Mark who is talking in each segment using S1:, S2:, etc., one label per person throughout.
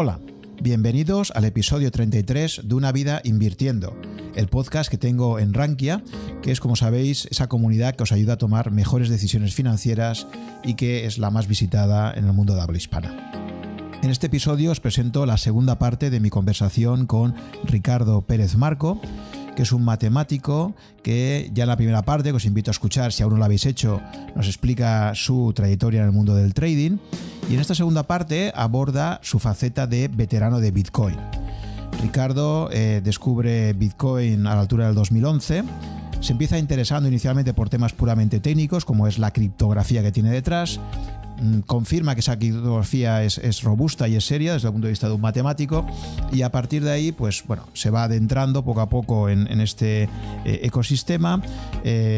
S1: Hola, bienvenidos al episodio 33 de Una vida invirtiendo, el podcast que tengo en Rankia, que es, como sabéis, esa comunidad que os ayuda a tomar mejores decisiones financieras y que es la más visitada en el mundo de habla hispana. En este episodio os presento la segunda parte de mi conversación con Ricardo Pérez Marco, que es un matemático que ya en la primera parte, que os invito a escuchar si aún no lo habéis hecho, nos explica su trayectoria en el mundo del trading, y en esta segunda parte aborda su faceta de veterano de Bitcoin. Ricardo descubre Bitcoin a la altura del 2011, se empieza interesando inicialmente por temas puramente técnicos, como es la criptografía que tiene detrás. Confirma que esa criptografía es robusta y es seria desde el punto de vista de un matemático, y a partir de ahí pues bueno, se va adentrando poco a poco en este ecosistema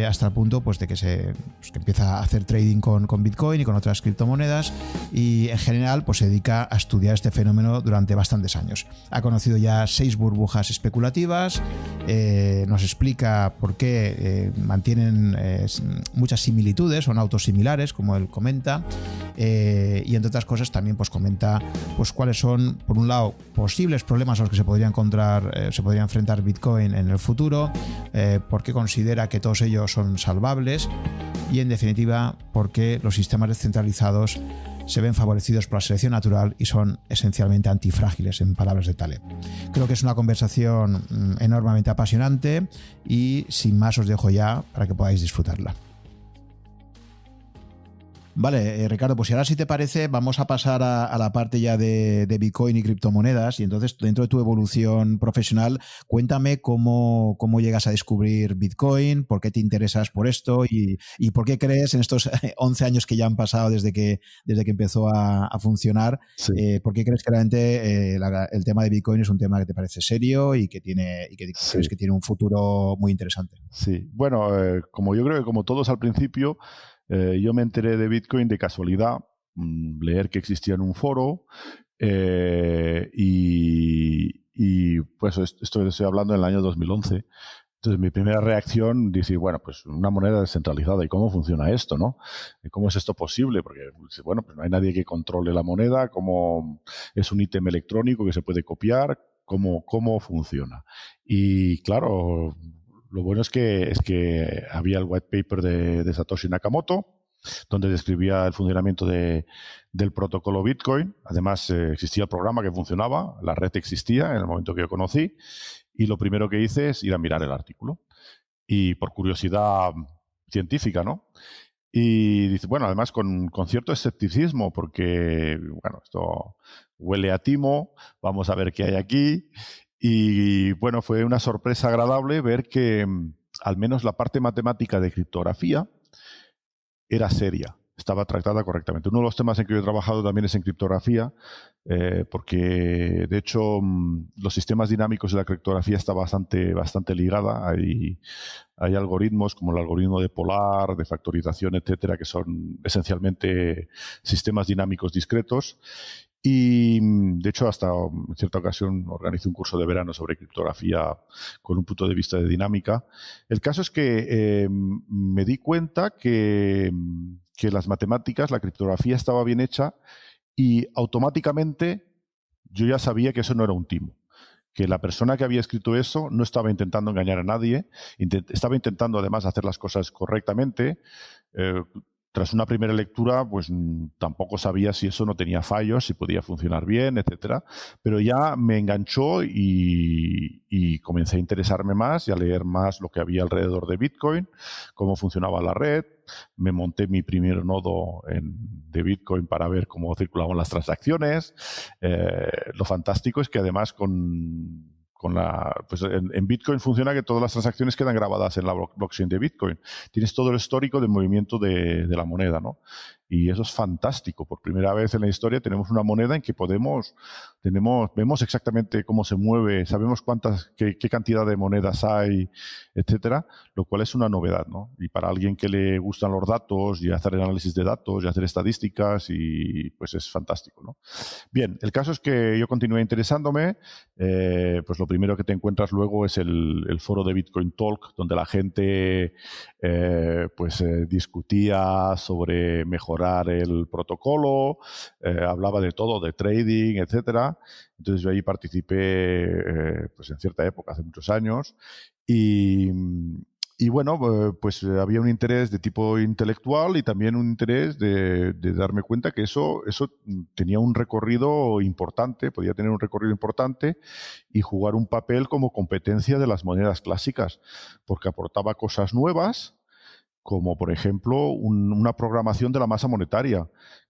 S1: hasta el punto pues de que que empieza a hacer trading con Bitcoin y con otras criptomonedas, y en general pues se dedica a estudiar este fenómeno durante bastantes años. Ha conocido ya 6 burbujas especulativas, nos explica por qué mantienen muchas similitudes, son autos similares, como él comenta. Y entre otras cosas también pues comenta pues cuáles son, por un lado, posibles problemas a los que se podría encontrar, se podría enfrentar Bitcoin en el futuro, por qué considera que todos ellos son salvables y, en definitiva, por qué los sistemas descentralizados se ven favorecidos por la selección natural y son esencialmente antifrágiles, en palabras de Taleb. Creo que es una conversación enormemente apasionante y sin más os dejo ya para que podáis disfrutarla. Vale, Ricardo, pues si ahora, si te parece, vamos a pasar a la parte ya de Bitcoin y criptomonedas. Y entonces, dentro de tu evolución profesional, cuéntame cómo llegas a descubrir Bitcoin, por qué te interesas por esto y por qué crees, en estos 11 años que ya han pasado desde que empezó a funcionar,
S2: sí.
S1: ¿Por qué crees que realmente el tema de Bitcoin es un tema que te parece serio y que crees que tiene un futuro muy interesante?
S2: Sí, bueno, como yo creo que como todos al principio, yo me enteré de Bitcoin de casualidad, leer que existía en un foro, y pues estoy hablando en el año 2011. Entonces mi primera reacción dice, bueno, pues una moneda descentralizada, ¿y cómo funciona esto, no? ¿Cómo es esto posible? Porque, bueno, pues no hay nadie que controle la moneda, ¿cómo es un ítem electrónico que se puede copiar? ¿Cómo funciona? Y claro, lo bueno es que había el white paper de Satoshi Nakamoto, donde describía el funcionamiento del protocolo Bitcoin. Además, existía el programa que funcionaba, la red existía en el momento que yo conocí, y lo primero que hice es ir a mirar el artículo. Y por curiosidad científica, ¿no? Y dice, bueno, además con cierto escepticismo, porque, bueno, esto huele a timo, vamos a ver qué hay aquí. Y bueno, fue una sorpresa agradable ver que al menos la parte matemática de criptografía era seria, estaba tratada correctamente. Uno de los temas en que yo he trabajado también es en criptografía, porque de hecho los sistemas dinámicos de la criptografía está bastante ligada. Hay algoritmos como el algoritmo de Polar, de factorización, etcétera, que son esencialmente sistemas dinámicos discretos. Y de hecho, hasta en cierta ocasión organizé un curso de verano sobre criptografía con un punto de vista de dinámica. El caso es que me di cuenta que las matemáticas, la criptografía estaba bien hecha, y automáticamente yo ya sabía que eso no era un timo, que la persona que había escrito eso no estaba intentando engañar a nadie, estaba intentando además hacer las cosas correctamente. Tras una primera lectura, pues tampoco sabía si eso no tenía fallos, si podía funcionar bien, etcétera. Pero ya me enganchó y comencé a interesarme más y a leer más lo que había alrededor de Bitcoin, cómo funcionaba la red. Me monté mi primer nodo de Bitcoin para ver cómo circulaban las transacciones. Lo fantástico es que además pues en Bitcoin funciona que todas las transacciones quedan grabadas en la blockchain de Bitcoin. Tienes todo el histórico de movimiento de la moneda, ¿no? Y eso es fantástico. Por primera vez en la historia tenemos una moneda en que vemos exactamente cómo se mueve, sabemos qué cantidad de monedas hay, etcétera, lo cual es una novedad, ¿no? Y para alguien que le gustan los datos y hacer análisis de datos y hacer estadísticas, y pues es fantástico, ¿no? Bien, el caso es que yo continué interesándome. Pues lo primero que te encuentras luego es el foro de Bitcoin Talk, donde la gente discutía sobre mejorar mejorar el protocolo, hablaba de todo, de trading, etcétera. Entonces yo ahí participé pues en cierta época, hace muchos años, y bueno, pues había un interés de tipo intelectual y también un interés de darme cuenta que eso tenía un recorrido importante, podía tener un recorrido importante y jugar un papel como competencia de las monedas clásicas, porque aportaba cosas nuevas, como por ejemplo una programación de la masa monetaria.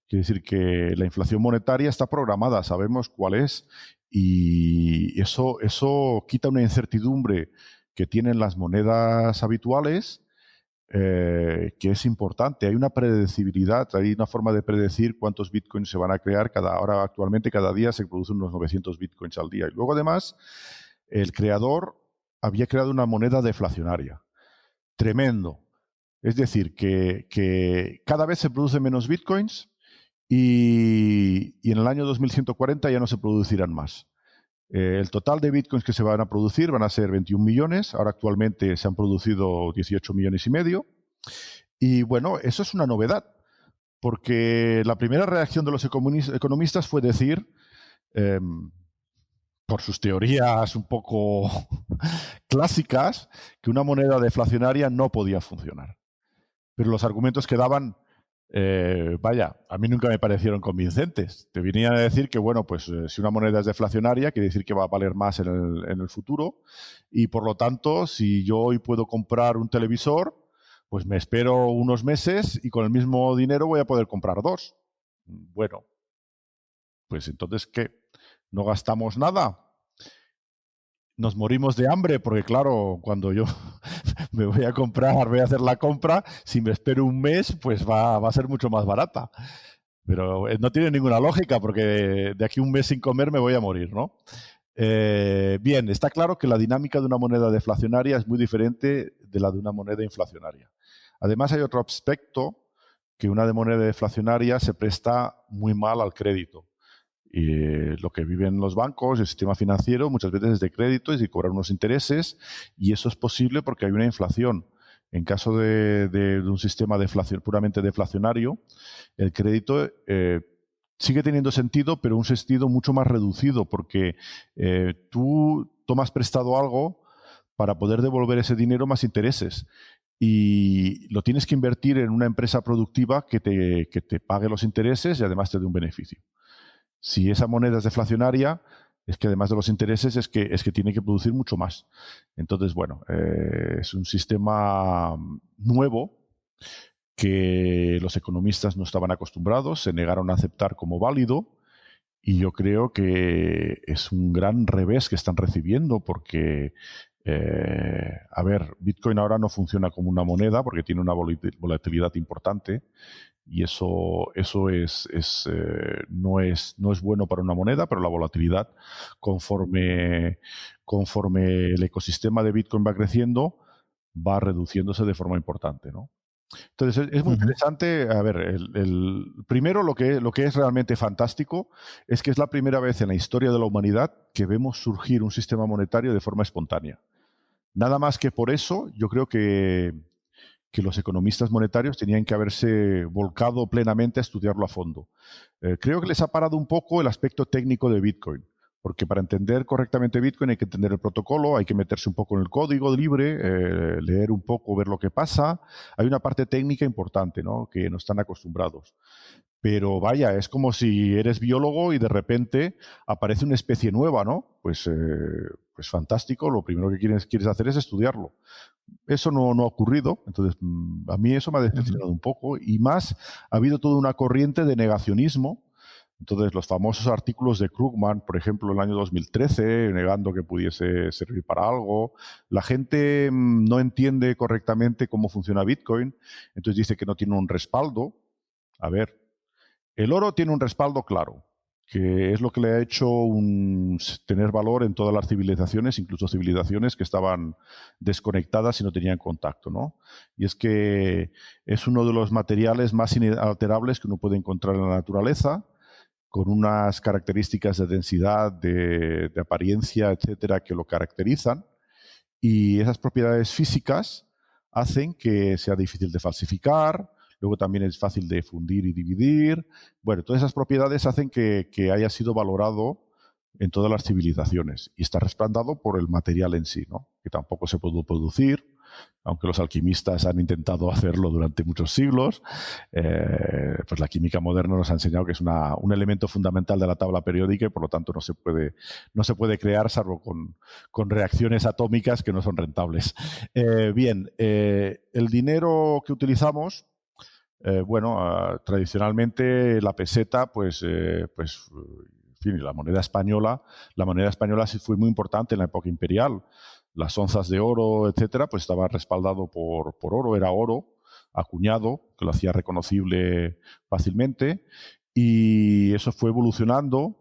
S2: Quiere decir que la inflación monetaria está programada, sabemos cuál es, y eso quita una incertidumbre que tienen las monedas habituales, que es importante. Hay una predecibilidad, hay una forma de predecir cuántos bitcoins se van a crear. Ahora actualmente cada día se producen unos 900 bitcoins al día. Y luego además el creador había creado una moneda deflacionaria. Tremendo. Es decir, que cada vez se producen menos bitcoins y en el año 2140 ya no se producirán más. El total de bitcoins que se van a producir van a ser 21 millones. Ahora actualmente se han producido 18 millones y medio. Y bueno, eso es una novedad, porque la primera reacción de los economistas fue decir, por sus teorías un poco clásicas, que una moneda deflacionaria no podía funcionar. Pero los argumentos que daban, vaya, a mí nunca me parecieron convincentes. Te venían a decir que, bueno, pues si una moneda es deflacionaria, quiere decir que va a valer más en el futuro, y por lo tanto, si yo hoy puedo comprar un televisor, pues me espero unos meses y con el mismo dinero voy a poder comprar dos. Bueno, pues entonces, ¿qué? ¿No gastamos nada? Nos morimos de hambre, porque claro, cuando yo me voy a hacer la compra, si me espero un mes, pues va a ser mucho más barata. Pero no tiene ninguna lógica, porque de aquí un mes sin comer me voy a morir, ¿no? Bien, está claro que la dinámica de una moneda deflacionaria es muy diferente de la de una moneda inflacionaria. Además, hay otro aspecto, que una de moneda deflacionaria se presta muy mal al crédito. Y lo que viven los bancos, el sistema financiero, muchas veces es de crédito y de cobrar unos intereses, y eso es posible porque hay una inflación. En caso de un sistema puramente deflacionario, el crédito sigue teniendo sentido, pero un sentido mucho más reducido, porque tú tomas prestado algo para poder devolver ese dinero más intereses. Y lo tienes que invertir en una empresa productiva que te pague los intereses y además te dé un beneficio. Si esa moneda es deflacionaria, es que además de los intereses es que tiene que producir mucho más. Entonces, bueno, es un sistema nuevo que los economistas no estaban acostumbrados, se negaron a aceptar como válido, y yo creo que es un gran revés que están recibiendo, porque, a ver, Bitcoin ahora no funciona como una moneda porque tiene una volatilidad importante. Y eso no es bueno para una moneda, pero la volatilidad, conforme el ecosistema de Bitcoin va creciendo, va reduciéndose de forma importante, ¿no? Entonces, es muy interesante. A ver, primero lo que es realmente fantástico es que es la primera vez en la historia de la humanidad que vemos surgir un sistema monetario de forma espontánea. Nada más que por eso, yo creo que los economistas monetarios tenían que haberse volcado plenamente a estudiarlo a fondo. Creo que les ha parado un poco el aspecto técnico de Bitcoin, porque para entender correctamente Bitcoin hay que entender el protocolo, hay que meterse un poco en el código libre, leer un poco, ver lo que pasa. Hay una parte técnica importante, ¿no?, que no están acostumbrados. Pero vaya, es como si eres biólogo y de repente aparece una especie nueva, ¿no? Pues fantástico, lo primero que quieres hacer es estudiarlo. Eso no ha ocurrido, entonces a mí eso me ha decepcionado un poco, y más ha habido toda una corriente de negacionismo. Entonces los famosos artículos de Krugman, por ejemplo, en el año 2013, negando que pudiese servir para algo. La gente no entiende correctamente cómo funciona Bitcoin, entonces dice que no tiene un respaldo. A ver, el oro tiene un respaldo claro, que es lo que le ha hecho tener valor en todas las civilizaciones, incluso civilizaciones que estaban desconectadas y no tenían contacto, ¿no? Y es que es uno de los materiales más inalterables que uno puede encontrar en la naturaleza, con unas características de densidad, de apariencia, etcétera, que lo caracterizan, y esas propiedades físicas hacen que sea difícil de falsificar. luego también es fácil de fundir y dividir. Bueno, todas esas propiedades hacen que haya sido valorado en todas las civilizaciones y está respaldado por el material en sí, ¿no? Que tampoco se pudo producir, aunque los alquimistas han intentado hacerlo durante muchos siglos. Pues la química moderna nos ha enseñado que es un elemento fundamental de la tabla periódica y por lo tanto no se puede crear salvo con reacciones atómicas que no son rentables. Bien, el dinero que utilizamos, tradicionalmente la peseta, en fin, la moneda española sí fue muy importante en la época imperial. Las onzas de oro, etcétera, pues estaba respaldado por oro, era oro acuñado, que lo hacía reconocible fácilmente, y eso fue evolucionando.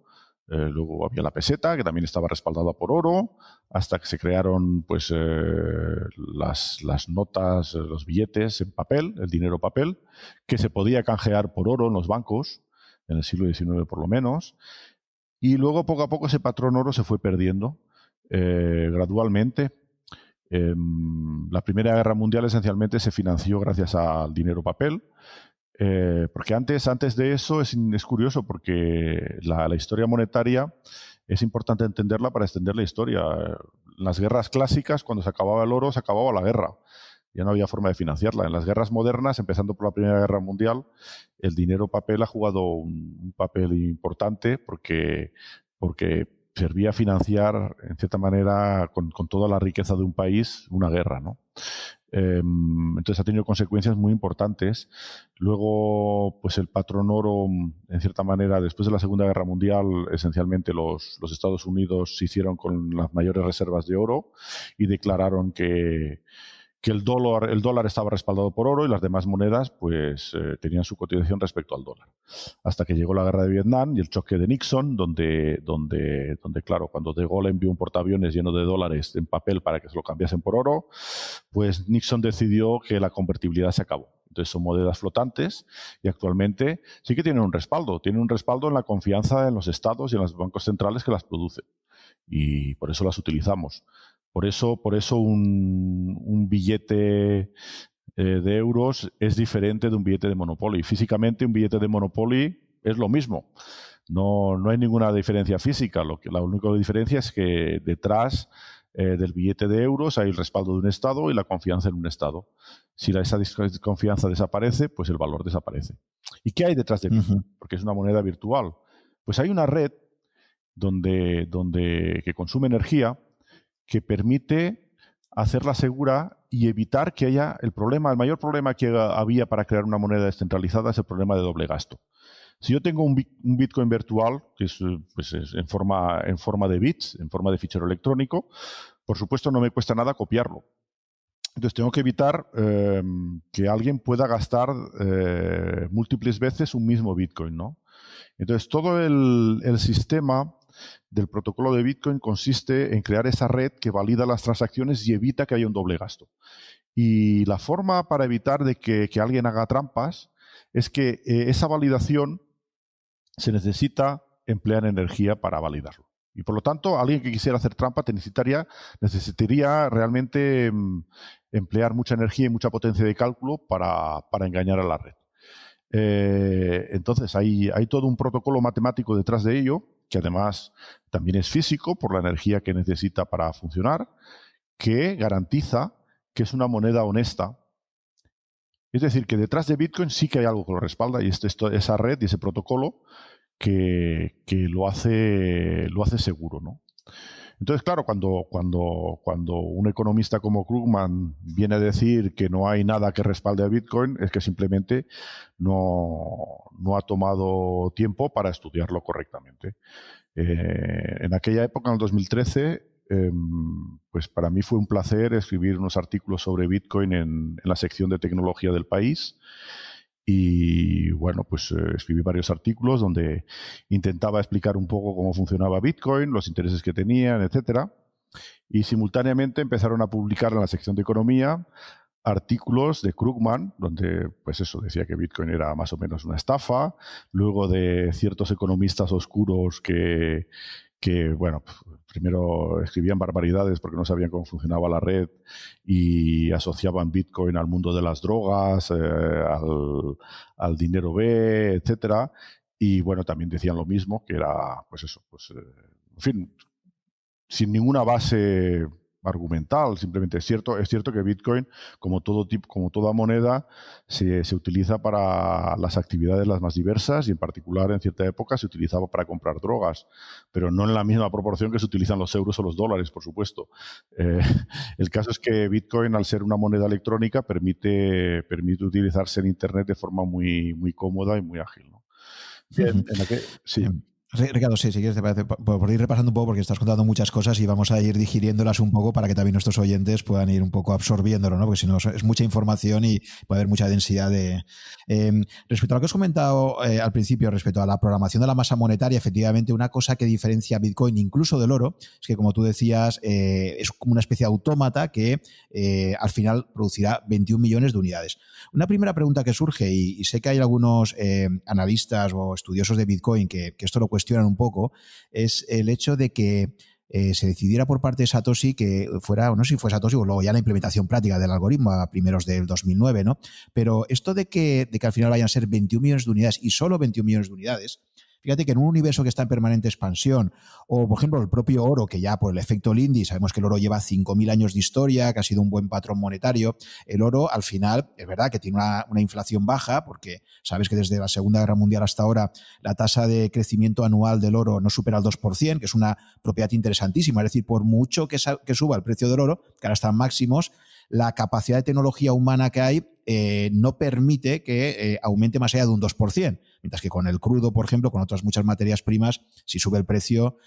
S2: Luego había la peseta, que también estaba respaldada por oro, hasta que se crearon pues las notas, los billetes en papel, el dinero papel, que se podía canjear por oro en los bancos, en el siglo XIX por lo menos. Y luego, poco a poco, ese patrón oro se fue perdiendo gradualmente. La Primera Guerra Mundial esencialmente se financió gracias al dinero papel, porque antes de eso es curioso, porque la historia monetaria es importante entenderla para extender la historia. En las guerras clásicas, cuando se acababa el oro, se acababa la guerra. Ya no había forma de financiarla. En las guerras modernas, empezando por la Primera Guerra Mundial, el dinero papel ha jugado un papel importante porque servía a financiar, en cierta manera, con toda la riqueza de un país, una guerra, ¿no? Entonces ha tenido consecuencias muy importantes. Luego, pues el patrón oro, en cierta manera, después de la Segunda Guerra Mundial, esencialmente los Estados Unidos se hicieron con las mayores reservas de oro y declararon que el dólar estaba respaldado por oro y las demás monedas pues tenían su cotización respecto al dólar. Hasta que llegó la guerra de Vietnam y el choque de Nixon, donde claro, cuando De Gaulle envió un portaaviones lleno de dólares en papel para que se lo cambiasen por oro, pues Nixon decidió que la convertibilidad se acabó. Entonces son monedas flotantes y actualmente sí que tienen un respaldo. Tienen un respaldo en la confianza en los estados y en los bancos centrales que las producen. Y por eso las utilizamos. Por eso un billete de euros es diferente de un billete de Monopoly. Físicamente un billete de Monopoly es lo mismo. No hay ninguna diferencia física. La única diferencia es que detrás del billete de euros hay el respaldo de un Estado y la confianza en un Estado. Si esa confianza desaparece, pues el valor desaparece. ¿Y qué hay detrás de Bitcoin? Porque es una moneda virtual. Pues hay una red que consume energía, que permite hacerla segura y evitar que haya el mayor problema que había para crear una moneda descentralizada es el problema de doble gasto. Si yo tengo un Bitcoin virtual, que es en forma de bits, en forma de fichero electrónico, por supuesto no me cuesta nada copiarlo. Entonces tengo que evitar que alguien pueda gastar múltiples veces un mismo Bitcoin, ¿no? Entonces todo el sistema del protocolo de Bitcoin consiste en crear esa red que valida las transacciones y evita que haya un doble gasto. Y la forma para evitar de que alguien haga trampas es que esa validación se necesita emplear energía para validarlo. Y por lo tanto, alguien que quisiera hacer trampa necesitaría realmente emplear mucha energía y mucha potencia de cálculo para engañar a la red. Entonces, hay todo un protocolo matemático detrás de ello, que además también es físico por la energía que necesita para funcionar, que garantiza que es una moneda honesta. Es decir, que detrás de Bitcoin sí que hay algo que lo respalda y esa red y ese protocolo que lo hace seguro, ¿no? Entonces, claro, cuando un economista como Krugman viene a decir que no hay nada que respalde a Bitcoin, es que simplemente no ha tomado tiempo para estudiarlo correctamente. En aquella época, en el 2013, pues para mí fue un placer escribir unos artículos sobre Bitcoin en la sección de tecnología del País. Y bueno, pues escribí varios artículos donde intentaba explicar un poco cómo funcionaba Bitcoin, los intereses que tenían, etcétera. Y simultáneamente empezaron a publicar en la sección de economía artículos de Krugman, donde pues eso decía que Bitcoin era más o menos una estafa, luego de ciertos economistas oscuros que que, bueno, primero escribían barbaridades porque no sabían cómo funcionaba la red y asociaban Bitcoin al mundo de las drogas, al dinero B, etcétera. Y bueno, también decían lo mismo, que era, pues eso, pues, en fin, sin ninguna base argumental, simplemente es cierto que Bitcoin, como toda moneda, se utiliza para las actividades las más diversas y en particular en cierta época se utilizaba para comprar drogas, pero no en la misma proporción que se utilizan los euros o los dólares, por supuesto. El caso es que Bitcoin, al ser una moneda electrónica, permite utilizarse en Internet de forma muy, muy cómoda y muy ágil, ¿no? Bien, sí.
S1: Ricardo, sí, si quieres, te parece, por ir repasando un poco, porque estás contando muchas cosas y vamos a ir digiriéndolas un poco para que también nuestros oyentes puedan ir un poco absorbiéndolo, ¿no? Porque si no es mucha información y puede haber mucha densidad de... respecto a lo que os he comentado al principio, respecto a la programación de la masa monetaria, efectivamente, una cosa que diferencia a Bitcoin incluso del oro es que, como tú decías, es como una especie de autómata que al final producirá 21 millones de unidades. Una primera pregunta que surge, y sé que hay algunos analistas o estudiosos de Bitcoin que esto lo cuestionan un poco, es el hecho de que se decidiera por parte de Satoshi que fuera, o no sé si fue Satoshi o luego ya la implementación práctica del algoritmo a primeros del 2009, ¿no? Pero esto de que al final vayan a ser 21 millones de unidades y solo 21 millones de unidades, fíjate que en un universo que está en permanente expansión, o por ejemplo el propio oro, que ya por el efecto Lindy, sabemos que el oro lleva 5.000 años de historia, que ha sido un buen patrón monetario, el oro al final es verdad que tiene una inflación baja, porque sabes que desde la Segunda Guerra Mundial hasta ahora la tasa de crecimiento anual del oro no supera el 2%, que es una propiedad interesantísima, es decir, por mucho que suba el precio del oro, que ahora están máximos, la capacidad de tecnología humana que hay no permite que aumente más allá de un 2%. Mientras que con el crudo, por ejemplo, con otras muchas materias primas, si sube el precio,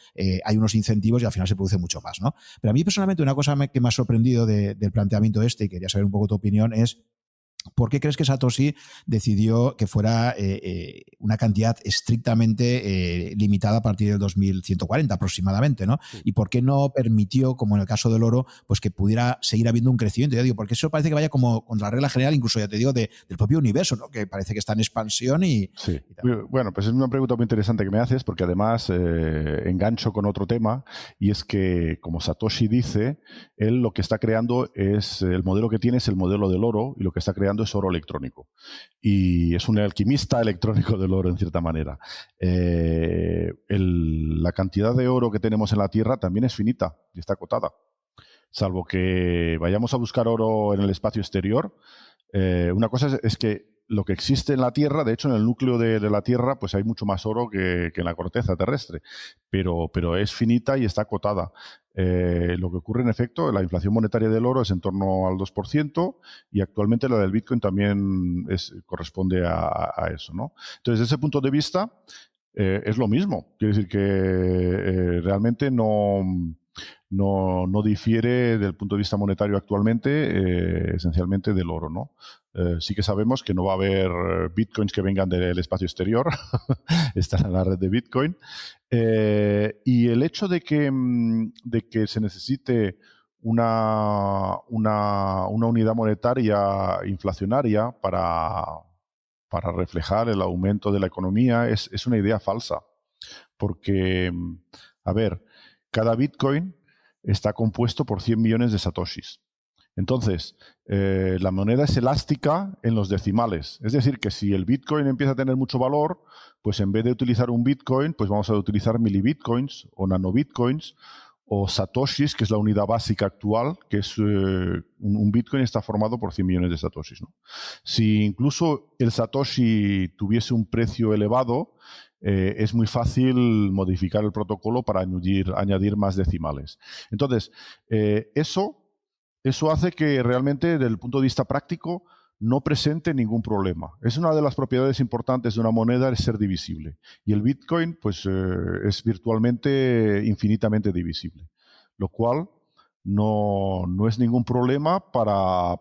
S1: hay unos incentivos y al final se produce mucho más, ¿no? Pero a mí personalmente una cosa que me ha sorprendido del planteamiento y quería saber un poco tu opinión, es ¿por qué crees que Satoshi decidió que fuera una cantidad estrictamente limitada a partir del 2140 aproximadamente, ¿no? Sí. ¿Y por qué no permitió, como en el caso del oro, pues que pudiera seguir habiendo un crecimiento? Ya digo, porque eso parece que vaya como contra la regla general, incluso ya te digo, del propio universo, ¿no? Que parece que está en expansión y...
S2: Sí. Bueno, pues es una pregunta muy interesante que me haces, porque además engancho con otro tema, y es que, como Satoshi dice, él lo que está creando es, el modelo que tiene es el modelo del oro, y lo que está creando es oro electrónico. Y es un alquimista electrónico del oro, en cierta manera. La cantidad de oro que tenemos en la Tierra también es finita y está acotada. Salvo que vayamos a buscar oro en el espacio exterior. Una cosa es que lo que existe en la Tierra, de hecho en el núcleo de la Tierra, pues hay mucho más oro que en la corteza terrestre, pero es finita y está acotada. Lo que ocurre en efecto, la inflación monetaria del oro es en torno al 2% y actualmente la del Bitcoin también corresponde a eso, ¿no? Entonces, desde ese punto de vista, es lo mismo. Quiere decir que realmente no difiere del punto de vista monetario actualmente, esencialmente del oro, ¿no? Sí que sabemos que no va a haber bitcoins que vengan del espacio exterior, están en la red de Bitcoin. Y el hecho de que se necesite una unidad monetaria inflacionaria para reflejar el aumento de la economía es una idea falsa. Porque, a ver, cada Bitcoin está compuesto por 100 millones de satoshis. Entonces, la moneda es elástica en los decimales. Es decir, que si el Bitcoin empieza a tener mucho valor, pues en vez de utilizar un Bitcoin, pues vamos a utilizar milibitcoins o nanobitcoins o satoshis, que es la unidad básica actual, que es un Bitcoin está formado por 100 millones de satoshis, ¿no? Si incluso el satoshi tuviese un precio elevado, es muy fácil modificar el protocolo para añadir más decimales. Entonces, eso hace que realmente, desde el punto de vista práctico, no presente ningún problema. Es una de las propiedades importantes de una moneda, es ser divisible. Y el Bitcoin, pues, es virtualmente infinitamente divisible. Lo cual no es ningún problema para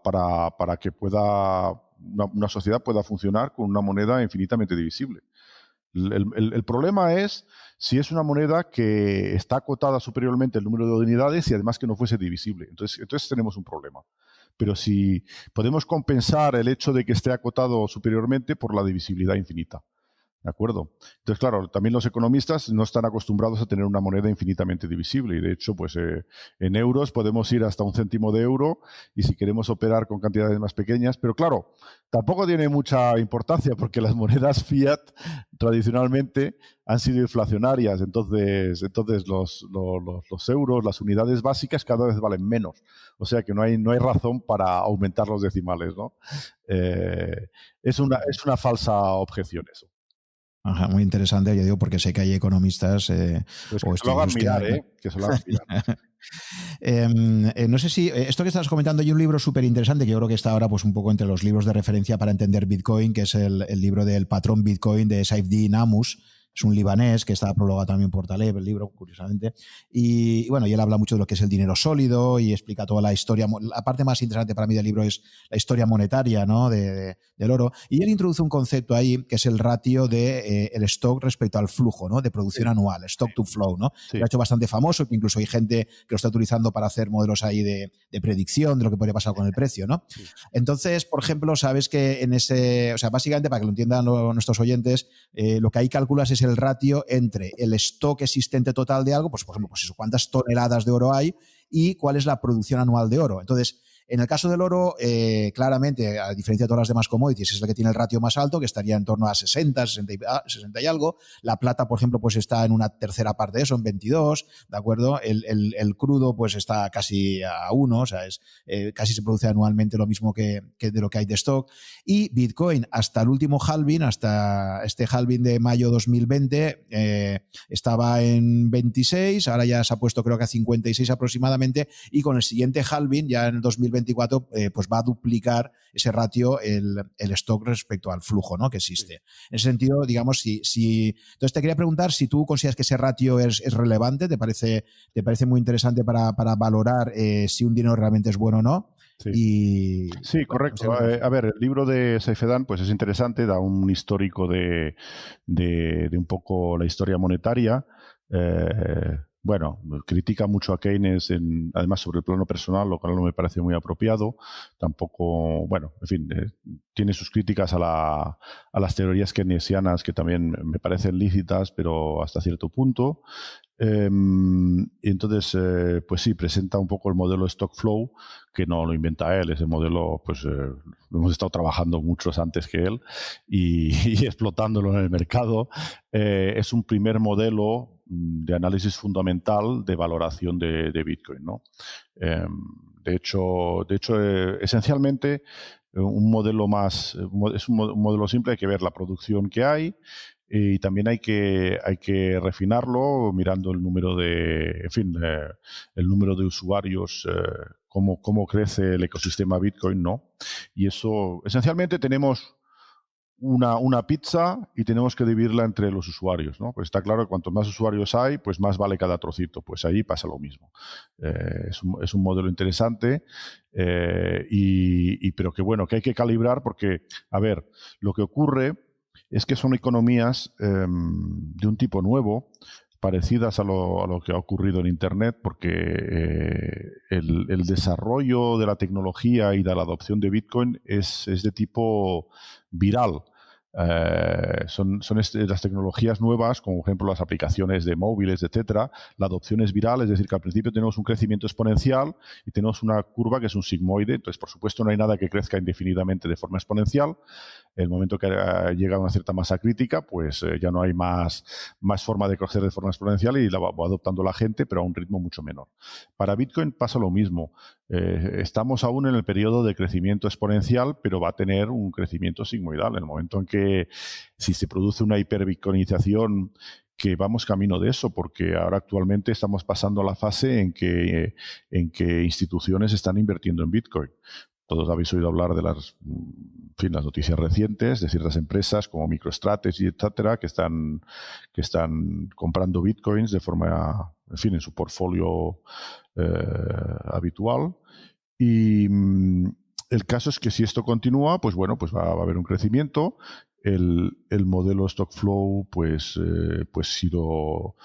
S2: que una sociedad pueda funcionar con una moneda infinitamente divisible. El problema es si es una moneda que está acotada superiormente el número de unidades y además que no fuese divisible. Entonces tenemos un problema. Pero si podemos compensar el hecho de que esté acotado superiormente por la divisibilidad infinita. ¿De acuerdo? Entonces, claro, también los economistas no están acostumbrados a tener una moneda infinitamente divisible y, de hecho, pues en euros podemos ir hasta 1 céntimo de euro y si queremos operar con cantidades más pequeñas, pero claro, tampoco tiene mucha importancia porque las monedas fiat tradicionalmente han sido inflacionarias, entonces los euros, las unidades básicas cada vez valen menos, o sea que no hay razón para aumentar los decimales, ¿no? Es una falsa objeción eso.
S1: Ajá, muy interesante, yo digo, porque sé que hay economistas
S2: Pues
S1: o
S2: que se lo hagan
S1: estudiosos
S2: mirar, que se lo hagan mirar.
S1: No sé si esto que estás comentando, hay un libro súper interesante que yo creo que está ahora pues un poco entre los libros de referencia para entender Bitcoin, que es el libro del patrón Bitcoin de Saifedean Ammous. Es un libanés que está prologado también por Taleb, el libro, curiosamente. Y bueno, y él habla mucho de lo que es el dinero sólido y explica toda la historia. La parte más interesante para mí del libro es la historia monetaria, ¿no? del oro. Y él introduce un concepto ahí que es el ratio de el stock respecto al flujo, ¿no? De producción anual, stock to flow, ¿no?
S2: Sí.
S1: Que lo ha hecho bastante famoso, que incluso hay gente que lo está utilizando para hacer modelos ahí de predicción de lo que podría pasar con el precio, ¿no? Sí. Entonces, por ejemplo, sabes que en ese, o sea, básicamente para que lo entiendan nuestros oyentes, lo que ahí calculas es el ratio entre el stock existente total de algo, pues por ejemplo, pues eso, cuántas toneladas de oro hay y cuál es la producción anual de oro. Entonces, en el caso del oro, claramente, a diferencia de todas las demás commodities, es la que tiene el ratio más alto, que estaría en torno a 60 y algo. La plata, por ejemplo, pues está en una tercera parte de eso, en 22, ¿de acuerdo? El crudo, pues está casi a 1, o sea, casi se produce anualmente lo mismo que de lo que hay de stock. Y Bitcoin, hasta el último halving, hasta este halving de mayo 2020, estaba en 26, ahora ya se ha puesto creo que a 56 aproximadamente, y con el siguiente halving, ya en el 2024, pues va a duplicar ese ratio el stock respecto al flujo, ¿no? Que existe. En ese sentido, digamos, entonces te quería preguntar si tú consideras que ese ratio es relevante, ¿te parece muy interesante para valorar si un dinero realmente es bueno o no?
S2: Sí, sí, correcto. A ver, el libro de Saifedean pues es interesante, da un histórico de un poco la historia monetaria. Bueno, critica mucho a Keynes, además sobre el plano personal, lo cual no me parece muy apropiado. Tampoco, bueno, en fin, tiene sus críticas a las teorías keynesianas que también me parecen lícitas, pero hasta cierto punto. Y entonces, pues sí, presenta un poco el modelo Stock Flow, que no lo inventa él, ese modelo pues lo hemos estado trabajando muchos antes que él y explotándolo en el mercado. Es un primer modelo de análisis fundamental de valoración de Bitcoin, ¿no? De hecho, esencialmente un modelo es un modelo simple, hay que ver la producción que hay. Y también hay que refinarlo mirando el número de usuarios, cómo crece el ecosistema Bitcoin, ¿no? Y eso, esencialmente tenemos una pizza y tenemos que dividirla entre los usuarios, ¿no? Pues está claro que cuanto más usuarios hay, pues más vale cada trocito. Pues ahí pasa lo mismo. Es un modelo interesante, pero que bueno, que hay que calibrar porque, a ver, lo que ocurre es que son economías de un tipo nuevo, parecidas a lo que ha ocurrido en Internet, porque el desarrollo de la tecnología y de la adopción de Bitcoin es de tipo viral. Son las tecnologías nuevas, como por ejemplo las aplicaciones de móviles, etcétera. La adopción es viral, es decir, que al principio tenemos un crecimiento exponencial y tenemos una curva que es un sigmoide. Entonces, por supuesto, no hay nada que crezca indefinidamente de forma exponencial. El momento que llega a una cierta masa crítica, pues ya no hay más forma de crecer de forma exponencial y la va adoptando la gente, pero a un ritmo mucho menor. Para Bitcoin pasa lo mismo. Estamos aún en el periodo de crecimiento exponencial, pero va a tener un crecimiento sigmoidal. En el momento en que, si se produce una hiperbitcoinización, que vamos camino de eso, porque ahora actualmente estamos pasando a la fase en que instituciones están invirtiendo en Bitcoin. Todos habéis oído hablar de las noticias recientes de ciertas empresas como MicroStrategy, etcétera, que están comprando bitcoins de forma, en su portfolio habitual. Y el caso es que si esto continúa, pues bueno, pues va a haber un crecimiento. El modelo Stock Flow, pues si lo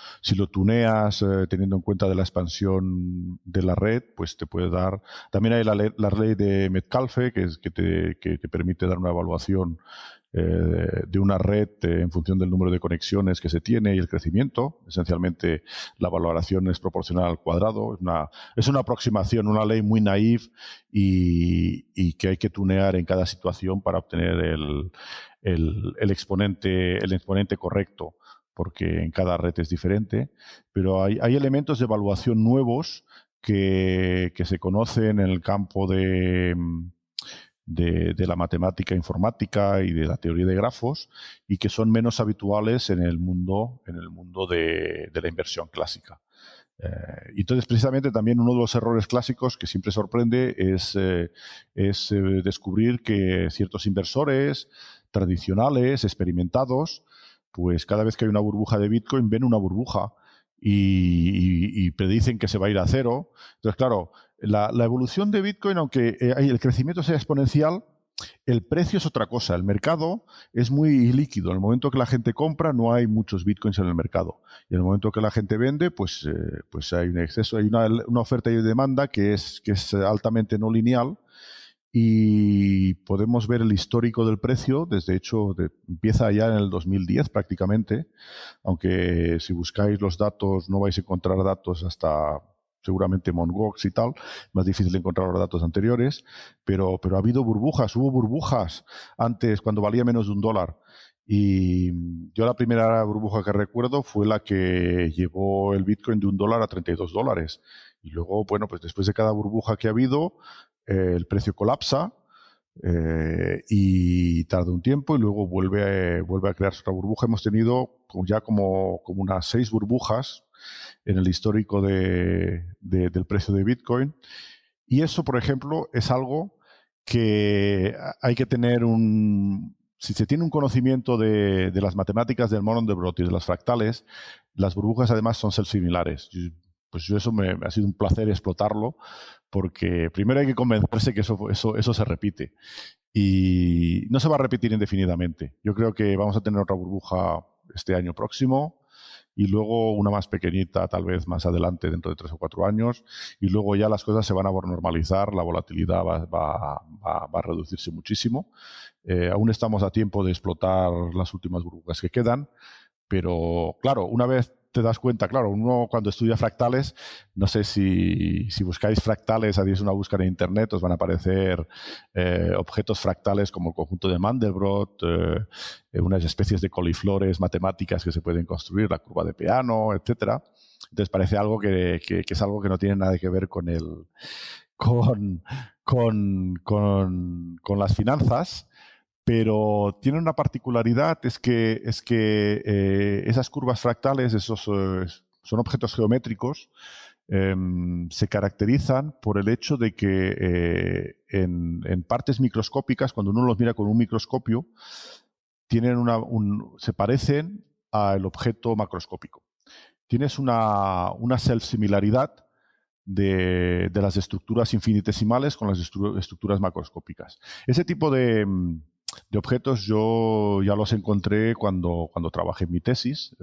S2: tuneas teniendo en cuenta de la expansión de la red, pues te puede dar. También hay la ley de Metcalfe, que te permite dar una evaluación de una red en función del número de conexiones que se tiene y el crecimiento. Esencialmente, la valoración es proporcional al cuadrado. Es una aproximación, una ley muy naif y que hay que tunear en cada situación para obtener el exponente correcto, porque en cada red es diferente. Pero hay elementos de evaluación nuevos que se conocen en el campo de la matemática informática y de la teoría de grafos y que son menos habituales en el mundo de la inversión clásica. Y entonces, precisamente, también uno de los errores clásicos que siempre sorprende es descubrir que ciertos inversores tradicionales, experimentados, pues cada vez que hay una burbuja de Bitcoin ven una burbuja y predicen que se va a ir a cero. Entonces, claro, la evolución de Bitcoin, aunque el crecimiento sea exponencial, el precio es otra cosa. El mercado es muy líquido. En el momento que la gente compra, no hay muchos bitcoins en el mercado. Y en el momento que la gente vende, pues hay un exceso, hay una oferta y demanda que es altamente no lineal. Y podemos ver el histórico del precio. Empieza ya en el 2010 prácticamente. Aunque si buscáis los datos, no vais a encontrar datos hasta seguramente Mt. Gox y tal, más difícil encontrar los datos anteriores, pero ha habido burbujas, hubo burbujas antes cuando valía menos de $1. Y yo la primera burbuja que recuerdo fue la que llevó el Bitcoin de $1 a $32. Y luego, bueno, pues después de cada burbuja que ha habido, el precio colapsa y tarda un tiempo y luego vuelve a crearse otra burbuja. Hemos tenido ya como unas 6 burbujas en el histórico del precio de Bitcoin. Y eso, por ejemplo, es algo que hay que tener si se tiene un conocimiento de las matemáticas del Mandelbrot y de las fractales, las burbujas además son self-similares. Pues eso me ha sido un placer explotarlo, porque primero hay que convencerse que eso se repite. Y no se va a repetir indefinidamente. Yo creo que vamos a tener otra burbuja este año próximo, y luego una más pequeñita tal vez más adelante, dentro de 3 o 4 años, y luego ya las cosas se van a normalizar, la volatilidad va a reducirse muchísimo. Aún estamos a tiempo de explotar las últimas burbujas que quedan, pero claro, una vez te das cuenta, claro, uno cuando estudia fractales, no sé si buscáis fractales, hacéis una búsqueda en internet, os van a aparecer objetos fractales como el conjunto de Mandelbrot, unas especies de coliflores matemáticas que se pueden construir, la curva de Peano, etcétera. Entonces parece algo que es algo que no tiene nada que ver con las finanzas. Pero tiene una particularidad, es que esas curvas fractales, son objetos geométricos, se caracterizan por el hecho de que en partes microscópicas, cuando uno los mira con un microscopio, se parecen al objeto macroscópico. Tienes una self-similaridad de las estructuras infinitesimales con las estructuras macroscópicas. Ese tipo de objetos yo ya los encontré cuando trabajé en mi tesis.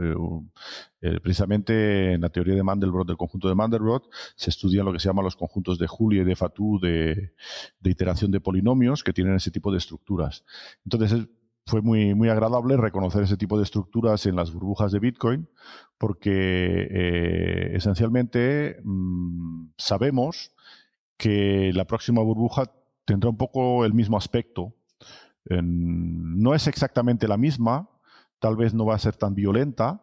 S2: Precisamente en la teoría de Mandelbrot, del conjunto de Mandelbrot, se estudian lo que se llaman los conjuntos de Julia y de Fatou de iteración de polinomios que tienen ese tipo de estructuras. Entonces fue muy, muy agradable reconocer ese tipo de estructuras en las burbujas de Bitcoin, porque esencialmente sabemos que la próxima burbuja tendrá un poco el mismo aspecto. No es exactamente la misma, tal vez no va a ser tan violenta,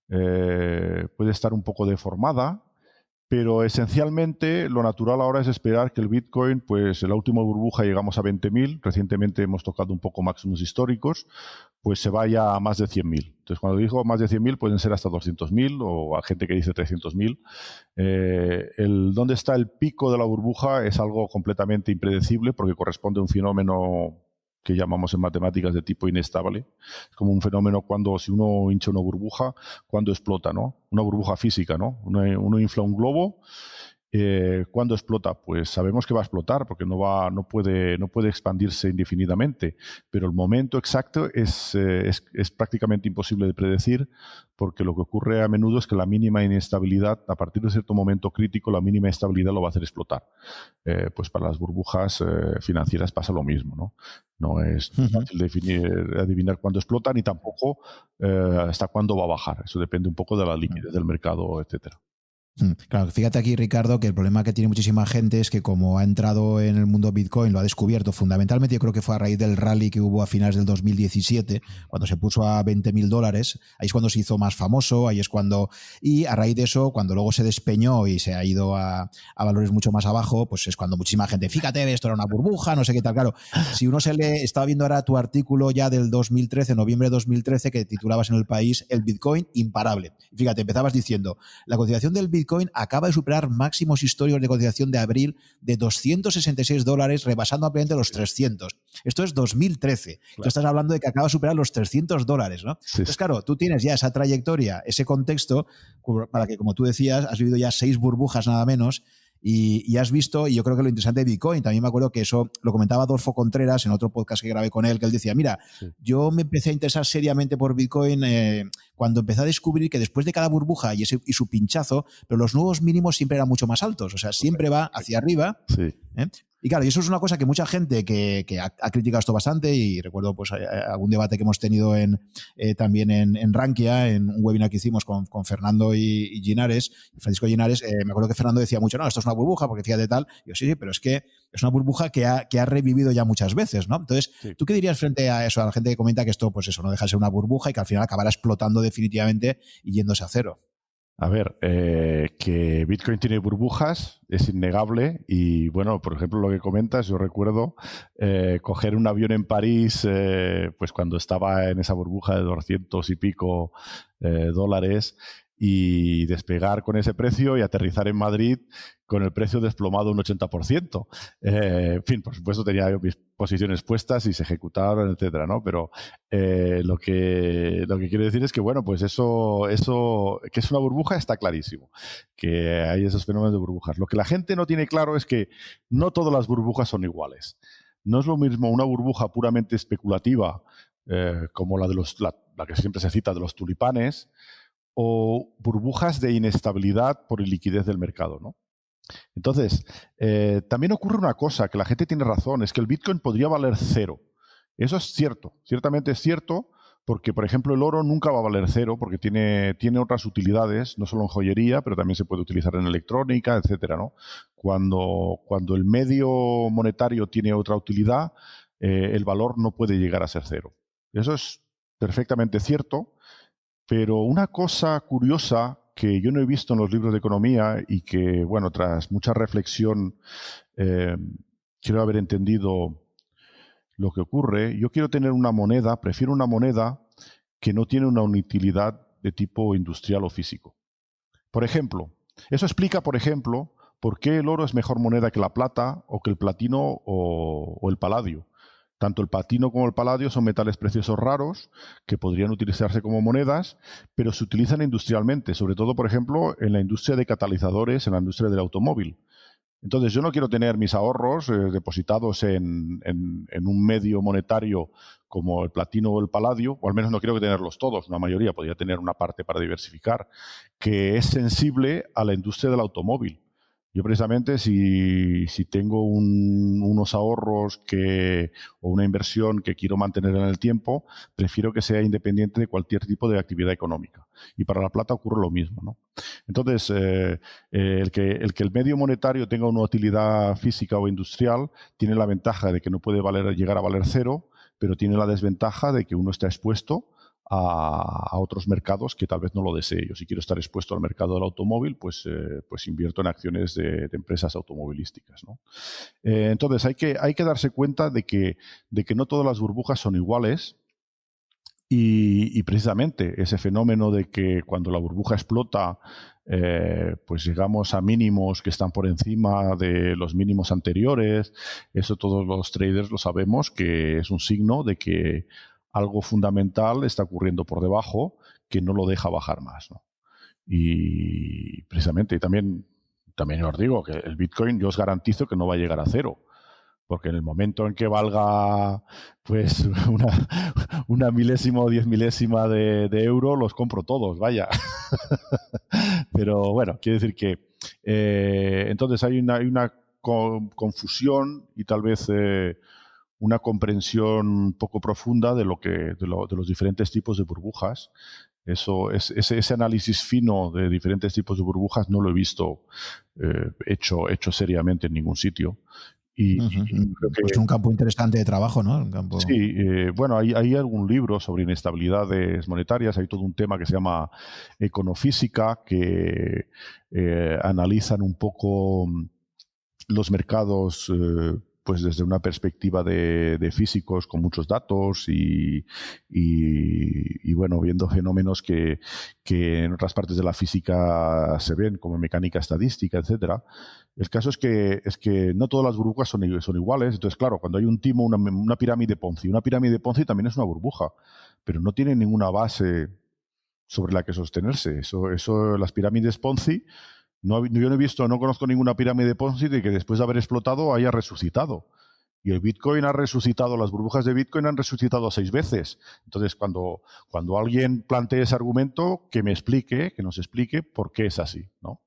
S2: puede estar un poco deformada, pero esencialmente lo natural ahora es esperar que el Bitcoin, pues en la última burbuja llegamos a 20.000, recientemente hemos tocado un poco máximos históricos, pues se vaya a más de 100.000. Entonces, cuando digo más de 100.000, pueden ser hasta 200.000 o a gente que dice 300.000. Dónde está el pico de la burbuja es algo completamente impredecible, porque corresponde a un fenómeno que llamamos en matemáticas de tipo inestable. Es como un fenómeno si uno hincha una burbuja, cuando explota, ¿no? Una burbuja física, ¿no? Uno infla un globo ¿Cuándo explota? Pues sabemos que va a explotar porque no puede expandirse indefinidamente, pero el momento exacto es prácticamente imposible de predecir, porque lo que ocurre a menudo es que la mínima inestabilidad, a partir de cierto momento crítico, la mínima estabilidad lo va a hacer explotar. Pues para las burbujas financieras pasa lo mismo, ¿no? No es fácil adivinar cuándo explota, ni tampoco hasta cuándo va a bajar. Eso depende un poco de la liquidez del mercado, etcétera.
S1: Claro, fíjate aquí, Ricardo, que el problema que tiene muchísima gente es que como ha entrado en el mundo Bitcoin, lo ha descubierto fundamentalmente, yo creo que fue a raíz del rally que hubo a finales del 2017, cuando se puso a $20.000, ahí es cuando se hizo más famoso, ahí es cuando, y a raíz de eso, cuando luego se despeñó y se ha ido a valores mucho más abajo, pues es cuando muchísima gente, fíjate, esto era una burbuja, no sé qué tal. Claro, si uno estaba viendo ahora tu artículo ya del 2013, noviembre de 2013, que titulabas en El País, el Bitcoin imparable. Fíjate, empezabas diciendo, la cotización del Bitcoin acaba de superar máximos históricos de cotización de abril de $266, rebasando ampliamente los 300. Esto es 2013. Claro. Tú estás hablando de que acaba de superar los $300, ¿no? Sí. Entonces, claro, tú tienes ya esa trayectoria, ese contexto, para que, como tú decías, has vivido ya 6 burbujas nada menos, y has visto, y yo creo que lo interesante de Bitcoin, también me acuerdo que eso lo comentaba Adolfo Contreras en otro podcast que grabé con él, que él decía, mira, yo me empecé a interesar seriamente por Bitcoin cuando empecé a descubrir que después de cada burbuja y su pinchazo, pero los nuevos mínimos siempre eran mucho más altos, o sea, siempre va hacia arriba. Sí. Y claro, y eso es una cosa que mucha gente que ha criticado esto bastante, y recuerdo pues algún debate que hemos tenido también en Rankia, en un webinar que hicimos con Fernando y Ginares, Francisco Ginares, me acuerdo que Fernando decía mucho, no, esto es una burbuja, porque fíjate tal, y yo sí, pero es que es una burbuja que ha revivido ya muchas veces, ¿no? Entonces, ¿tú qué dirías frente a eso, a la gente que comenta que esto, pues eso, no deja de ser una burbuja y que al final acabará explotando definitivamente y yéndose a cero?
S2: A ver, que Bitcoin tiene burbujas es innegable y, bueno, por ejemplo, lo que comentas, yo recuerdo coger un avión en París pues cuando estaba en esa burbuja de 200 y pico dólares y despegar con ese precio y aterrizar en Madrid con el precio desplomado un 80%. En fin, por supuesto tenía yo mis posiciones puestas y se ejecutaron, etcétera, ¿no? Pero lo que quiero decir es que, bueno, pues eso que es una burbuja está clarísimo, que hay esos fenómenos de burbujas. Lo que la gente no tiene claro es que no todas las burbujas son iguales. No es lo mismo una burbuja puramente especulativa como la que siempre se cita de los tulipanes, o burbujas de inestabilidad por liquidez del mercado, ¿no? Entonces, también ocurre una cosa, que la gente tiene razón, es que el Bitcoin podría valer cero. Eso es cierto, ciertamente es cierto, porque, por ejemplo, el oro nunca va a valer cero, porque tiene otras utilidades, no solo en joyería, pero también se puede utilizar en electrónica, etcétera, ¿no? Cuando el medio monetario tiene otra utilidad, el valor no puede llegar a ser cero. Eso es perfectamente cierto. Pero una cosa curiosa que yo no he visto en los libros de economía y que, bueno, tras mucha reflexión quiero haber entendido lo que ocurre, yo quiero tener una moneda, prefiero una moneda que no tiene una utilidad de tipo industrial o físico. Por ejemplo, eso explica, por ejemplo, por qué el oro es mejor moneda que la plata o que el platino o el paladio. Tanto el platino como el paladio son metales preciosos raros que podrían utilizarse como monedas, pero se utilizan industrialmente, sobre todo, por ejemplo, en la industria de catalizadores, en la industria del automóvil. Entonces, yo no quiero tener mis ahorros depositados en un medio monetario como el platino o el paladio, o al menos no quiero tenerlos todos, una mayoría, podría tener una parte para diversificar, que es sensible a la industria del automóvil. Yo precisamente si tengo unos ahorros o una inversión que quiero mantener en el tiempo, prefiero que sea independiente de cualquier tipo de actividad económica. Y para la plata ocurre lo mismo, ¿no? Entonces, el que el medio monetario tenga una utilidad física o industrial tiene la ventaja de que no puede llegar a valer cero, pero tiene la desventaja de que uno está expuesto a otros mercados que tal vez no lo desee. Yo si quiero estar expuesto al mercado del automóvil, pues invierto en acciones de empresas automovilísticas, ¿no? Entonces hay que darse cuenta de que no todas las burbujas son iguales y precisamente ese fenómeno de que cuando la burbuja explota pues llegamos a mínimos que están por encima de los mínimos anteriores, eso todos los traders lo sabemos, que es un signo de que algo fundamental está ocurriendo por debajo que no lo deja bajar más, ¿no? Y precisamente también también os digo que el Bitcoin yo os garantizo que no va a llegar a cero. Porque en el momento en que valga pues una milésima o 10 milésima de euro, los compro todos, vaya. Pero bueno, quiere decir que entonces hay una confusión y tal vez una comprensión poco profunda de los diferentes tipos de burbujas. Ese análisis fino de diferentes tipos de burbujas no lo he visto hecho seriamente en ningún sitio. Y
S1: creo que pues un campo interesante de trabajo, ¿no?
S2: Sí, bueno, hay algún libro sobre inestabilidades monetarias, hay todo un tema que se llama econofísica, que analizan un poco los mercados pues desde una perspectiva de físicos con muchos datos y bueno, viendo fenómenos que en otras partes de la física se ven, como mecánica estadística, etcétera. El caso es que no todas las burbujas son iguales. Entonces, claro, cuando hay un timo, una pirámide Ponzi. Una pirámide Ponzi también es una burbuja, pero no tiene ninguna base sobre la que sostenerse. Las pirámides Ponzi, yo no conozco ninguna pirámide Ponzi de que después de haber explotado haya resucitado. Y el Bitcoin ha resucitado, las burbujas de Bitcoin han resucitado 6 veces. Entonces, cuando alguien plantee ese argumento, que nos explique por qué es así, ¿no?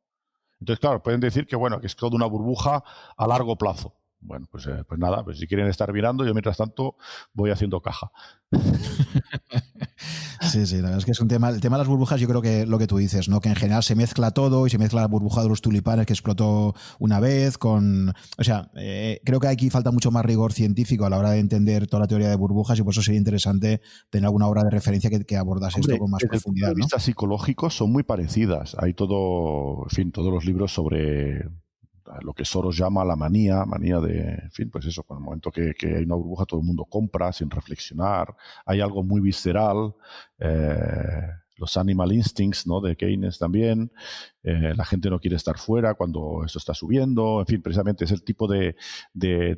S2: Entonces, claro, pueden decir que, bueno, que es toda una burbuja a largo plazo. Bueno, pues nada, pues si quieren estar mirando, yo mientras tanto voy haciendo caja.
S1: Sí, la verdad es que es un tema. El tema de las burbujas, yo creo que lo que tú dices, ¿no? Que en general se mezcla todo y se mezcla la burbuja de los tulipanes que explotó una vez con. O sea, creo que aquí falta mucho más rigor científico a la hora de entender toda la teoría de burbujas y por eso sería interesante tener alguna obra de referencia que abordase esto con más profundidad.
S2: Desde el punto de vista psicológico son muy parecidas. Hay todos los libros sobre lo que Soros llama la manía de, en fin, pues eso, con el momento que hay una burbuja todo el mundo compra sin reflexionar, hay algo muy visceral, los animal instincts, ¿no? De Keynes también, la gente no quiere estar fuera cuando esto está subiendo, en fin, precisamente es el tipo de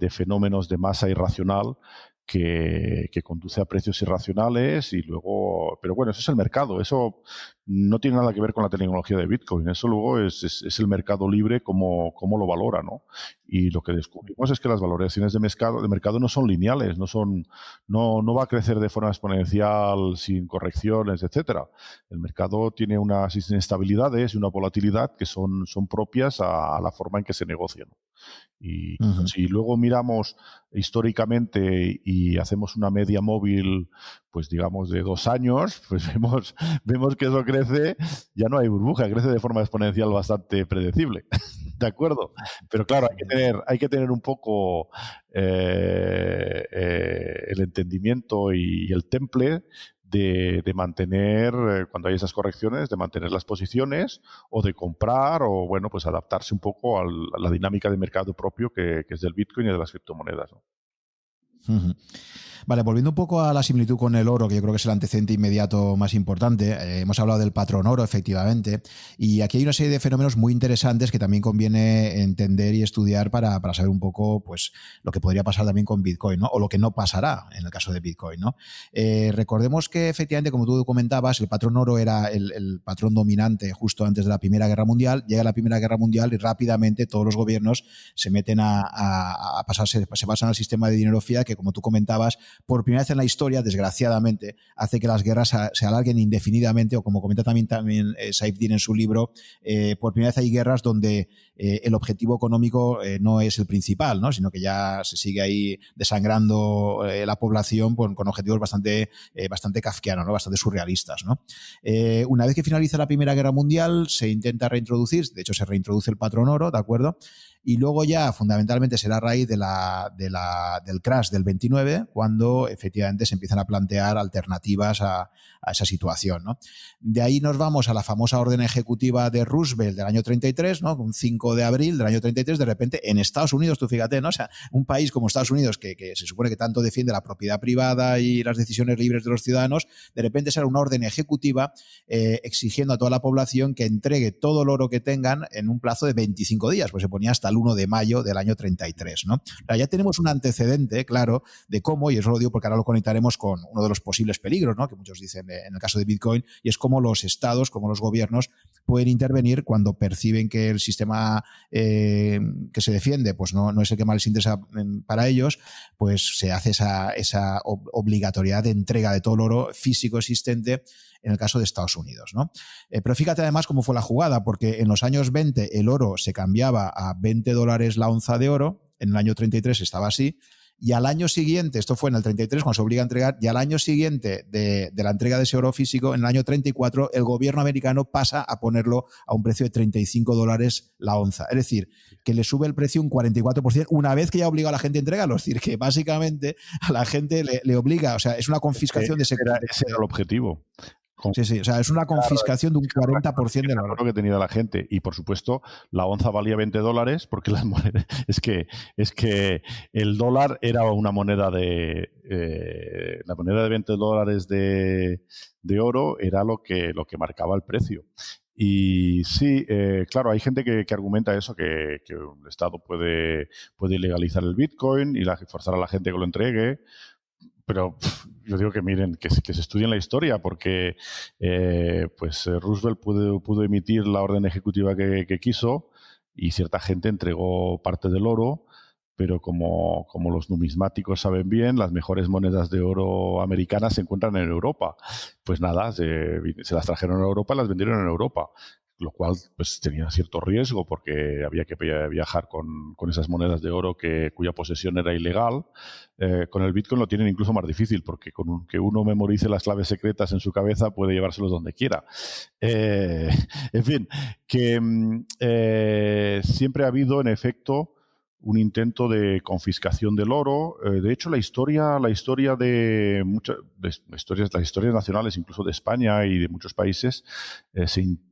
S2: fenómenos de masa irracional que conduce a precios irracionales y luego, pero bueno, eso es el mercado, eso no tiene nada que ver con la tecnología de Bitcoin, eso luego es el mercado libre como lo valora, ¿no? Y lo que descubrimos es que las valoraciones de mercado no son lineales, no va a crecer de forma exponencial sin correcciones, etcétera. El mercado tiene unas inestabilidades y una volatilidad que son propias a la forma en que se negocian. Y si luego miramos históricamente y hacemos una media móvil, pues digamos de 2 años, pues vemos que eso crece, ya no hay burbuja, crece de forma exponencial bastante predecible. ¿De acuerdo? Pero claro, hay que tener un poco el entendimiento y el temple de mantener, cuando hay esas correcciones, de mantener las posiciones o de comprar o, bueno, pues adaptarse un poco a la dinámica de mercado propio que es del Bitcoin y de las criptomonedas, ¿no?
S1: Vale, volviendo un poco a la similitud con el oro, que yo creo que es el antecedente inmediato más importante, hemos hablado del patrón oro, efectivamente, y aquí hay una serie de fenómenos muy interesantes que también conviene entender y estudiar para saber un poco pues, lo que podría pasar también con Bitcoin, ¿no? O lo que no pasará en el caso de Bitcoin, ¿no? Recordemos que efectivamente, como tú comentabas, el patrón oro era el patrón dominante justo antes de la Primera Guerra Mundial, llega la Primera Guerra Mundial y rápidamente todos los gobiernos se meten a pasarse, se pasan al sistema de dinero fiat que, como tú comentabas, por primera vez en la historia, desgraciadamente, hace que las guerras se alarguen indefinidamente, o como comenta también Saifedean en su libro, por primera vez hay guerras donde el objetivo económico no es el principal, ¿no? Sino que ya se sigue ahí desangrando la población con objetivos bastante kafkianos, ¿no? Bastante surrealistas, ¿no? Una vez que finaliza la Primera Guerra Mundial, se intenta reintroducir, de hecho se reintroduce el patrón oro, ¿de acuerdo? Y luego ya fundamentalmente será a raíz del crash del 29 cuando efectivamente se empiezan a plantear alternativas a esa situación, ¿no? De ahí nos vamos a la famosa orden ejecutiva de Roosevelt del año 33, ¿no? Un 5 de abril del año 33, de repente en Estados Unidos, tú fíjate, ¿no? O sea, un país como Estados Unidos que se supone que tanto defiende la propiedad privada y las decisiones libres de los ciudadanos, de repente será una orden ejecutiva exigiendo a toda la población que entregue todo el oro que tengan en un plazo de 25 días, pues se ponía hasta el 1 de mayo del año 33, ¿no? O sea, ya tenemos un antecedente, claro, de cómo, y eso lo digo porque ahora lo conectaremos con uno de los posibles peligros, ¿no? Que muchos dicen en el caso de Bitcoin, y es cómo los estados, cómo los gobiernos pueden intervenir cuando perciben que el sistema que se defiende pues no es el que más les interesa para ellos, pues se hace esa obligatoriedad de entrega de todo el oro físico existente en el caso de Estados Unidos, ¿no? Pero fíjate además cómo fue la jugada, porque en los años 20 el oro se cambiaba a $20 la onza de oro, en el año 33 estaba así, y al año siguiente, esto fue en el 33 cuando se obliga a entregar, y al año siguiente de la entrega de ese oro físico, en el año 34, el gobierno americano pasa a ponerlo a un precio de $35 la onza. Es decir, que le sube el precio un 44% una vez que ya obliga a la gente a entregarlo. Es decir, que básicamente a la gente le obliga, o sea, es una confiscación de ese...
S2: Ese era el objetivo.
S1: Sí, o sea, es una confiscación de un 40% del oro
S2: que tenía la gente. Y por supuesto, la onza valía $20 porque las monedas, es que el dólar era una moneda la moneda de $20 de oro era lo que marcaba el precio. Y sí, claro, hay gente que argumenta eso, que el Estado puede ilegalizar el Bitcoin y forzar a la gente que lo entregue. Pero yo digo que miren, que se estudien la historia, porque Roosevelt pudo emitir la orden ejecutiva que quiso y cierta gente entregó parte del oro, pero como los numismáticos saben bien, las mejores monedas de oro americanas se encuentran en Europa. Pues nada, se las trajeron a Europa y las vendieron en Europa, lo cual pues tenía cierto riesgo porque había que viajar con esas monedas de oro cuya posesión era ilegal. Con el Bitcoin lo tienen incluso más difícil porque con que uno memorice las claves secretas en su cabeza puede llevárselos donde quiera. En fin, que siempre ha habido en efecto un intento de confiscación del oro. De hecho, las historias nacionales, incluso de España y de muchos países,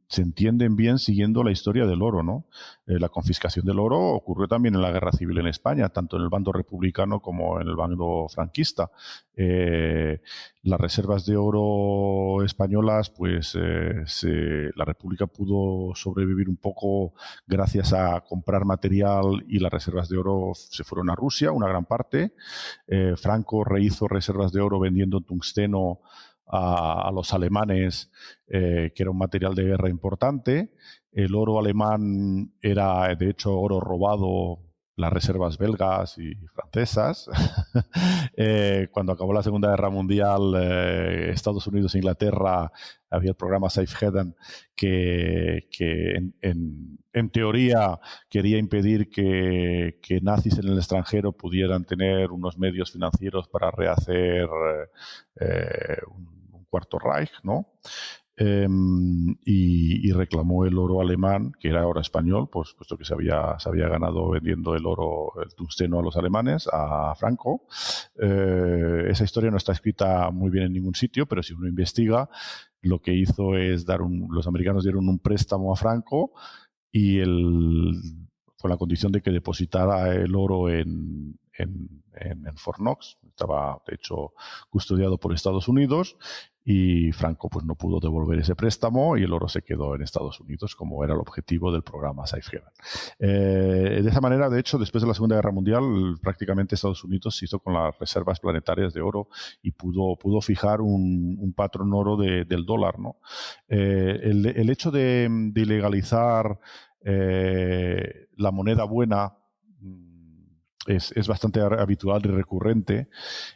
S2: se entienden bien siguiendo la historia del oro, ¿no? La confiscación del oro ocurrió también en la Guerra Civil en España, tanto en el bando republicano como en el bando franquista. Las reservas de oro españolas, pues la República pudo sobrevivir un poco gracias a comprar material y las reservas de oro se fueron a Rusia, una gran parte. Franco rehizo reservas de oro vendiendo tungsteno a los alemanes, que era un material de guerra importante. El oro alemán era, de hecho, oro robado, las reservas belgas y francesas. Cuando acabó la Segunda Guerra Mundial, Estados Unidos e Inglaterra, había el programa Safe Haven que en teoría quería impedir que nazis en el extranjero pudieran tener unos medios financieros para rehacer un Cuarto Reich, ¿no? Y reclamó el oro alemán, que era oro español, pues puesto que se había ganado vendiendo el tungsteno a los alemanes, a Franco. Esa historia no está escrita muy bien en ningún sitio, pero si uno investiga, lo que hizo es los americanos dieron un préstamo a Franco y con la condición de que depositara el oro en Fort Knox. Estaba, de hecho, custodiado por Estados Unidos y Franco pues no pudo devolver ese préstamo y el oro se quedó en Estados Unidos, como era el objetivo del programa Safe Haven. De esa manera, de hecho, después de la Segunda Guerra Mundial, prácticamente Estados Unidos se hizo con las reservas planetarias de oro y pudo fijar un patrón oro del dólar, ¿no? El hecho de ilegalizar la moneda buena es bastante habitual y recurrente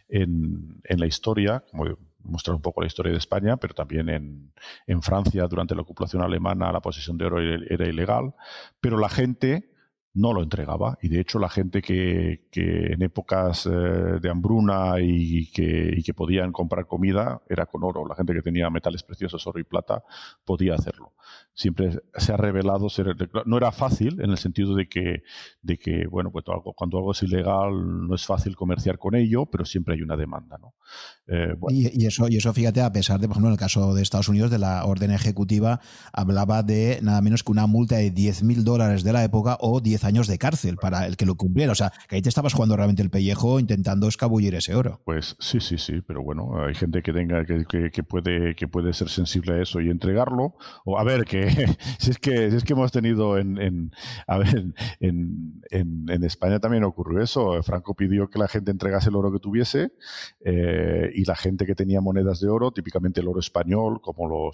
S2: en la historia, como mostrar un poco la historia de España, pero también en Francia durante la ocupación alemana la posesión de oro era ilegal, pero la gente no lo entregaba y de hecho la gente que en épocas de hambruna y que podían comprar comida era con oro. La gente que tenía metales preciosos, oro y plata, podía hacerlo. Siempre se ha revelado no era fácil en el sentido de que bueno, pues cuando algo es ilegal no es fácil comerciar con ello, pero siempre hay una demanda, ¿no? Bueno.
S1: Y eso, fíjate, a pesar de, por ejemplo, en el caso de Estados Unidos, de la orden ejecutiva, hablaba de nada menos que una multa de $10.000 de la época o 10 años de cárcel para el que lo cumpliera. O sea, que ahí te estabas jugando realmente el pellejo intentando escabullir ese oro.
S2: Pues sí, pero bueno, hay gente que puede ser sensible a eso y entregarlo. O a ver, ver, que si es que hemos tenido a ver, en España también ocurrió eso. Franco pidió que la gente entregase el oro que tuviese y la gente que tenía monedas de oro, típicamente el oro español, como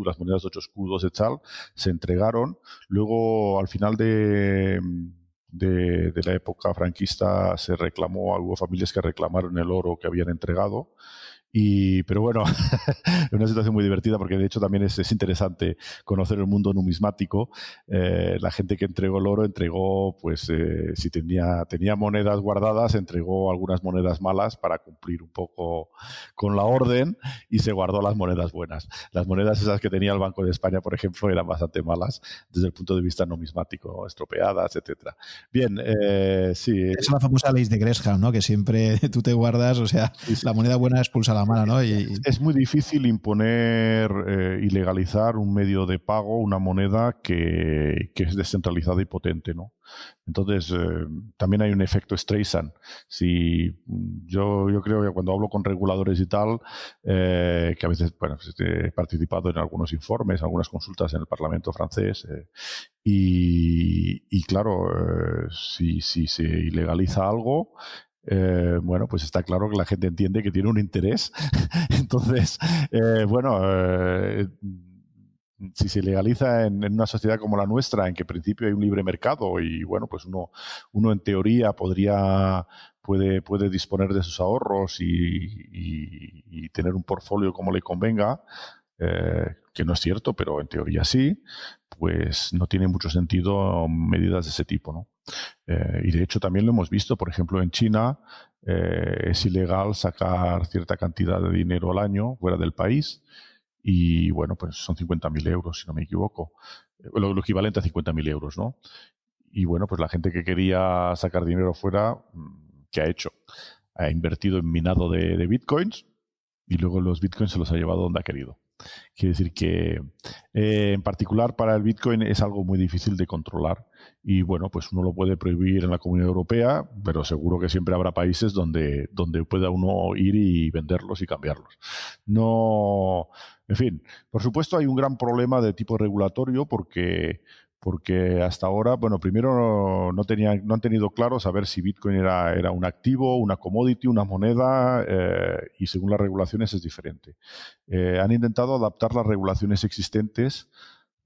S2: las monedas de 8 escudos y tal, se entregaron. Luego, al final de la época franquista se reclamó, hubo familias que reclamaron el oro que habían entregado. Pero bueno, es una situación muy divertida porque de hecho también es interesante conocer el mundo numismático. La gente que entregó el oro entregó, pues si tenía monedas guardadas, entregó algunas monedas malas para cumplir un poco con la orden y se guardó las monedas buenas. Las monedas esas que tenía el Banco de España, por ejemplo, eran bastante malas desde el punto de vista numismático, estropeadas, etcétera. Bien, sí.
S1: Es la famosa ley de Gresham, ¿no? Que siempre tú te guardas, o sea, sí. La moneda buena expulsa la mala, ¿no?
S2: Es muy difícil imponer y legalizar un medio de pago, una moneda que es descentralizada y potente, ¿no? Entonces, también hay un efecto Streisand. Si yo creo que cuando hablo con reguladores y tal, que a veces, bueno, pues he participado en algunos informes, algunas consultas en el Parlamento francés, y claro, si se ilegaliza algo, bueno, pues está claro que la gente entiende que tiene un interés. Entonces, si se legaliza en una sociedad como la nuestra, en que en principio hay un libre mercado y, bueno, pues uno en teoría puede disponer de sus ahorros y tener un portfolio como le convenga, que no es cierto, pero en teoría sí, pues no tiene mucho sentido medidas de ese tipo, ¿no? Y de hecho también lo hemos visto, por ejemplo, en China es ilegal sacar cierta cantidad de dinero al año fuera del país y, bueno, pues son 50.000 euros, si no me equivoco, lo equivalente a 50.000 euros, ¿no? Y, bueno, pues la gente que quería sacar dinero fuera, ¿qué ha hecho? Ha invertido en minado de bitcoins y luego los bitcoins se los ha llevado donde ha querido. Quiere decir que, en particular para el Bitcoin, es algo muy difícil de controlar. Y, bueno, pues uno lo puede prohibir en la Comunidad Europea, pero seguro que siempre habrá países donde pueda uno ir y venderlos y cambiarlos. No, en fin, por supuesto hay un gran problema de tipo regulatorio porque hasta ahora, bueno, primero no han tenido claro saber si Bitcoin era un activo, una commodity, una moneda, y según las regulaciones es diferente. Han intentado adaptar las regulaciones existentes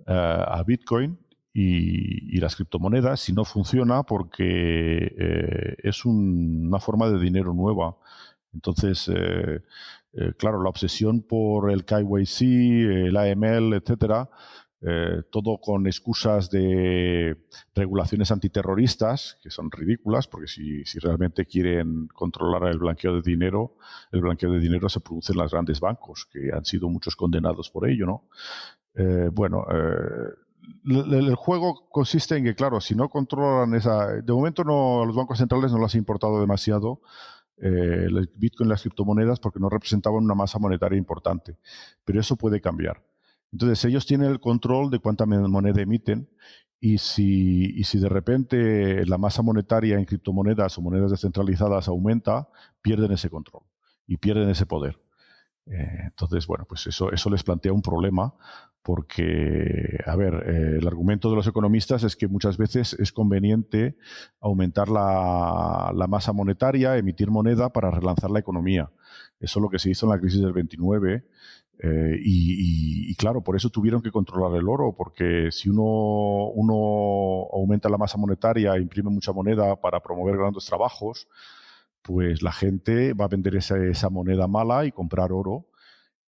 S2: a Bitcoin y las criptomonedas, y no funciona porque es una forma de dinero nueva. Entonces, claro, la obsesión por el KYC, el AML, etcétera, todo con excusas de regulaciones antiterroristas, que son ridículas, porque si realmente quieren controlar el blanqueo de dinero se produce en los grandes bancos, que han sido muchos condenados por ello, ¿no? El juego consiste en que, claro, si no controlan de momento a los bancos centrales no les ha importado demasiado el Bitcoin y las criptomonedas porque no representaban una masa monetaria importante, pero eso puede cambiar. Entonces, ellos tienen el control de cuánta moneda emiten y si de repente la masa monetaria en criptomonedas o monedas descentralizadas aumenta, pierden ese control y pierden ese poder. Entonces, bueno, pues eso les plantea un problema porque, a ver, el argumento de los economistas es que muchas veces es conveniente aumentar la masa monetaria, emitir moneda para relanzar la economía. Eso es lo que se hizo en la crisis del 29 y claro, por eso tuvieron que controlar el oro, porque si uno aumenta la masa monetaria, imprime mucha moneda para promover grandes trabajos, pues la gente va a vender esa moneda mala y comprar oro.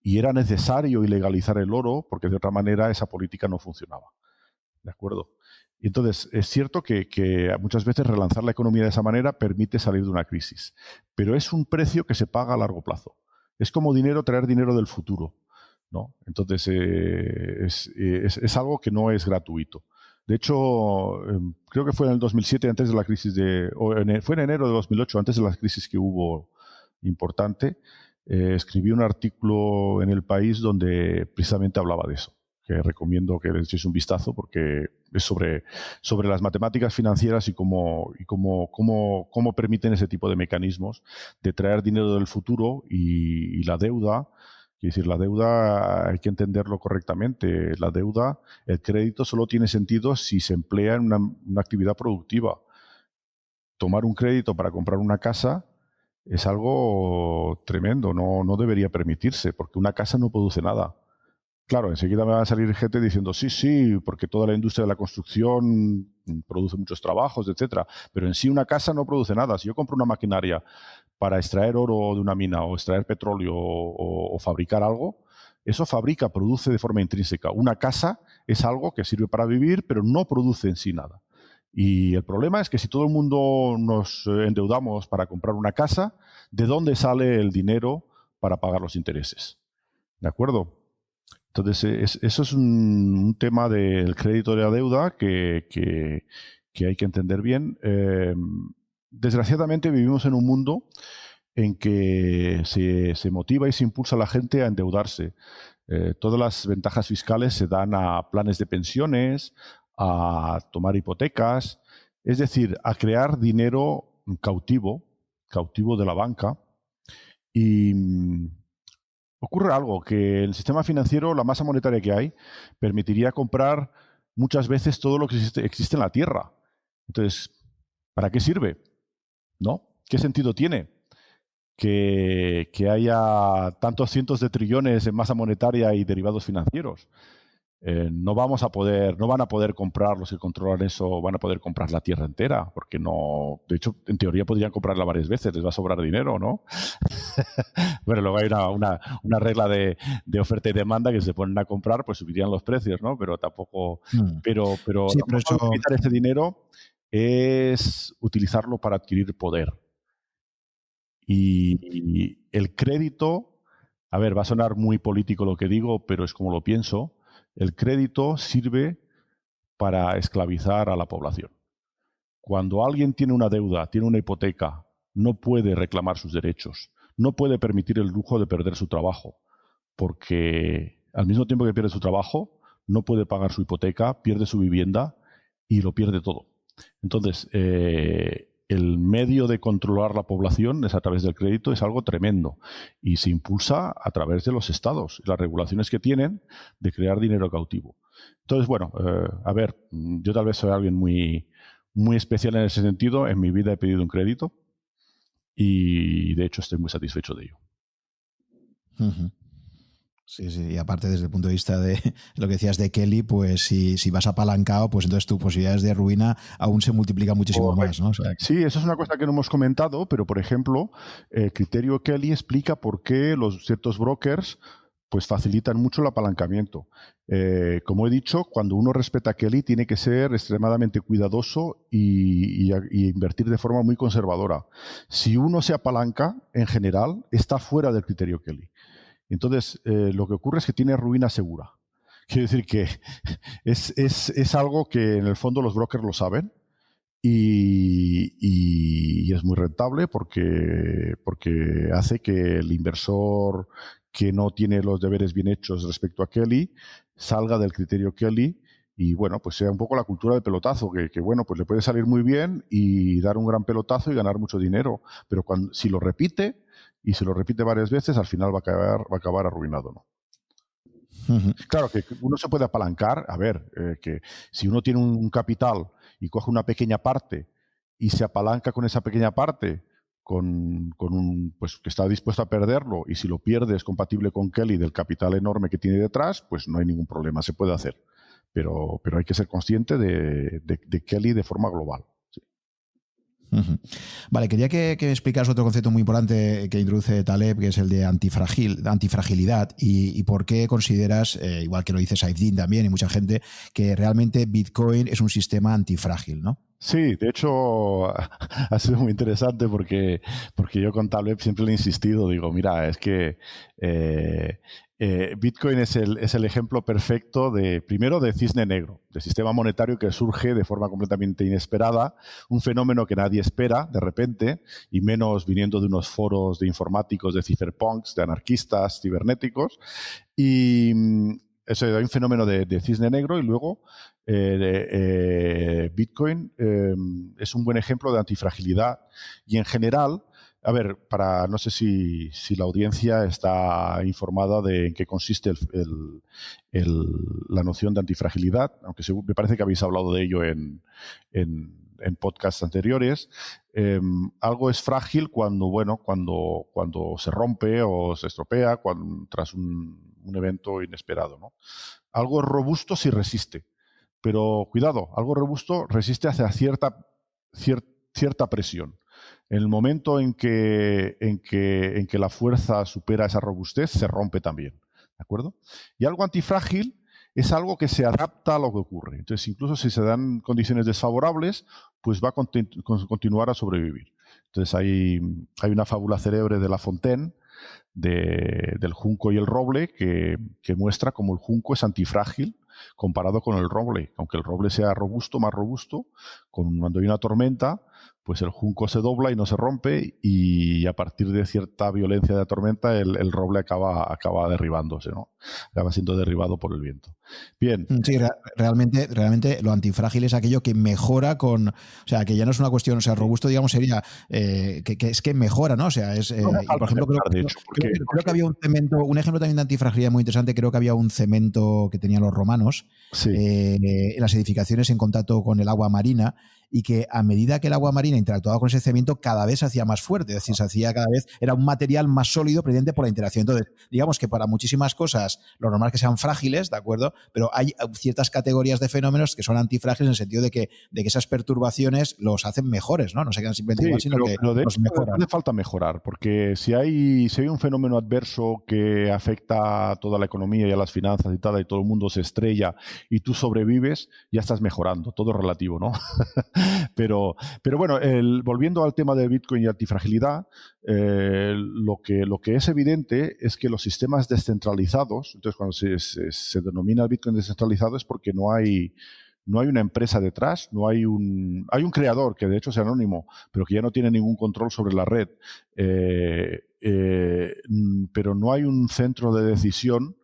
S2: Y era necesario ilegalizar el oro porque de otra manera esa política no funcionaba. ¿De acuerdo? Y entonces es cierto que muchas veces relanzar la economía de esa manera permite salir de una crisis. Pero es un precio que se paga a largo plazo. Es como traer dinero del futuro, ¿no? Entonces es algo que no es gratuito. De hecho, creo que fue en el 2007, antes de la crisis fue en enero de 2008, antes de la crisis que hubo importante, escribí un artículo en El País donde precisamente hablaba de eso, que recomiendo que le echéis un vistazo porque es sobre las matemáticas financieras y cómo permiten ese tipo de mecanismos de traer dinero del futuro y la deuda, Es decir, la deuda hay que entenderlo correctamente. La deuda, el crédito solo tiene sentido si se emplea en una actividad productiva. Tomar un crédito para comprar una casa es algo tremendo, no debería permitirse, porque una casa no produce nada. Claro, enseguida me va a salir gente diciendo sí, porque toda la industria de la construcción produce muchos trabajos, etcétera. Pero en sí una casa no produce nada. Si yo compro una maquinaria para extraer oro de una mina o extraer petróleo o fabricar algo, eso produce de forma intrínseca. Una casa es algo que sirve para vivir, pero no produce en sí nada. Y el problema es que si todo el mundo nos endeudamos para comprar una casa, ¿de dónde sale el dinero para pagar los intereses? ¿De acuerdo? Entonces, eso es un tema del crédito de la deuda que hay que entender bien. Desgraciadamente vivimos en un mundo en que se motiva y se impulsa a la gente a endeudarse. Todas las ventajas fiscales se dan a planes de pensiones, a tomar hipotecas, es decir, a crear dinero cautivo de la banca. Y ocurre algo, que en el sistema financiero la masa monetaria que hay permitiría comprar muchas veces todo lo que existe en la Tierra. Entonces, ¿para qué sirve? ¿No? ¿Qué sentido tiene que haya tantos cientos de trillones en masa monetaria y derivados financieros? No van a poder comprar, los que controlan eso, van a poder comprar la Tierra entera, porque no, de hecho, en teoría podrían comprarla varias veces, les va a sobrar dinero, ¿no? Bueno, luego hay una regla de oferta y demanda que se ponen a comprar, pues subirían los precios, ¿no? Pero tampoco, pero
S1: Sí,
S2: la
S1: pero
S2: forma de utilizar ese dinero es utilizarlo para adquirir poder. Y el crédito, a ver, va a sonar muy político lo que digo, pero es como lo pienso. El crédito sirve para esclavizar a la población. Cuando alguien tiene una deuda, tiene una hipoteca, no puede reclamar sus derechos, no puede permitir el lujo de perder su trabajo, porque al mismo tiempo que pierde su trabajo, no puede pagar su hipoteca, pierde su vivienda y lo pierde todo. Entonces, el medio de controlar la población es a través del crédito, es algo tremendo y se impulsa a través de los estados y las regulaciones que tienen de crear dinero cautivo. Entonces, bueno, a ver, yo tal vez soy alguien muy, muy especial en ese sentido. En mi vida he pedido un crédito y de hecho estoy muy satisfecho de ello.
S1: Uh-huh. Sí, y aparte desde el punto de vista de lo que decías de Kelly, pues si vas apalancado, pues entonces tus posibilidades de ruina aún se multiplican muchísimo más, ¿no? O sea,
S2: sí, eso es una cosa que no hemos comentado, pero por ejemplo, el criterio Kelly explica por qué ciertos brokers pues facilitan mucho el apalancamiento. Como he dicho, cuando uno respeta a Kelly tiene que ser extremadamente cuidadoso y invertir de forma muy conservadora. Si uno se apalanca, en general, está fuera del criterio Kelly. Entonces, lo que ocurre es que tiene ruina segura. Quiere decir que es algo que en el fondo los brokers lo saben y es muy rentable porque hace que el inversor que no tiene los deberes bien hechos respecto a Kelly salga del criterio Kelly y, bueno, pues sea un poco la cultura del pelotazo, que bueno, pues le puede salir muy bien y dar un gran pelotazo y ganar mucho dinero, pero si lo repite y se lo repite varias veces, al final va a acabar arruinado, ¿no?
S1: Uh-huh.
S2: Claro que uno se puede apalancar, a ver, que si uno tiene un capital y coge una pequeña parte y se apalanca con esa pequeña parte, pues que está dispuesto a perderlo, y si lo pierde es compatible con Kelly del capital enorme que tiene detrás, pues no hay ningún problema, se puede hacer. Pero hay que ser consciente de Kelly de forma global. Sí.
S1: Uh-huh. Vale, quería que me explicaras otro concepto muy importante que introduce Taleb, que es el de antifragilidad y por qué consideras, igual que lo dice Saifedean también y mucha gente, que realmente Bitcoin es un sistema antifrágil, ¿no?
S2: Sí, de hecho ha sido muy interesante porque yo con Taleb siempre le he insistido, digo, mira, es que Bitcoin es el ejemplo perfecto primero de cisne negro, de sistema monetario que surge de forma completamente inesperada, un fenómeno que nadie espera de repente, y menos viniendo de unos foros de informáticos, de cypherpunks, de anarquistas cibernéticos, y eso, hay un fenómeno de cisne negro, y luego Bitcoin es un buen ejemplo de antifragilidad, y en general A ver, no sé si la audiencia está informada de en qué consiste la noción de antifragilidad, aunque me parece que habéis hablado de ello en podcasts anteriores. Algo es frágil cuando se rompe o se estropea tras un evento inesperado, ¿no? Algo es robusto si resiste, pero cuidado, algo robusto resiste hacia cierta presión. En el momento en que la fuerza supera esa robustez, se rompe también, ¿de acuerdo? Y algo antifrágil es algo que se adapta a lo que ocurre. Entonces, incluso si se dan condiciones desfavorables, pues va a continuar a sobrevivir. Entonces, hay una fábula célebre de La Fontaine, del junco y el roble, que muestra cómo el junco es antifrágil comparado con el roble. Aunque el roble sea robusto, más robusto, cuando hay una tormenta, pues el junco se dobla y no se rompe, y a partir de cierta violencia de la tormenta el roble acaba derribándose, ¿no? Acaba siendo derribado por el viento. Bien.
S1: Sí, realmente lo antifrágil es aquello que mejora o sea, que ya no es una cuestión, o sea, robusto, digamos, sería que es que mejora, ¿no? O sea, por ejemplo, creo que había un ejemplo también de antifragilidad muy interesante, creo que había un cemento que tenían los romanos,
S2: sí,
S1: en las edificaciones en contacto con el agua marina, y que a medida que el agua marina interactuaba con ese cemento, cada vez se hacía más fuerte, es decir, era un material más sólido precisamente por la interacción. Entonces, digamos que para muchísimas cosas, lo normal es que sean frágiles, ¿de acuerdo? Pero hay ciertas categorías de fenómenos que son antifrágiles en el sentido de que esas perturbaciones los hacen mejores, ¿no? No se quedan simplemente igual, sino que los mejoran.
S2: No hace falta mejorar, porque si hay un fenómeno adverso que afecta a toda la economía y a las finanzas y tal, y todo el mundo se estrella y tú sobrevives, ya estás mejorando. Todo es relativo, ¿no? Pero bueno, volviendo al tema del Bitcoin y antifragilidad, lo que es evidente es que los sistemas descentralizados, entonces cuando se denomina el Bitcoin descentralizado es porque no hay una empresa detrás, hay un creador que de hecho es anónimo, pero que ya no tiene ningún control sobre la red, pero no hay un centro de decisión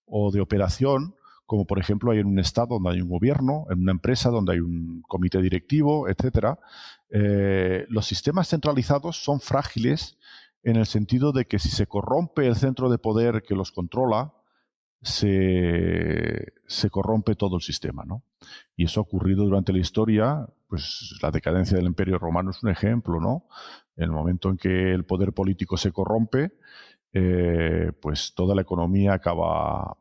S2: o de operación, como por ejemplo hay en un estado donde hay un gobierno, en una empresa donde hay un comité directivo, etcétera. Los sistemas centralizados son frágiles en el sentido de que si se corrompe el centro de poder que los controla, se corrompe todo el sistema, ¿no? Y eso ha ocurrido durante la historia, pues la decadencia del Imperio Romano es un ejemplo, ¿no? En el momento en que el poder político se corrompe, pues toda la economía acaba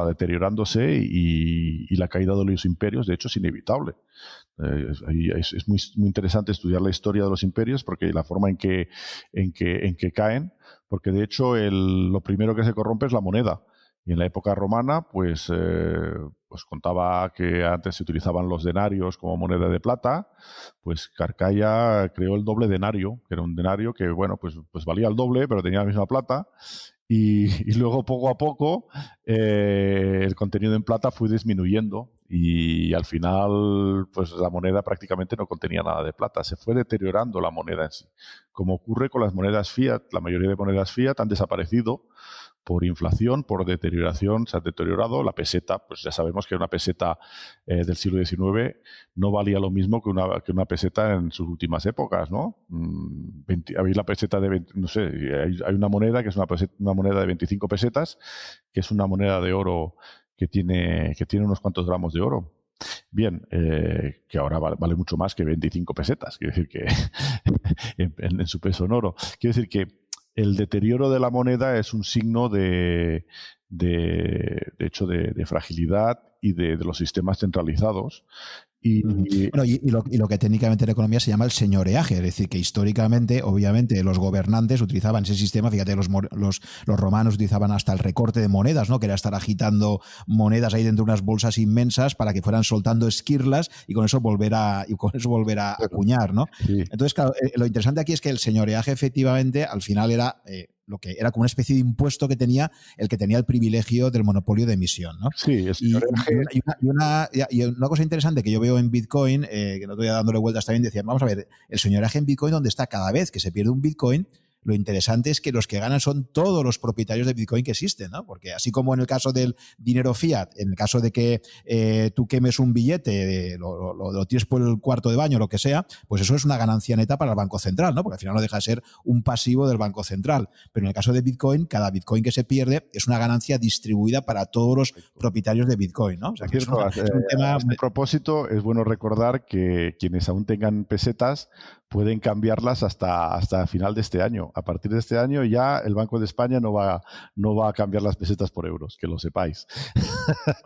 S2: deteriorándose y la caída de los imperios, de hecho, es inevitable. Es muy interesante estudiar la historia de los imperios porque la forma en que caen, porque de hecho lo primero que se corrompe es la moneda. Y en la época romana, pues contaba que antes se utilizaban los denarios como moneda de plata, pues Caracalla creó el doble denario, que era un denario que, bueno, pues valía el doble, pero tenía la misma plata. Y luego, poco a poco, el contenido en plata fue disminuyendo y al final, pues la moneda prácticamente no contenía nada de plata. Se fue deteriorando la moneda en sí. Como ocurre con las monedas fiat, la mayoría de monedas fiat han desaparecido por inflación, por deterioración, se ha deteriorado. La peseta, pues ya sabemos que una peseta del siglo XIX no valía lo mismo que una peseta en sus últimas épocas, ¿no? Habéis la peseta de 20, no sé, hay una moneda que es una moneda de 25 pesetas, que es una moneda de oro que tiene unos cuantos gramos de oro. Bien, que ahora vale mucho más que 25 pesetas, quiere decir que en su peso en oro. Quiere decir que el deterioro de la moneda es un signo de hecho de fragilidad y de los sistemas centralizados.
S1: Bueno, y lo que técnicamente en economía se llama el señoreaje, es decir, que históricamente, obviamente, los gobernantes utilizaban ese sistema. Fíjate, los romanos utilizaban hasta el recorte de monedas, ¿no? Que era estar agitando monedas ahí dentro de unas bolsas inmensas para que fueran soltando esquirlas y con eso volver a acuñar, ¿no?
S2: Sí.
S1: Entonces, claro, lo interesante aquí es que el señoreaje efectivamente al final era lo que era como una especie de impuesto que tenía el privilegio del monopolio de emisión, ¿no?
S2: Sí,
S1: y una cosa interesante que yo veo en Bitcoin, que no estoy dándole vueltas también, decía, vamos a ver, el señoreaje en Bitcoin, ¿dónde está? Cada vez que se pierde un Bitcoin, lo interesante es que los que ganan son todos los propietarios de Bitcoin que existen, ¿no? Porque así como en el caso del dinero fiat, en el caso de que tú quemes un billete, lo tires por el cuarto de baño, lo que sea, pues eso es una ganancia neta para el Banco Central, ¿no? Porque al final no deja de ser un pasivo del Banco Central. Pero en el caso de Bitcoin, cada Bitcoin que se pierde es una ganancia distribuida para todos los propietarios de Bitcoin, ¿no? O sea, que es un tema...
S2: A este propósito, es bueno recordar que quienes aún tengan pesetas pueden cambiarlas hasta final de este año. A partir de este año ya el Banco de España no va a cambiar las pesetas por euros, que lo sepáis.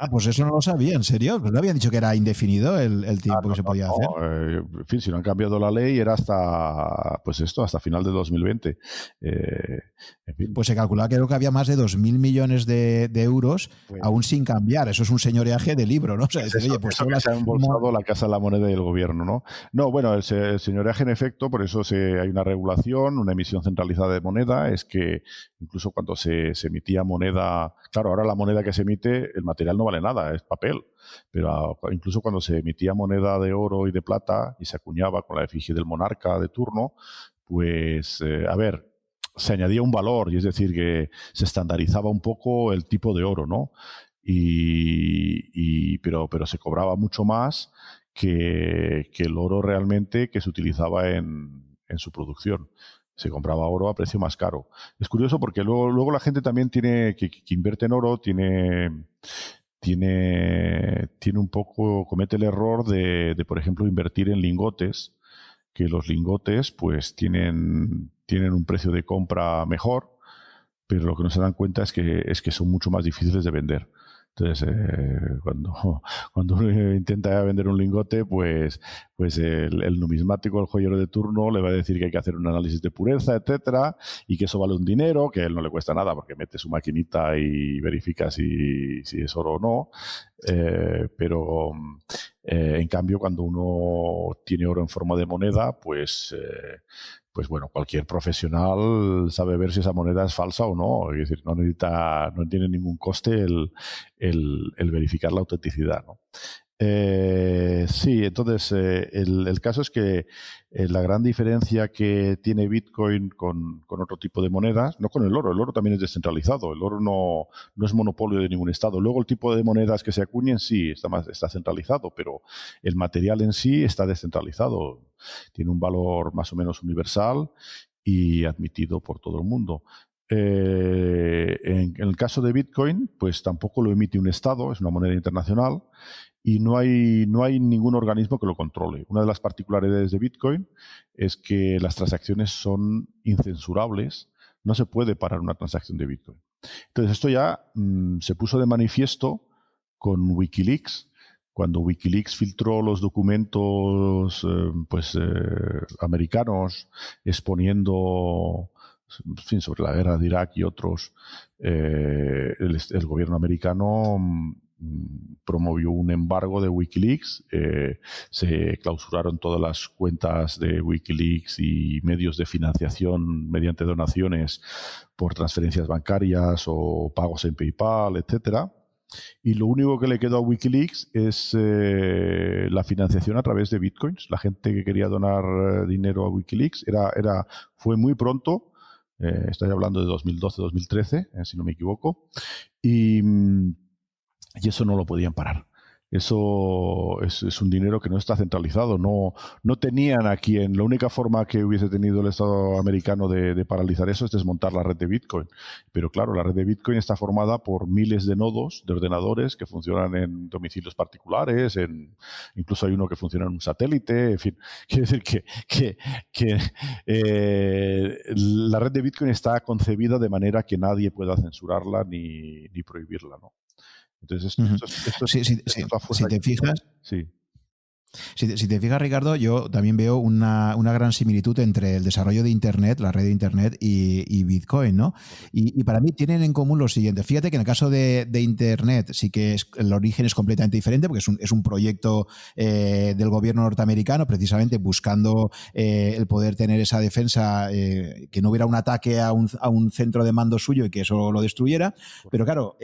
S1: Pues eso no lo sabía, ¿en serio? ¿No habían dicho que era indefinido el tiempo que se podía hacer?
S2: En fin, si no han cambiado la ley era hasta final de 2020. En fin.
S1: Pues se calculaba que creo que había más de 2.000 millones de euros aún sin cambiar. Eso es un señoreaje de libro, ¿no? O sea, decir,
S2: oye, pues eso que se ha embolsado la Casa de la Moneda y el gobierno, ¿no? No, bueno, el señoreaje en efecto, por eso hay una regulación, una emisión centralizada de moneda, es que incluso cuando se emitía moneda, claro, ahora la moneda que se emite, el material no vale nada, es papel, pero incluso cuando se emitía moneda de oro y de plata y se acuñaba con la efigie del monarca de turno, pues, se añadía un valor, y es decir, que se estandarizaba un poco el tipo de oro, ¿no? Pero se cobraba mucho más que el oro realmente que se utilizaba en su producción. Se compraba oro a precio más caro. Es curioso porque luego la gente también que invierte en oro tiene un poco, comete el error de, por ejemplo, invertir en lingotes, que los lingotes pues tienen un precio de compra mejor, pero lo que no se dan cuenta es que son mucho más difíciles de vender. Entonces, cuando uno intenta vender un lingote, pues el numismático, el joyero de turno, le va a decir que hay que hacer un análisis de pureza, etcétera, y que eso vale un dinero, que a él no le cuesta nada porque mete su maquinita y verifica si es oro o no. Pero en cambio, cuando uno tiene oro en forma de moneda, pues bueno, cualquier profesional sabe ver si esa moneda es falsa o no. Es decir, no tiene ningún coste el verificar la autenticidad, ¿no? Sí, entonces el caso es que la gran diferencia que tiene Bitcoin con otro tipo de monedas, no con el oro también es descentralizado, el oro no es monopolio de ningún estado. Luego el tipo de monedas que se acuñen sí está centralizado, pero el material en sí está descentralizado, tiene un valor más o menos universal y admitido por todo el mundo. En el caso de Bitcoin, pues tampoco lo emite un estado, es una moneda internacional y no hay ningún organismo que lo controle. Una de las particularidades de Bitcoin es que las transacciones son incensurables, no se puede parar una transacción de Bitcoin. Entonces esto ya se puso de manifiesto con Wikileaks, cuando Wikileaks filtró los documentos americanos exponiendo, en fin, sobre la guerra de Irak y otros, el gobierno americano promovió un embargo de Wikileaks, se clausuraron todas las cuentas de Wikileaks y medios de financiación mediante donaciones por transferencias bancarias o pagos en PayPal, etcétera. Y lo único que le quedó a Wikileaks es la financiación a través de bitcoins. La gente que quería donar dinero a Wikileaks fue muy pronto, estoy hablando de 2012-2013, si no me equivoco, y eso no lo podían parar. Eso es un dinero que no está centralizado. No tenían a quien. La única forma que hubiese tenido el Estado americano de paralizar eso es desmontar la red de Bitcoin. Pero claro, la red de Bitcoin está formada por miles de nodos de ordenadores que funcionan en domicilios particulares, incluso hay uno que funciona en un satélite. En fin, quiere decir que la red de Bitcoin está concebida de manera que nadie pueda censurarla ni prohibirla, ¿no? Entonces,
S1: si te fijas,
S2: sí.
S1: Si te fijas, Ricardo, yo también veo una gran similitud entre el desarrollo de Internet, la red de Internet y Bitcoin, ¿no? Y para mí tienen en común lo siguiente. Fíjate que en el caso de Internet sí que el origen es completamente diferente porque es un proyecto del gobierno norteamericano precisamente buscando el poder tener esa defensa, que no hubiera un ataque a un centro de mando suyo y que eso lo destruyera. Pero claro,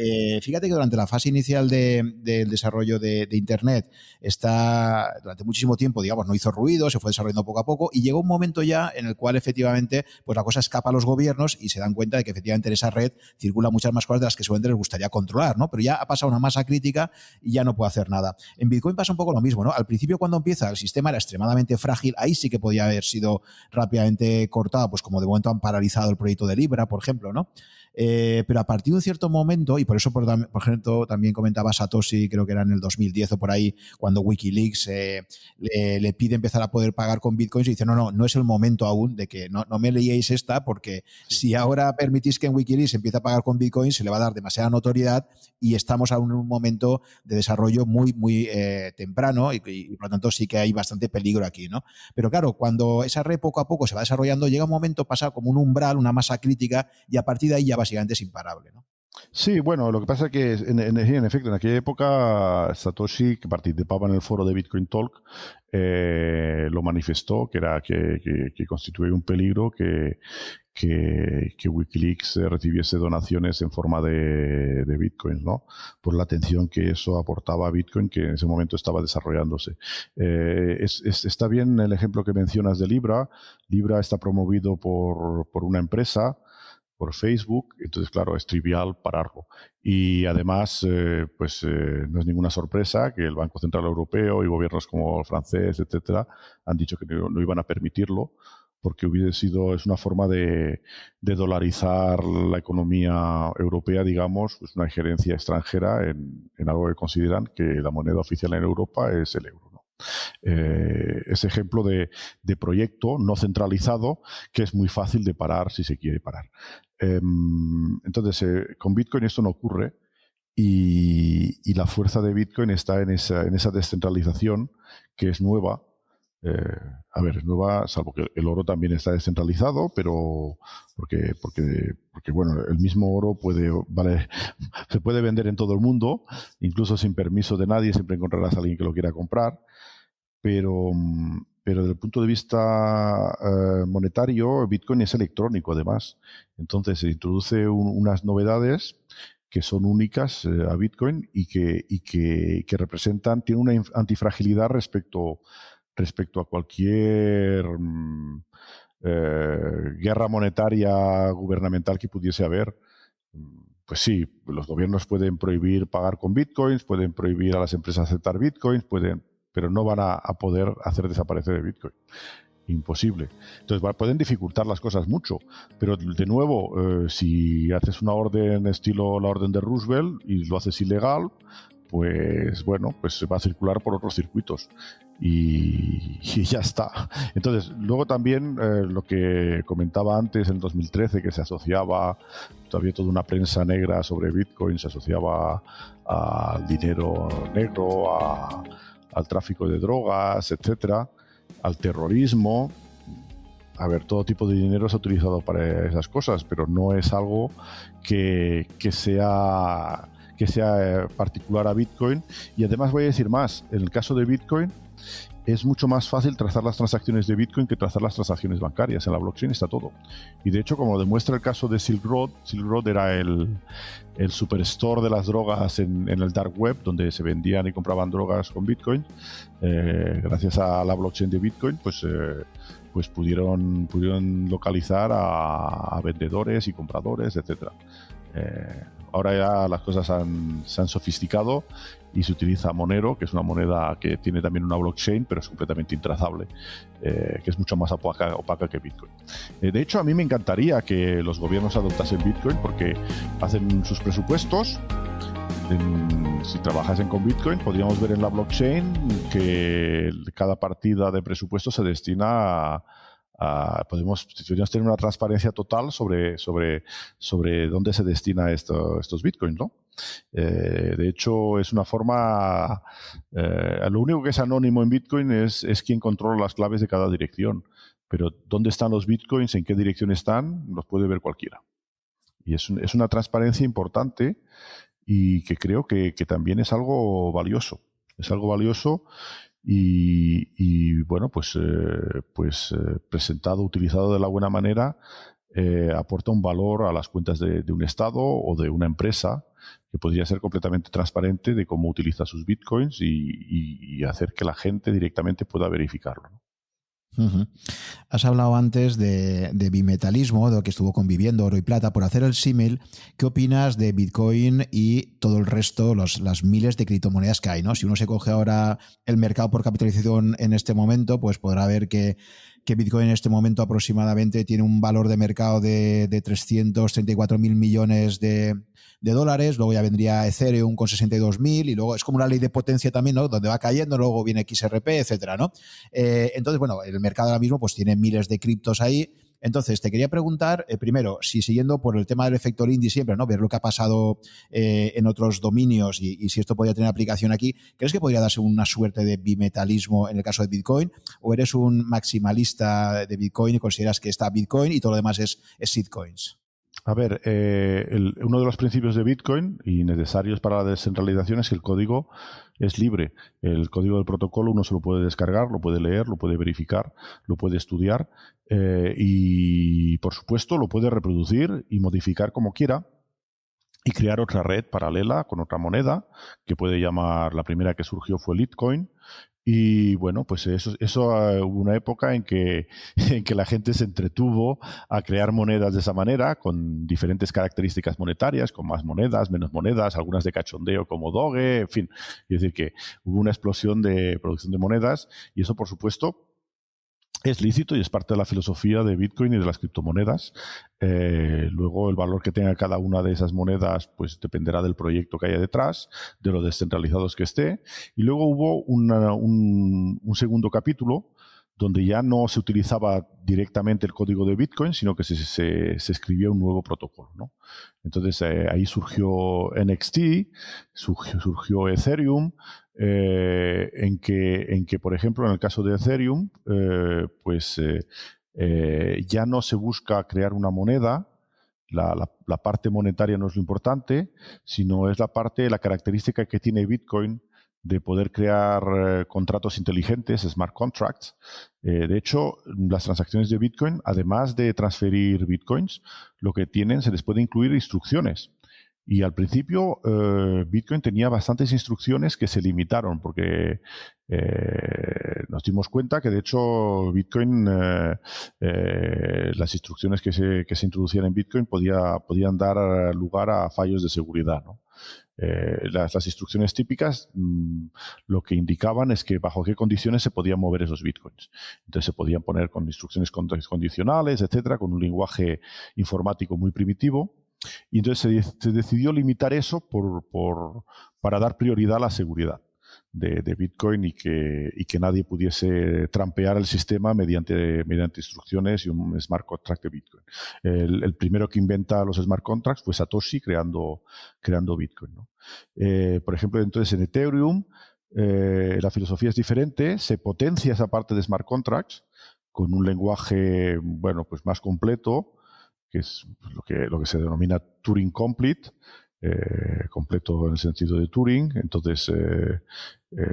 S1: fíjate que durante la fase inicial del desarrollo de Internet está durante muchísimo tiempo, digamos, no hizo ruido, se fue desarrollando poco a poco y llegó un momento ya en el cual efectivamente pues la cosa escapa a los gobiernos y se dan cuenta de que efectivamente en esa red circulan muchas más cosas de las que seguramente les gustaría controlar, ¿no? Pero ya ha pasado una masa crítica y ya no puede hacer nada. En Bitcoin pasa un poco lo mismo, ¿no? Al principio, cuando empieza, el sistema era extremadamente frágil, ahí sí que podía haber sido rápidamente cortado, pues como de momento han paralizado el proyecto de Libra, por ejemplo, ¿no? Pero a partir de un cierto momento, y por eso, por ejemplo, también comentaba Satoshi, creo que era en el 2010 o por ahí, cuando Wikileaks le pide empezar a poder pagar con bitcoins y dice, no es el momento aún de que no me leíais esta, porque si ahora permitís que en Wikileaks empiece a pagar con bitcoins, se le va a dar demasiada notoriedad y estamos aún en un momento de desarrollo muy, muy temprano y por lo tanto sí que hay bastante peligro aquí, ¿no? Pero claro, cuando esa red poco a poco se va desarrollando, llega un momento, pasa como un umbral, una masa crítica y a partir de ahí ya básicamente es imparable, ¿no?
S2: Sí, bueno, lo que pasa es que en efecto, en aquella época Satoshi, que participaba en el foro de Bitcoin Talk, lo manifestó, que era que constituía un peligro que Wikileaks recibiese donaciones en forma de Bitcoin, ¿no? Por la atención que eso aportaba a Bitcoin, que en ese momento estaba desarrollándose. Está bien el ejemplo que mencionas de Libra. Libra está promovido por una empresa, por Facebook, entonces claro, es trivial pararlo. Y además, no es ninguna sorpresa que el Banco Central Europeo y gobiernos como el francés, etcétera, han dicho que no iban a permitirlo, porque es una forma de dolarizar la economía europea, digamos, pues una injerencia extranjera en algo que consideran que la moneda oficial en Europa es el euro, ¿no? Ese ejemplo de proyecto no centralizado que es muy fácil de parar si se quiere parar. Entonces, con Bitcoin esto no ocurre y la fuerza de Bitcoin está en esa descentralización que es nueva. Es nueva, salvo que el oro también está descentralizado, pero porque bueno, el mismo oro se puede vender en todo el mundo, incluso sin permiso de nadie, siempre encontrarás a alguien que lo quiera comprar. Pero desde el punto de vista monetario, Bitcoin es electrónico además. Entonces se introduce unas novedades que son únicas a Bitcoin y que representan, tiene una antifragilidad respecto a cualquier guerra monetaria gubernamental que pudiese haber. Pues sí, los gobiernos pueden prohibir pagar con bitcoins, pueden prohibir a las empresas aceptar bitcoins, pero no van a poder hacer desaparecer el Bitcoin. Imposible. Entonces pueden dificultar las cosas mucho, pero de nuevo, si haces una orden estilo la orden de Roosevelt y lo haces ilegal, pues bueno, pues se va a circular por otros circuitos y ya está. Entonces, luego también lo que comentaba antes en 2013, que se asociaba, todavía toda una prensa negra sobre Bitcoin, se asociaba al dinero negro, al tráfico de drogas, etcétera, al terrorismo. A ver, todo tipo de dinero se ha utilizado para esas cosas, pero no es algo que sea particular a Bitcoin. Y además voy a decir más, en el caso de Bitcoin es mucho más fácil trazar las transacciones de Bitcoin que trazar las transacciones bancarias. En la blockchain está todo. Y de hecho, como lo demuestra el caso de Silk Road era el superstore de las drogas en el dark web, donde se vendían y compraban drogas con Bitcoin. Gracias a la blockchain de Bitcoin, pues pudieron localizar a vendedores y compradores, etcétera. Ahora ya las cosas se han sofisticado y se utiliza Monero, que es una moneda que tiene también una blockchain, pero es completamente intrazable, que es mucho más opaca que Bitcoin. De hecho, a mí me encantaría que los gobiernos adoptasen Bitcoin porque hacen sus presupuestos. Si trabajasen con Bitcoin, podríamos ver en la blockchain que cada partida de presupuesto se destina podríamos tener una transparencia total sobre dónde se destina estos bitcoins, ¿no? De hecho, es una forma. Lo único que es anónimo en Bitcoin es quien controla las claves de cada dirección. Pero dónde están los bitcoins, en qué dirección están, los puede ver cualquiera. Y es una transparencia importante y que creo que también es algo valioso. Es algo valioso. Y bueno, presentado, utilizado de la buena manera, aporta un valor a las cuentas de un Estado o de una empresa que podría ser completamente transparente de cómo utiliza sus bitcoins y hacer que la gente directamente pueda verificarlo, ¿no?
S1: Uh-huh. Has hablado antes de bimetalismo, de lo que estuvo conviviendo oro y plata. Por hacer el símil, ¿qué opinas de Bitcoin y todo el resto, las miles de criptomonedas que hay, ¿no? Si uno se coge ahora el mercado por capitalización en este momento, pues podrá ver que Bitcoin en este momento aproximadamente tiene un valor de mercado de 334.000 millones de dólares. Luego ya vendría Ethereum con 62.000 y luego es como una ley de potencia también, ¿no? Donde va cayendo, luego viene XRP, etcétera, ¿no? Entonces, bueno, el mercado ahora mismo pues tiene miles de criptos ahí. Entonces, te quería preguntar, primero, si siguiendo por el tema del efecto Lindy siempre, ¿no? Ver lo que ha pasado en otros dominios y si esto podría tener aplicación aquí, ¿crees que podría darse una suerte de bimetalismo en el caso de Bitcoin? ¿O eres un maximalista de Bitcoin y consideras que está Bitcoin y todo lo demás es shitcoins?
S2: A ver, uno de los principios de Bitcoin y necesarios para la descentralización es que el código es libre. El código del protocolo uno se lo puede descargar, lo puede leer, lo puede verificar, lo puede estudiar y, por supuesto, lo puede reproducir y modificar como quiera y crear otra red paralela con otra moneda que puede llamar, la primera que surgió fue Litecoin. Y bueno, pues eso hubo una época en que la gente se entretuvo a crear monedas de esa manera, con diferentes características monetarias, con más monedas, menos monedas, algunas de cachondeo como Doge, en fin. Es decir, que hubo una explosión de producción de monedas y eso, por supuesto, es lícito y es parte de la filosofía de Bitcoin y de las criptomonedas. Luego, el valor que tenga cada una de esas monedas pues dependerá del proyecto que haya detrás, de lo descentralizados que esté. Y luego hubo un segundo capítulo donde ya no se utilizaba directamente el código de Bitcoin, sino que se escribía un nuevo protocolo, ¿no? Entonces, ahí surgió NXT, surgió Ethereum, en que, por ejemplo, en el caso de Ethereum, ya no se busca crear una moneda. La parte monetaria no es lo importante, sino es la característica que tiene Bitcoin de poder crear contratos inteligentes, smart contracts. De hecho, las transacciones de Bitcoin, además de transferir Bitcoins, lo que tienen, se les puede incluir instrucciones. Y al principio Bitcoin tenía bastantes instrucciones que se limitaron porque nos dimos cuenta que de hecho Bitcoin, las instrucciones que se introducían en Bitcoin podían dar lugar a fallos de seguridad, ¿no? Las instrucciones típicas lo que indicaban es que bajo qué condiciones se podían mover esos bitcoins. Entonces se podían poner con instrucciones condicionales, etcétera, con un lenguaje informático muy primitivo. Y entonces se decidió limitar eso para dar prioridad a la seguridad de Bitcoin y que nadie pudiese trampear el sistema mediante instrucciones y un smart contract de Bitcoin. El primero que inventa los smart contracts fue Satoshi creando Bitcoin, ¿no? Por ejemplo, entonces en Ethereum la filosofía es diferente, se potencia esa parte de smart contracts con un lenguaje, bueno, pues más completo, que es lo que se denomina Turing Complete, completo en el sentido de Turing. Entonces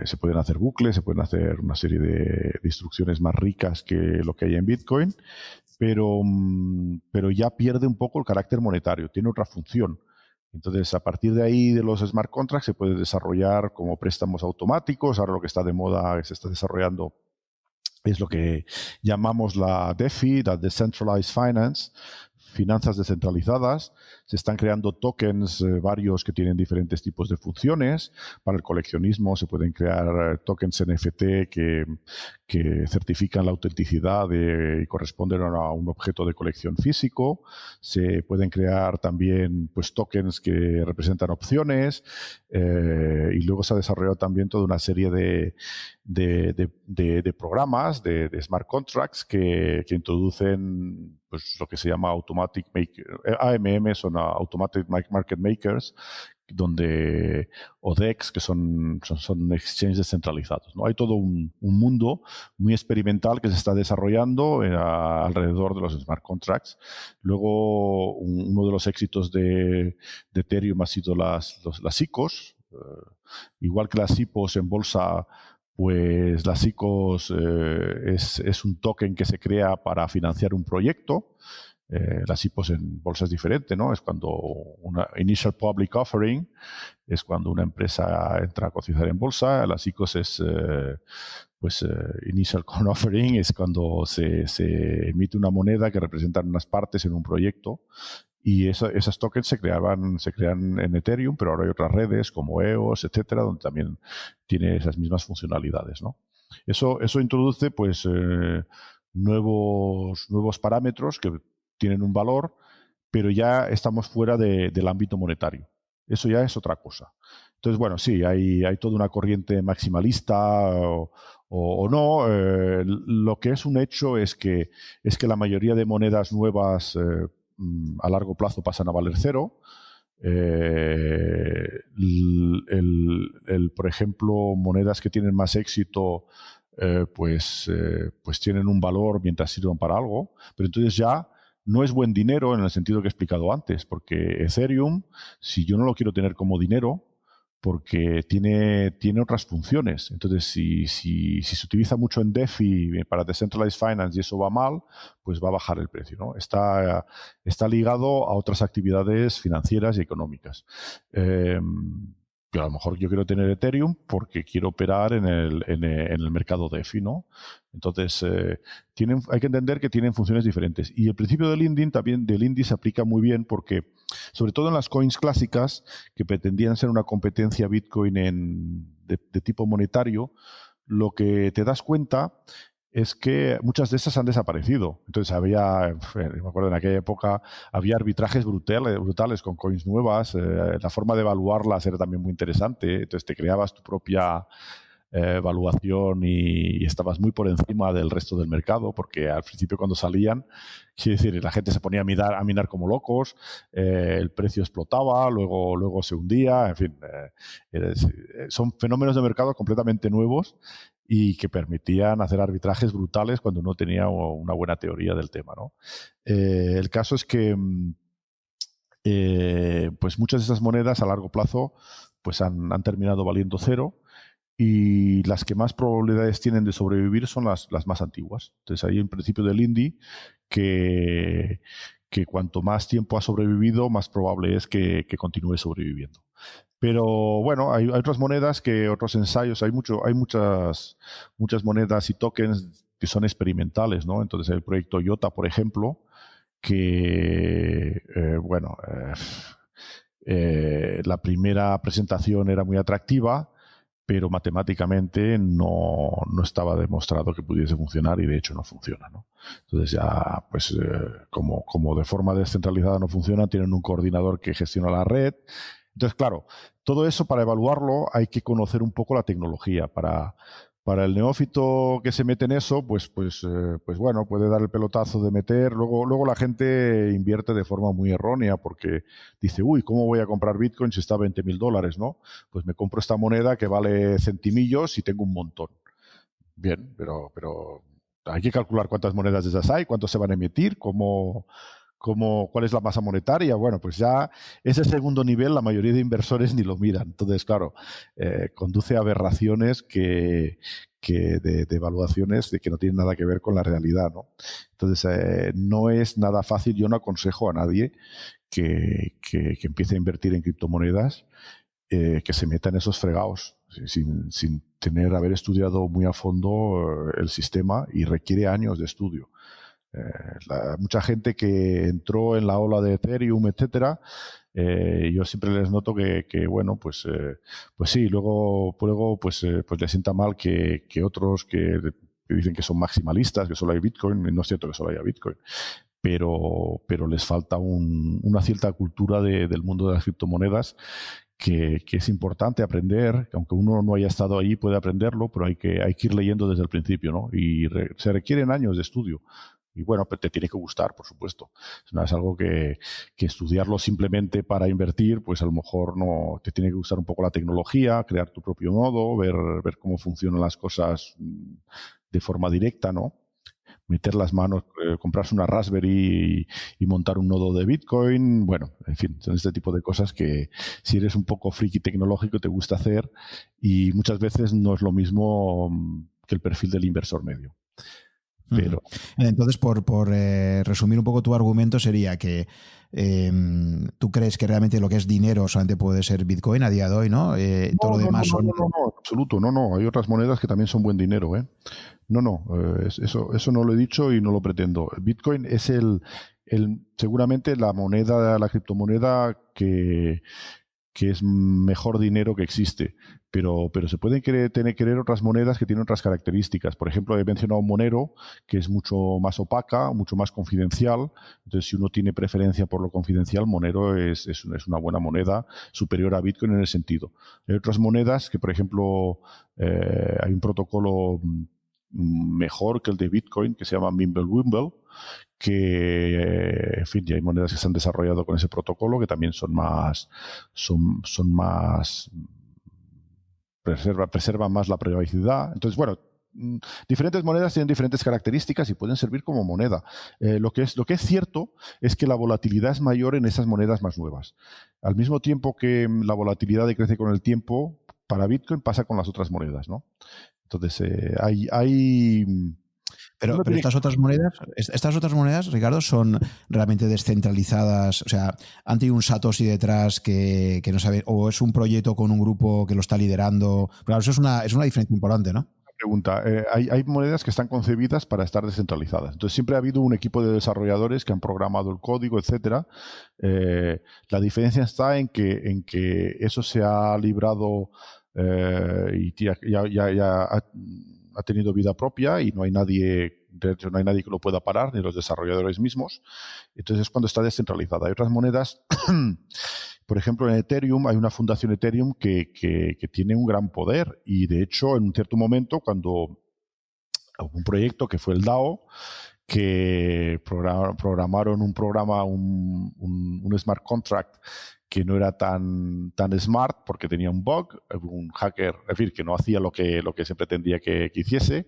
S2: se pueden hacer bucles, se pueden hacer una serie de instrucciones más ricas que lo que hay en Bitcoin, pero ya pierde un poco el carácter monetario, tiene otra función. Entonces, a partir de ahí, de los smart contracts, se puede desarrollar como préstamos automáticos. Ahora lo que está de moda, que se está desarrollando, es lo que llamamos la DeFi, la Decentralized Finance, finanzas descentralizadas. Se están creando tokens varios que tienen diferentes tipos de funciones. Para el coleccionismo se pueden crear tokens NFT que certifican la autenticidad y corresponden a un objeto de colección físico. Se pueden crear también pues tokens que representan opciones y luego se ha desarrollado también toda una serie de programas de smart contracts que introducen pues lo que se llama automatic AMM, son automatic market makers, o DEX, que son exchanges descentralizados, ¿no? Hay todo un mundo muy experimental que se está desarrollando alrededor de los smart contracts. Luego, uno de los éxitos de Ethereum ha sido las ICOs. Igual que las IPOs en bolsa, pues las ICOs es un token que se crea para financiar un proyecto. Las IPOs en bolsa es diferente, ¿no? Es cuando una initial public offering es cuando una empresa entra a cotizar en bolsa. Las ICOs es initial coin offering es cuando se emite una moneda que representa unas partes en un proyecto. Y esas tokens se crean en Ethereum, pero ahora hay otras redes como EOS, etcétera, donde también tiene esas mismas funcionalidades, ¿no? Eso introduce pues nuevos parámetros que tienen un valor, pero ya estamos fuera del ámbito monetario. Eso ya es otra cosa. Entonces, bueno, sí, hay toda una corriente maximalista o no. Lo que es un hecho es que la mayoría de monedas nuevas a largo plazo pasan a valer cero. Por ejemplo, monedas que tienen más éxito pues tienen un valor mientras sirvan para algo, pero entonces ya no es buen dinero en el sentido que he explicado antes, porque Ethereum, si yo no lo quiero tener como dinero, porque tiene otras funciones. Entonces, si se utiliza mucho en DeFi para Decentralized Finance y eso va mal, pues va a bajar el precio, ¿no? Está ligado a otras actividades financieras y económicas. Que a lo mejor yo quiero tener Ethereum porque quiero operar en el mercado DeFi, ¿no? Entonces, hay que entender que tienen funciones diferentes. Y el principio del INDI se aplica muy bien porque, sobre todo en las coins clásicas, que pretendían ser una competencia Bitcoin de tipo monetario, lo que te das cuenta es que muchas de esas han desaparecido. Entonces me acuerdo en aquella época, había arbitrajes brutales con coins nuevas. La forma de evaluarlas era también muy interesante. Entonces te creabas tu propia evaluación y estabas muy por encima del resto del mercado, porque al principio cuando salían, quiero decir, la gente se ponía a minar como locos, el precio explotaba, luego se hundía, en fin, son fenómenos de mercado completamente nuevos y que permitían hacer arbitrajes brutales cuando uno tenía una buena teoría del tema, ¿no? El caso es que pues muchas de esas monedas a largo plazo pues han terminado valiendo cero, y las que más probabilidades tienen de sobrevivir son las más antiguas. Entonces hay un principio del INDI que cuanto más tiempo ha sobrevivido, más probable es que continúe sobreviviendo. Pero bueno, hay otras monedas otros ensayos, hay muchas monedas y tokens que son experimentales, ¿no? Entonces hay el proyecto IOTA, por ejemplo, que la primera presentación era muy atractiva, pero matemáticamente no estaba demostrado que pudiese funcionar y de hecho no funciona, ¿no? Entonces ya, pues como de forma descentralizada no funciona, tienen un coordinador que gestiona la red. Entonces, claro, todo eso para evaluarlo hay que conocer un poco la tecnología. Para el neófito que se mete en eso, pues bueno, puede dar el pelotazo de meter. Luego la gente invierte de forma muy errónea porque dice, uy, ¿cómo voy a comprar Bitcoin si está a $20,000, ¿no? Pues me compro esta moneda que vale centimillos y tengo un montón. Bien, pero hay que calcular cuántas monedas de esas hay, cuántos se van a emitir, cuál es la masa monetaria. Bueno, pues ya ese segundo nivel la mayoría de inversores ni lo miran. Entonces, claro, conduce a aberraciones de evaluaciones de que no tienen nada que ver con la realidad, ¿no? Entonces, no es nada fácil. Yo no aconsejo a nadie que empiece a invertir en criptomonedas que se meta en esos fregados sin haber estudiado muy a fondo el sistema, y requiere años de estudio. Mucha gente que entró en la ola de Ethereum, etcétera, yo siempre les noto que bueno, pues sí, luego pues les sienta mal que otros que dicen que son maximalistas, que solo hay Bitcoin. No es cierto que solo haya Bitcoin, pero les falta una cierta cultura del mundo de las criptomonedas que es importante aprender. Aunque uno no haya estado ahí, puede aprenderlo, pero hay que ir leyendo desde el principio, ¿no? Y se requieren años de estudio. Y bueno, te tiene que gustar, por supuesto. No es algo que estudiarlo simplemente para invertir, pues a lo mejor no. Te tiene que gustar un poco la tecnología, crear tu propio nodo, ver cómo funcionan las cosas de forma directa, ¿no? Meter las manos, comprarse una Raspberry y montar un nodo de Bitcoin. Bueno, en fin, son este tipo de cosas que si eres un poco friki tecnológico te gusta hacer, y muchas veces no es lo mismo que el perfil del inversor medio. Pero
S1: entonces, por resumir un poco tu argumento, sería que tú crees que realmente lo que es dinero solamente puede ser Bitcoin a día de hoy, ¿no? Todo lo demás son...
S2: No, en absoluto, no. Hay otras monedas que también son buen dinero, ¿eh? Eso no lo he dicho y no lo pretendo. El Bitcoin es seguramente la criptomoneda que es mejor dinero que existe. Pero se pueden querer otras monedas que tienen otras características. Por ejemplo, he mencionado Monero, que es mucho más opaca, mucho más confidencial. Entonces, si uno tiene preferencia por lo confidencial, Monero es una buena moneda, superior a Bitcoin en ese sentido. Hay otras monedas que, por ejemplo, hay un protocolo mejor que el de Bitcoin, que se llama Mimblewimble, que, en fin, ya hay monedas que se han desarrollado con ese protocolo que también son más preservan más la privacidad. Entonces, bueno, diferentes monedas tienen diferentes características y pueden servir como moneda. Lo que es cierto es que la volatilidad es mayor en esas monedas más nuevas. Al mismo tiempo que la volatilidad decrece con el tiempo, para Bitcoin pasa con las otras monedas, ¿no? Entonces,
S1: Pero estas otras monedas, Ricardo, son realmente descentralizadas. O sea, han tenido un Satoshi detrás que no sabe, o es un proyecto con un grupo que lo está liderando. Claro, eso es una diferencia importante, ¿no?
S2: Pregunta. Hay monedas que están concebidas para estar descentralizadas. Entonces, siempre ha habido un equipo de desarrolladores que han programado el código, etcétera. La diferencia está en que eso se ha librado y ya ha tenido vida propia y no hay nadie, de hecho, no hay nadie que lo pueda parar, ni los desarrolladores mismos. Entonces es cuando está descentralizada. Hay otras monedas, por ejemplo, en Ethereum hay una fundación Ethereum que tiene un gran poder y, de hecho, en un cierto momento, cuando hubo un proyecto que fue el DAO, que programaron un smart contract que no era tan smart porque tenía un bug, un hacker, es decir, que no hacía lo que se pretendía que hiciese,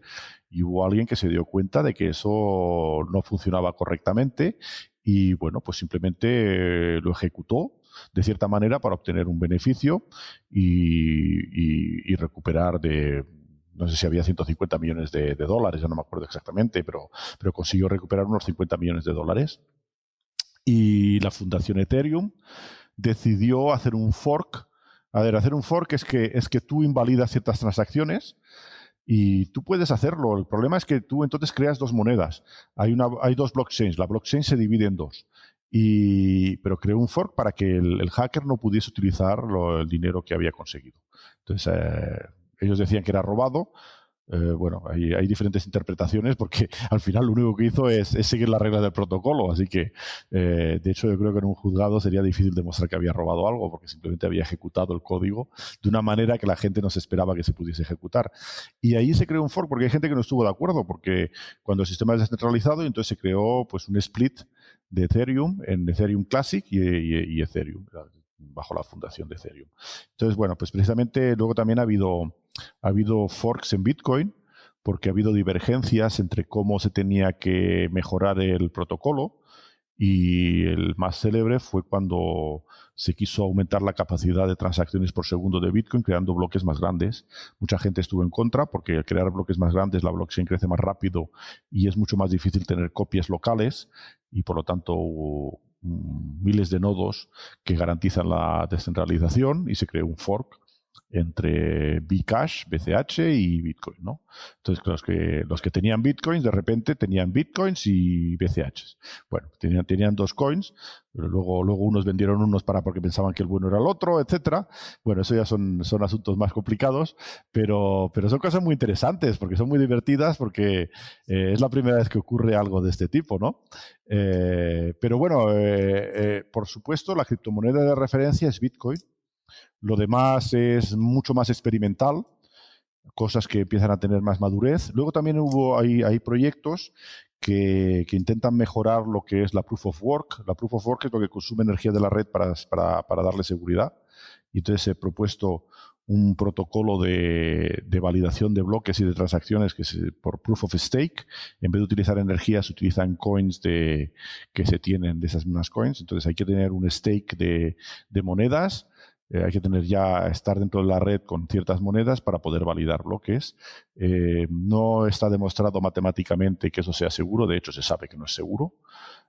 S2: y hubo alguien que se dio cuenta de que eso no funcionaba correctamente y, bueno, pues simplemente lo ejecutó de cierta manera para obtener un beneficio y recuperar no sé si había 150 millones de dólares, ya no me acuerdo exactamente, pero consiguió recuperar unos 50 millones de dólares. Y la fundación Ethereum decidió hacer un fork. A ver, hacer un fork es que tú invalidas ciertas transacciones y tú puedes hacerlo. El problema es que tú entonces creas dos monedas. Hay dos blockchains. La blockchain se divide en dos. Pero creó un fork para que el hacker no pudiese utilizar el dinero que había conseguido. Entonces, ellos decían que era robado. Bueno, hay diferentes interpretaciones porque al final lo único que hizo es seguir las reglas del protocolo, así que de hecho yo creo que en un juzgado sería difícil demostrar que había robado algo porque simplemente había ejecutado el código de una manera que la gente no se esperaba que se pudiese ejecutar. Y ahí se creó un fork porque hay gente que no estuvo de acuerdo, porque cuando el sistema es descentralizado, entonces se creó pues un split de Ethereum en Ethereum Classic y Ethereum, bajo la fundación de Ethereum. Entonces, bueno, pues precisamente luego también ha habido forks en Bitcoin porque ha habido divergencias entre cómo se tenía que mejorar el protocolo, y el más célebre fue cuando se quiso aumentar la capacidad de transacciones por segundo de Bitcoin creando bloques más grandes. Mucha gente estuvo en contra porque al crear bloques más grandes la blockchain crece más rápido y es mucho más difícil tener copias locales y por lo tanto hubo miles de nodos que garantizan la descentralización y se creó un fork entre Bcash, BCH y Bitcoin, ¿no? Entonces, los que tenían Bitcoins, de repente tenían Bitcoins y BCH. Bueno, tenían dos coins, pero luego unos vendieron unos porque pensaban que el bueno era el otro, etcétera. Bueno, eso ya son asuntos más complicados, pero son cosas muy interesantes, porque son muy divertidas, porque es la primera vez que ocurre algo de este tipo, ¿no? Pero bueno, por supuesto, la criptomoneda de referencia es Bitcoin. Lo demás es mucho más experimental, cosas que empiezan a tener más madurez. Luego también hay proyectos que intentan mejorar lo que es la Proof of Work. La Proof of Work es lo que consume energía de la red para darle seguridad. Y entonces he propuesto un protocolo de validación de bloques y de transacciones por Proof of Stake. En vez de utilizar energía, se utilizan coins que se tienen de esas mismas coins. Entonces hay que tener un stake de monedas hay que estar dentro de la red con ciertas monedas para poder validar bloques. No está demostrado matemáticamente que eso sea seguro, de hecho se sabe que no es seguro.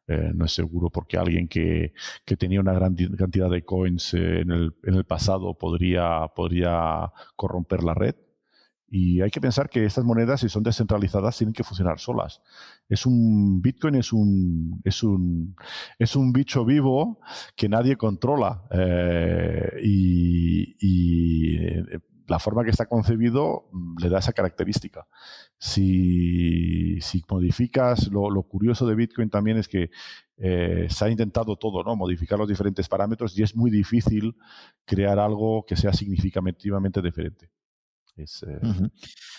S2: No es seguro porque alguien que tenía una gran cantidad de coins en el pasado podría corromper la red. Y hay que pensar que estas monedas, si son descentralizadas, tienen que funcionar solas. Bitcoin es un bicho vivo que nadie controla. La forma que está concebido le da esa característica. Si modificas, lo curioso de Bitcoin también es que se ha intentado todo, ¿no? Modificar los diferentes parámetros y es muy difícil crear algo que sea significativamente diferente.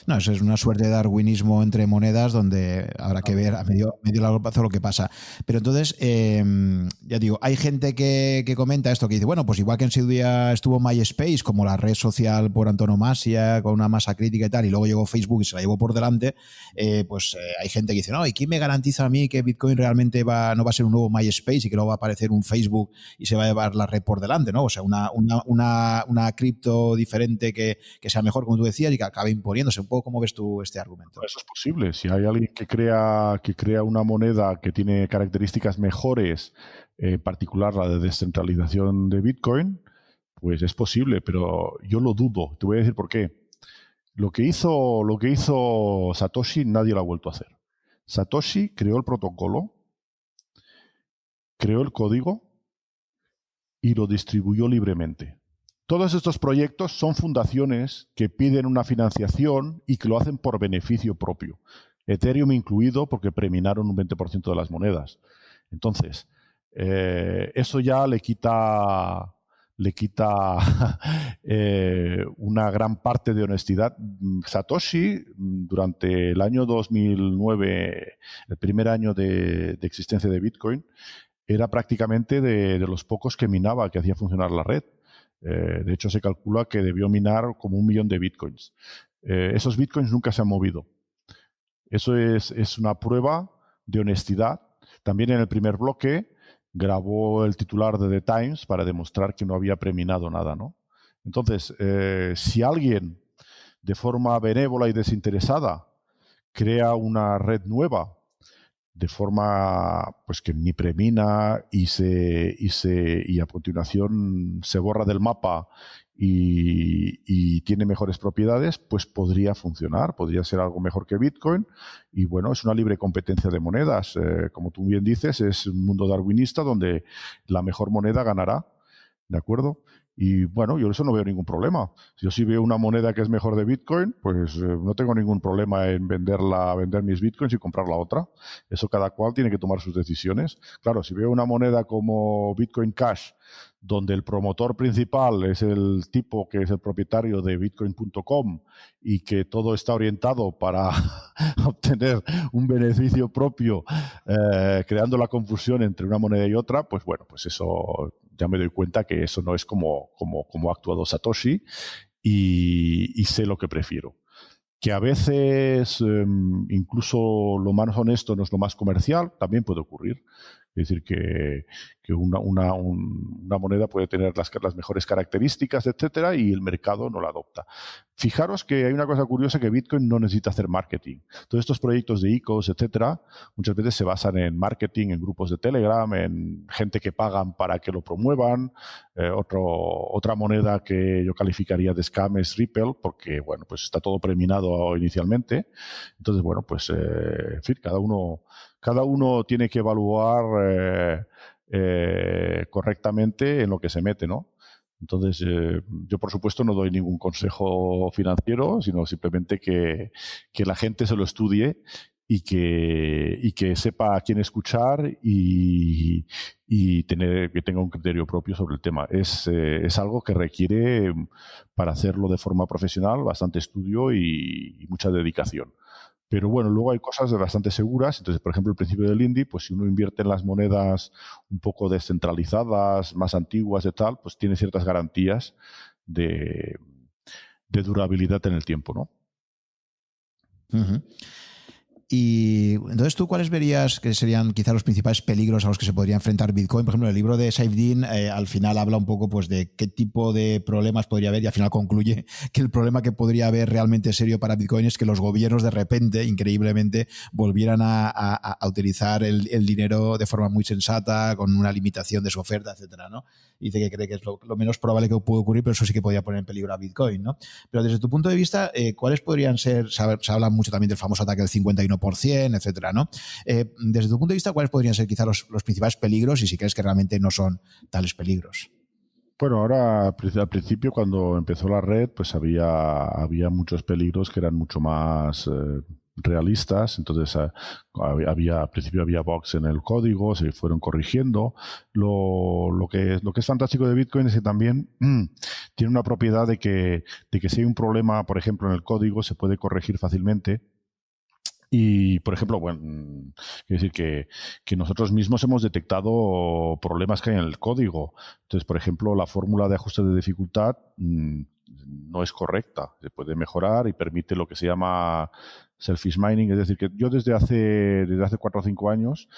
S1: No, eso es una suerte de darwinismo entre monedas donde habrá que ver a medio largo plazo lo que pasa. Pero entonces, ya digo, hay gente que comenta esto, que dice, bueno, pues igual que en su día estuvo MySpace como la red social por antonomasia, con una masa crítica y tal, y luego llegó Facebook y se la llevó por delante, hay gente que dice, no, ¿y quién me garantiza a mí que Bitcoin realmente no va a ser un nuevo MySpace y que luego va a aparecer un Facebook y se va a llevar la red por delante, ¿no? O sea, una cripto diferente que sea mejor, como tú decías, y que acabe imponiéndose. Un poco, ¿cómo ves tú este argumento?
S2: Eso es posible. Si hay alguien que crea una moneda que tiene características mejores, en particular la de descentralización de Bitcoin, pues es posible, pero yo lo dudo. Te voy a decir por qué. Lo que hizo Satoshi nadie lo ha vuelto a hacer. Satoshi creó el protocolo, creó el código y lo distribuyó libremente. Todos estos proyectos son fundaciones que piden una financiación y que lo hacen por beneficio propio. Ethereum incluido porque preminaron un 20% de las monedas. Entonces, eso ya le quita una gran parte de honestidad. Satoshi, durante el año 2009, el primer año de existencia de Bitcoin, era prácticamente de los pocos que minaba, que hacía funcionar la red. De hecho, se calcula que debió minar como 1 millón de bitcoins. Esos bitcoins nunca se han movido. Eso es una prueba de honestidad. También en el primer bloque grabó el titular de The Times para demostrar que no había preminado nada, ¿no? Entonces, si alguien de forma benévola y desinteresada crea una red nueva de forma pues que ni premina y a continuación se borra del mapa y tiene mejores propiedades, pues podría funcionar, podría ser algo mejor que Bitcoin. Y bueno, es una libre competencia de monedas. Como tú bien dices, es un mundo darwinista donde la mejor moneda ganará, ¿de acuerdo? Y bueno, yo eso no veo ningún problema. Yo si veo una moneda que es mejor de Bitcoin, pues no tengo ningún problema en vender mis Bitcoins y comprar la otra. Eso cada cual tiene que tomar sus decisiones. Claro, si veo una moneda como Bitcoin Cash, donde el promotor principal es el tipo que es el propietario de Bitcoin.com y que todo está orientado para obtener un beneficio propio, creando la confusión entre una moneda y otra, pues bueno, pues eso ya me doy cuenta que eso no es como ha actuado Satoshi y sé lo que prefiero. Que a veces incluso lo más honesto no es lo más comercial, también puede ocurrir. Es decir, que una moneda puede tener las mejores características, etcétera, y el mercado no la adopta. Fijaros que hay una cosa curiosa, que Bitcoin no necesita hacer marketing. Todos estos proyectos de ICOs, etcétera, muchas veces se basan en marketing, en grupos de Telegram, en gente que pagan para que lo promuevan. Otra moneda que yo calificaría de scam es Ripple, porque bueno, pues está todo preminado inicialmente. Entonces, bueno, pues en fin, cada uno tiene que evaluar correctamente en lo que se mete, ¿no? Entonces, yo por supuesto no doy ningún consejo financiero, sino simplemente que la gente se lo estudie y que sepa a quién escuchar y que tenga un criterio propio sobre el tema. Es algo que requiere, para hacerlo de forma profesional, bastante estudio y mucha dedicación. Pero bueno, luego hay cosas bastante seguras. Entonces, por ejemplo, el principio del INDI, pues si uno invierte en las monedas un poco descentralizadas, más antiguas y tal, pues tiene ciertas garantías de durabilidad en el tiempo, ¿no?
S1: Uh-huh. Y entonces, ¿tú cuáles verías que serían quizá los principales peligros a los que se podría enfrentar Bitcoin? Por ejemplo, el libro de Saifedean al final habla un poco pues, de qué tipo de problemas podría haber y al final concluye que el problema que podría haber realmente serio para Bitcoin es que los gobiernos de repente, increíblemente, volvieran a utilizar el dinero de forma muy sensata, con una limitación de su oferta, etcétera, ¿no? Dice que cree que es lo menos probable que puede ocurrir, pero eso sí que podría poner en peligro a Bitcoin, ¿no? Pero desde tu punto de vista, ¿cuáles podrían ser? Se habla mucho también del famoso ataque del 51%, etcétera, ¿no? Desde tu punto de vista, ¿cuáles podrían ser quizás los principales peligros y si crees que realmente no son tales peligros?
S2: Bueno, ahora al principio cuando empezó la red, pues había muchos peligros que eran mucho más realistas. Entonces al principio había bugs en el código, se fueron corrigiendo. Lo que es fantástico de Bitcoin es que también tiene una propiedad de que si hay un problema, por ejemplo, en el código, se puede corregir fácilmente. Y, por ejemplo, bueno, quiero decir que nosotros mismos hemos detectado problemas que hay en el código. Entonces, por ejemplo, la fórmula de ajuste de dificultad no es correcta. Se puede mejorar y permite lo que se llama selfish mining. Es decir, que yo desde hace 4 o 5 años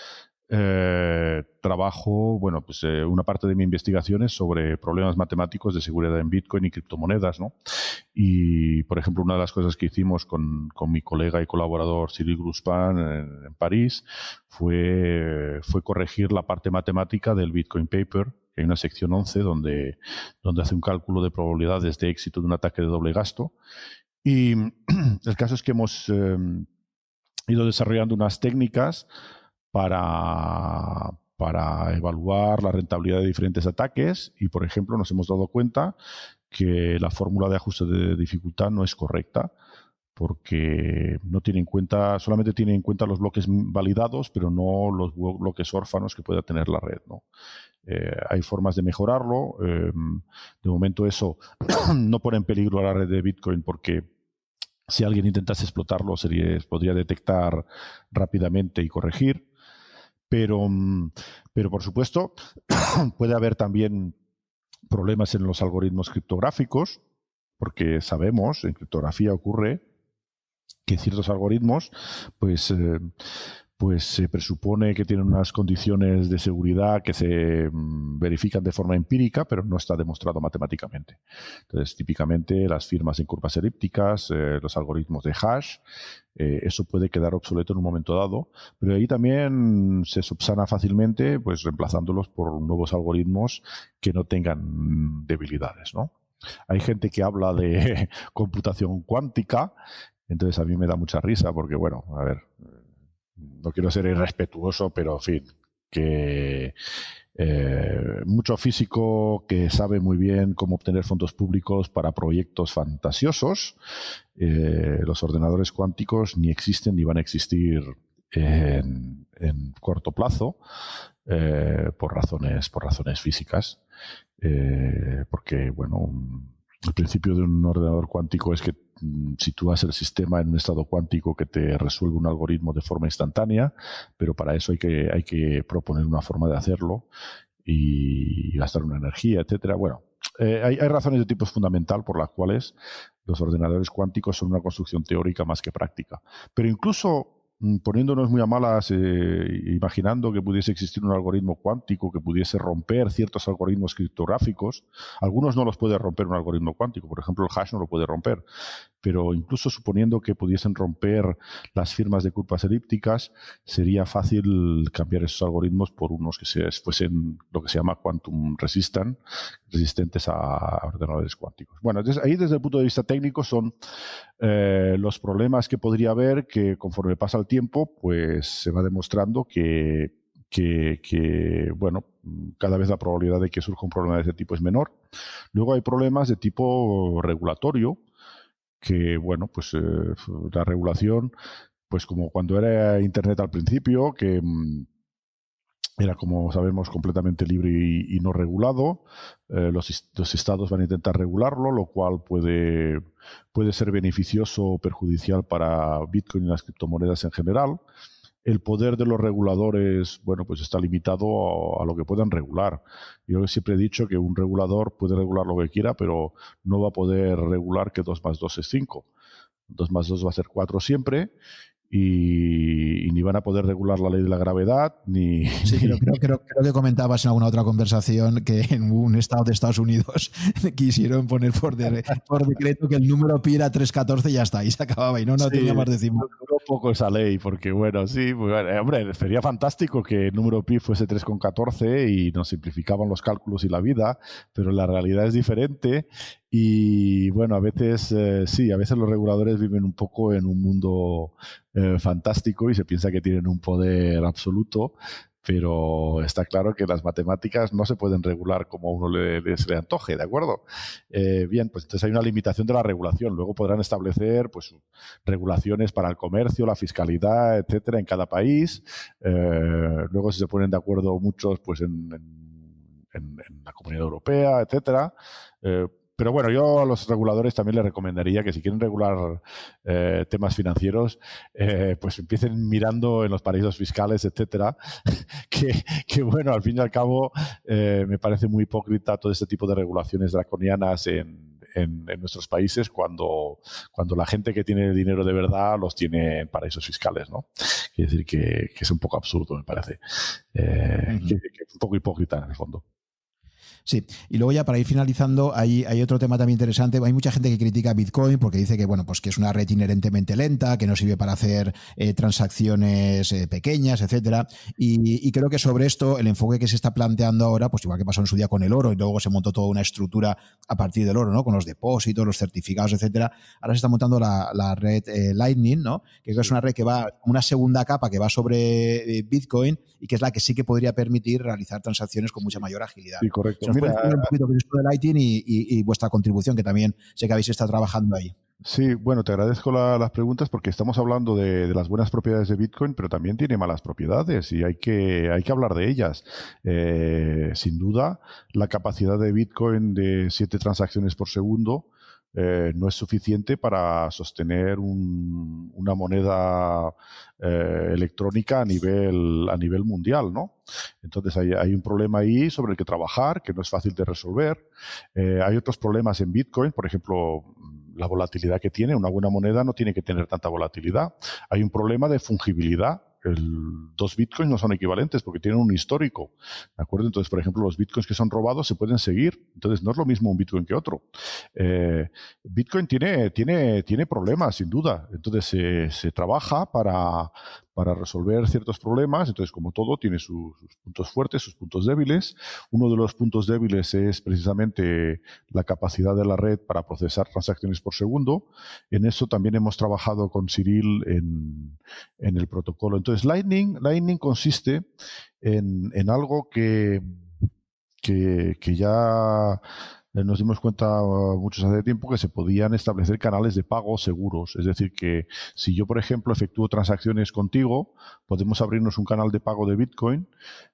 S2: trabajo, bueno, pues una parte de mi investigación es sobre problemas matemáticos de seguridad en Bitcoin y criptomonedas, ¿no? Y, por ejemplo, una de las cosas que hicimos con mi colega y colaborador Cyril Grosjean en París fue corregir la parte matemática del Bitcoin Paper. Hay una sección 11 donde hace un cálculo de probabilidades de éxito de un ataque de doble gasto. Y el caso es que hemos ido desarrollando unas técnicas para evaluar la rentabilidad de diferentes ataques y, por ejemplo, nos hemos dado cuenta que la fórmula de ajuste de dificultad no es correcta porque no tiene en cuenta, solamente tiene en cuenta los bloques validados, pero no los bloques órfanos que pueda tener la red, ¿no? Hay formas de mejorarlo. De momento eso no pone en peligro a la red de Bitcoin porque si alguien intentase explotarlo podría detectar rápidamente y corregir. Pero por supuesto, puede haber también problemas en los algoritmos criptográficos, porque sabemos, en criptografía ocurre que ciertos algoritmos, pues se presupone que tienen unas condiciones de seguridad que se verifican de forma empírica, pero no está demostrado matemáticamente. Entonces, típicamente las firmas en curvas elípticas, los algoritmos de hash, eso puede quedar obsoleto en un momento dado, pero ahí también se subsana fácilmente, pues reemplazándolos por nuevos algoritmos que no tengan debilidades, ¿no? Hay gente que habla de computación cuántica, entonces a mí me da mucha risa porque, bueno, a ver, no quiero ser irrespetuoso, pero en fin, que mucho físico que sabe muy bien cómo obtener fondos públicos para proyectos fantasiosos. Los ordenadores cuánticos ni existen ni van a existir en corto plazo por razones físicas. Porque, bueno, el principio de un ordenador cuántico es que sitúas el sistema en un estado cuántico que te resuelve un algoritmo de forma instantánea, pero para eso hay que proponer una forma de hacerlo y gastar una energía, etcétera. Bueno, hay razones de tipo fundamental por las cuales los ordenadores cuánticos son una construcción teórica más que práctica. Pero incluso poniéndonos muy a malas, imaginando que pudiese existir un algoritmo cuántico que pudiese romper ciertos algoritmos criptográficos. Algunos no los puede romper un algoritmo cuántico, por ejemplo el hash no lo puede romper, pero incluso suponiendo que pudiesen romper las firmas de curvas elípticas, sería fácil cambiar esos algoritmos por unos que fuesen lo que se llama quantum resistentes a ordenadores cuánticos. Bueno, ahí desde el punto de vista técnico son los problemas que podría haber, que conforme pasa el tiempo, pues se va demostrando que bueno, cada vez la probabilidad de que surja un problema de ese tipo es menor. Luego hay problemas de tipo regulatorio, que, bueno, pues la regulación, pues como cuando era Internet al principio, que era, como sabemos, completamente libre y no regulado. Los estados van a intentar regularlo, lo cual puede ser beneficioso o perjudicial para Bitcoin y las criptomonedas en general. El poder de los reguladores, bueno, pues está limitado a lo que puedan regular. Yo siempre he dicho que un regulador puede regular lo que quiera, pero no va a poder regular que 2 más 2 es 5. 2 más 2 va a ser 4 siempre. y ni van a poder regular la ley de la gravedad, ni...
S1: Sí, creo que comentabas en alguna otra conversación que en un estado de Estados Unidos quisieron poner por decreto que el número pi era 314 y ya está, y se acababa, y no tenía más décimo.
S2: Duró poco esa ley, porque bueno, sí, hombre, sería fantástico que el número pi fuese 3,14 y nos simplificaban los cálculos y la vida, pero la realidad es diferente. Y bueno, a veces sí, a veces los reguladores viven un poco en un mundo fantástico y se piensa que tienen un poder absoluto, pero está claro que las matemáticas no se pueden regular como a uno se le antoje, ¿de acuerdo? Bien, pues entonces hay una limitación de la regulación. Luego podrán establecer pues regulaciones para el comercio, la fiscalidad, etcétera, en cada país. Luego si se ponen de acuerdo muchos, pues en la Comunidad Europea, etcétera. Pero bueno, yo a los reguladores también les recomendaría que si quieren regular temas financieros, pues empiecen mirando en los paraísos fiscales, etcétera, que bueno, al fin y al cabo me parece muy hipócrita todo este tipo de regulaciones draconianas en nuestros países cuando la gente que tiene dinero de verdad los tiene en paraísos fiscales, ¿no? Quiere decir que es un poco absurdo, me parece. Que es un poco hipócrita en el fondo.
S1: Sí, y luego ya para ir finalizando, hay otro tema también interesante. Hay mucha gente que critica Bitcoin porque dice que, bueno, pues que es una red inherentemente lenta, que no sirve para hacer transacciones pequeñas, etcétera. Y creo que sobre esto, el enfoque que se está planteando ahora, pues igual que pasó en su día con el oro y luego se montó toda una estructura a partir del oro, ¿no? Con los depósitos, los certificados, etcétera. Ahora se está montando la red Lightning, ¿no? Que es una red que va, una segunda capa que va sobre Bitcoin y que es la que sí que podría permitir realizar transacciones con mucha mayor agilidad.
S2: Sí, correcto.
S1: ¿Nos puedes contar un poquito de esto de Lightning y vuestra contribución, que también sé que habéis estado trabajando ahí?
S2: Sí, bueno, te agradezco las preguntas porque estamos hablando de las buenas propiedades de Bitcoin, pero también tiene malas propiedades y hay que hablar de ellas. Sin duda, la capacidad de Bitcoin de 7 transacciones por segundo no es suficiente para sostener una moneda electrónica a nivel mundial, ¿no? Entonces hay un problema ahí sobre el que trabajar, que no es fácil de resolver. Hay otros problemas en Bitcoin, por ejemplo, la volatilidad que tiene. Una buena moneda no tiene que tener tanta volatilidad. Hay un problema de fungibilidad. Dos bitcoins no son equivalentes porque tienen un histórico, ¿de acuerdo? Entonces, por ejemplo, los bitcoins que son robados se pueden seguir. Entonces, no es lo mismo un bitcoin que otro. Bitcoin tiene problemas, sin duda. Entonces, se trabaja para resolver ciertos problemas. Entonces, como todo, tiene sus puntos fuertes, sus puntos débiles. Uno de los puntos débiles es precisamente la capacidad de la red para procesar transacciones por segundo. En eso también hemos trabajado con Cyril en el protocolo. Entonces, Lightning consiste en algo que ya nos dimos cuenta muchos hace tiempo que se podían establecer canales de pago seguros. Es decir, que si yo, por ejemplo, efectúo transacciones contigo, podemos abrirnos un canal de pago de Bitcoin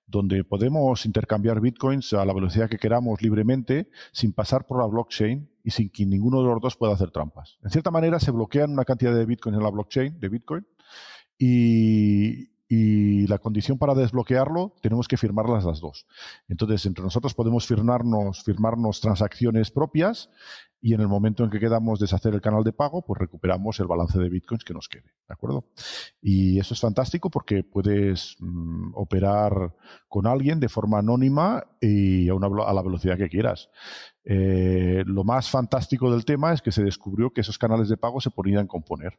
S2: donde podemos intercambiar Bitcoins a la velocidad que queramos libremente sin pasar por la blockchain y sin que ninguno de los dos pueda hacer trampas. En cierta manera, se bloquean una cantidad de Bitcoins en la blockchain de Bitcoin y la condición para desbloquearlo tenemos que firmarlas las dos. Entonces, entre nosotros podemos firmarnos transacciones propias y en el momento en que quedamos deshacer el canal de pago, pues recuperamos el balance de bitcoins que nos quede, ¿de acuerdo? Y eso es fantástico porque puedes operar con alguien de forma anónima y a la velocidad que quieras. Lo más fantástico del tema es que se descubrió que esos canales de pago se podían componer.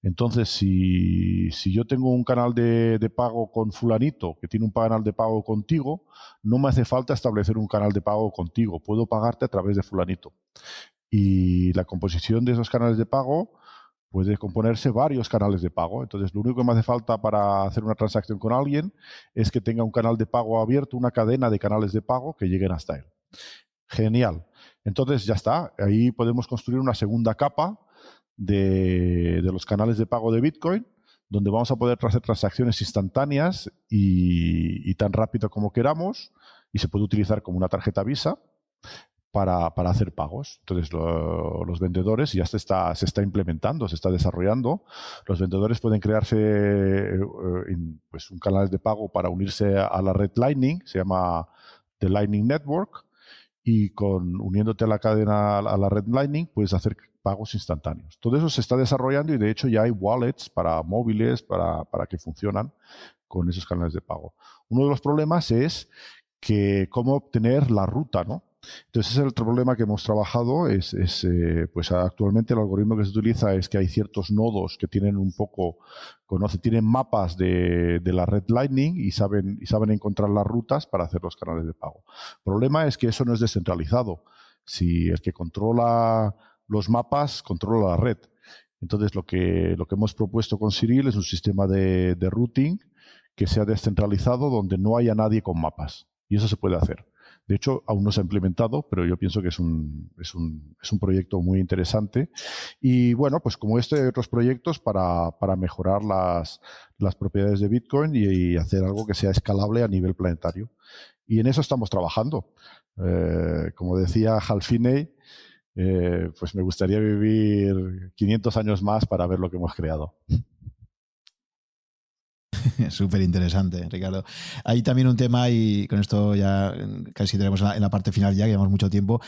S2: Entonces, si yo tengo un canal de pago con fulanito que tiene un canal de pago contigo, no me hace falta establecer un canal de pago contigo. Puedo pagarte a través de fulanito. Y la composición de esos canales de pago puede componerse varios canales de pago. Entonces, lo único que me hace falta para hacer una transacción con alguien es que tenga un canal de pago abierto, una cadena de canales de pago que lleguen hasta él. Genial. Entonces, ya está. Ahí podemos construir una segunda capa de los canales de pago de Bitcoin, donde vamos a poder hacer transacciones instantáneas y tan rápido como queramos, y se puede utilizar como una tarjeta Visa para hacer pagos. Entonces, los vendedores, ya se está implementando, se está desarrollando. Los vendedores pueden crearse pues un canal de pago para unirse a la red Lightning, se llama The Lightning Network, y uniéndote a la cadena, a la red Lightning, puedes hacer pagos instantáneos. Todo eso se está desarrollando y de hecho ya hay wallets para móviles para que funcionan con esos canales de pago. Uno de los problemas es que cómo obtener la ruta, ¿no? Entonces, ese es el otro problema que hemos trabajado. Pues actualmente el algoritmo que se utiliza es que hay ciertos nodos que tienen tienen mapas de la red Lightning y saben encontrar las rutas para hacer los canales de pago. El problema es que eso no es descentralizado. Si el que controla los mapas controla la red. Entonces, lo que hemos propuesto con Cyril es un sistema de routing que sea descentralizado donde no haya nadie con mapas. Y eso se puede hacer. De hecho, aún no se ha implementado, pero yo pienso que es un proyecto muy interesante. Y bueno, pues como hay otros proyectos para mejorar las propiedades de Bitcoin y hacer algo que sea escalable a nivel planetario. Y en eso estamos trabajando. Como decía Hal Finney, pues me gustaría vivir 500 años más para ver lo que hemos creado.
S1: Súper interesante, Ricardo. Hay también un tema, y con esto ya casi tenemos en la parte final ya, que llevamos mucho tiempo.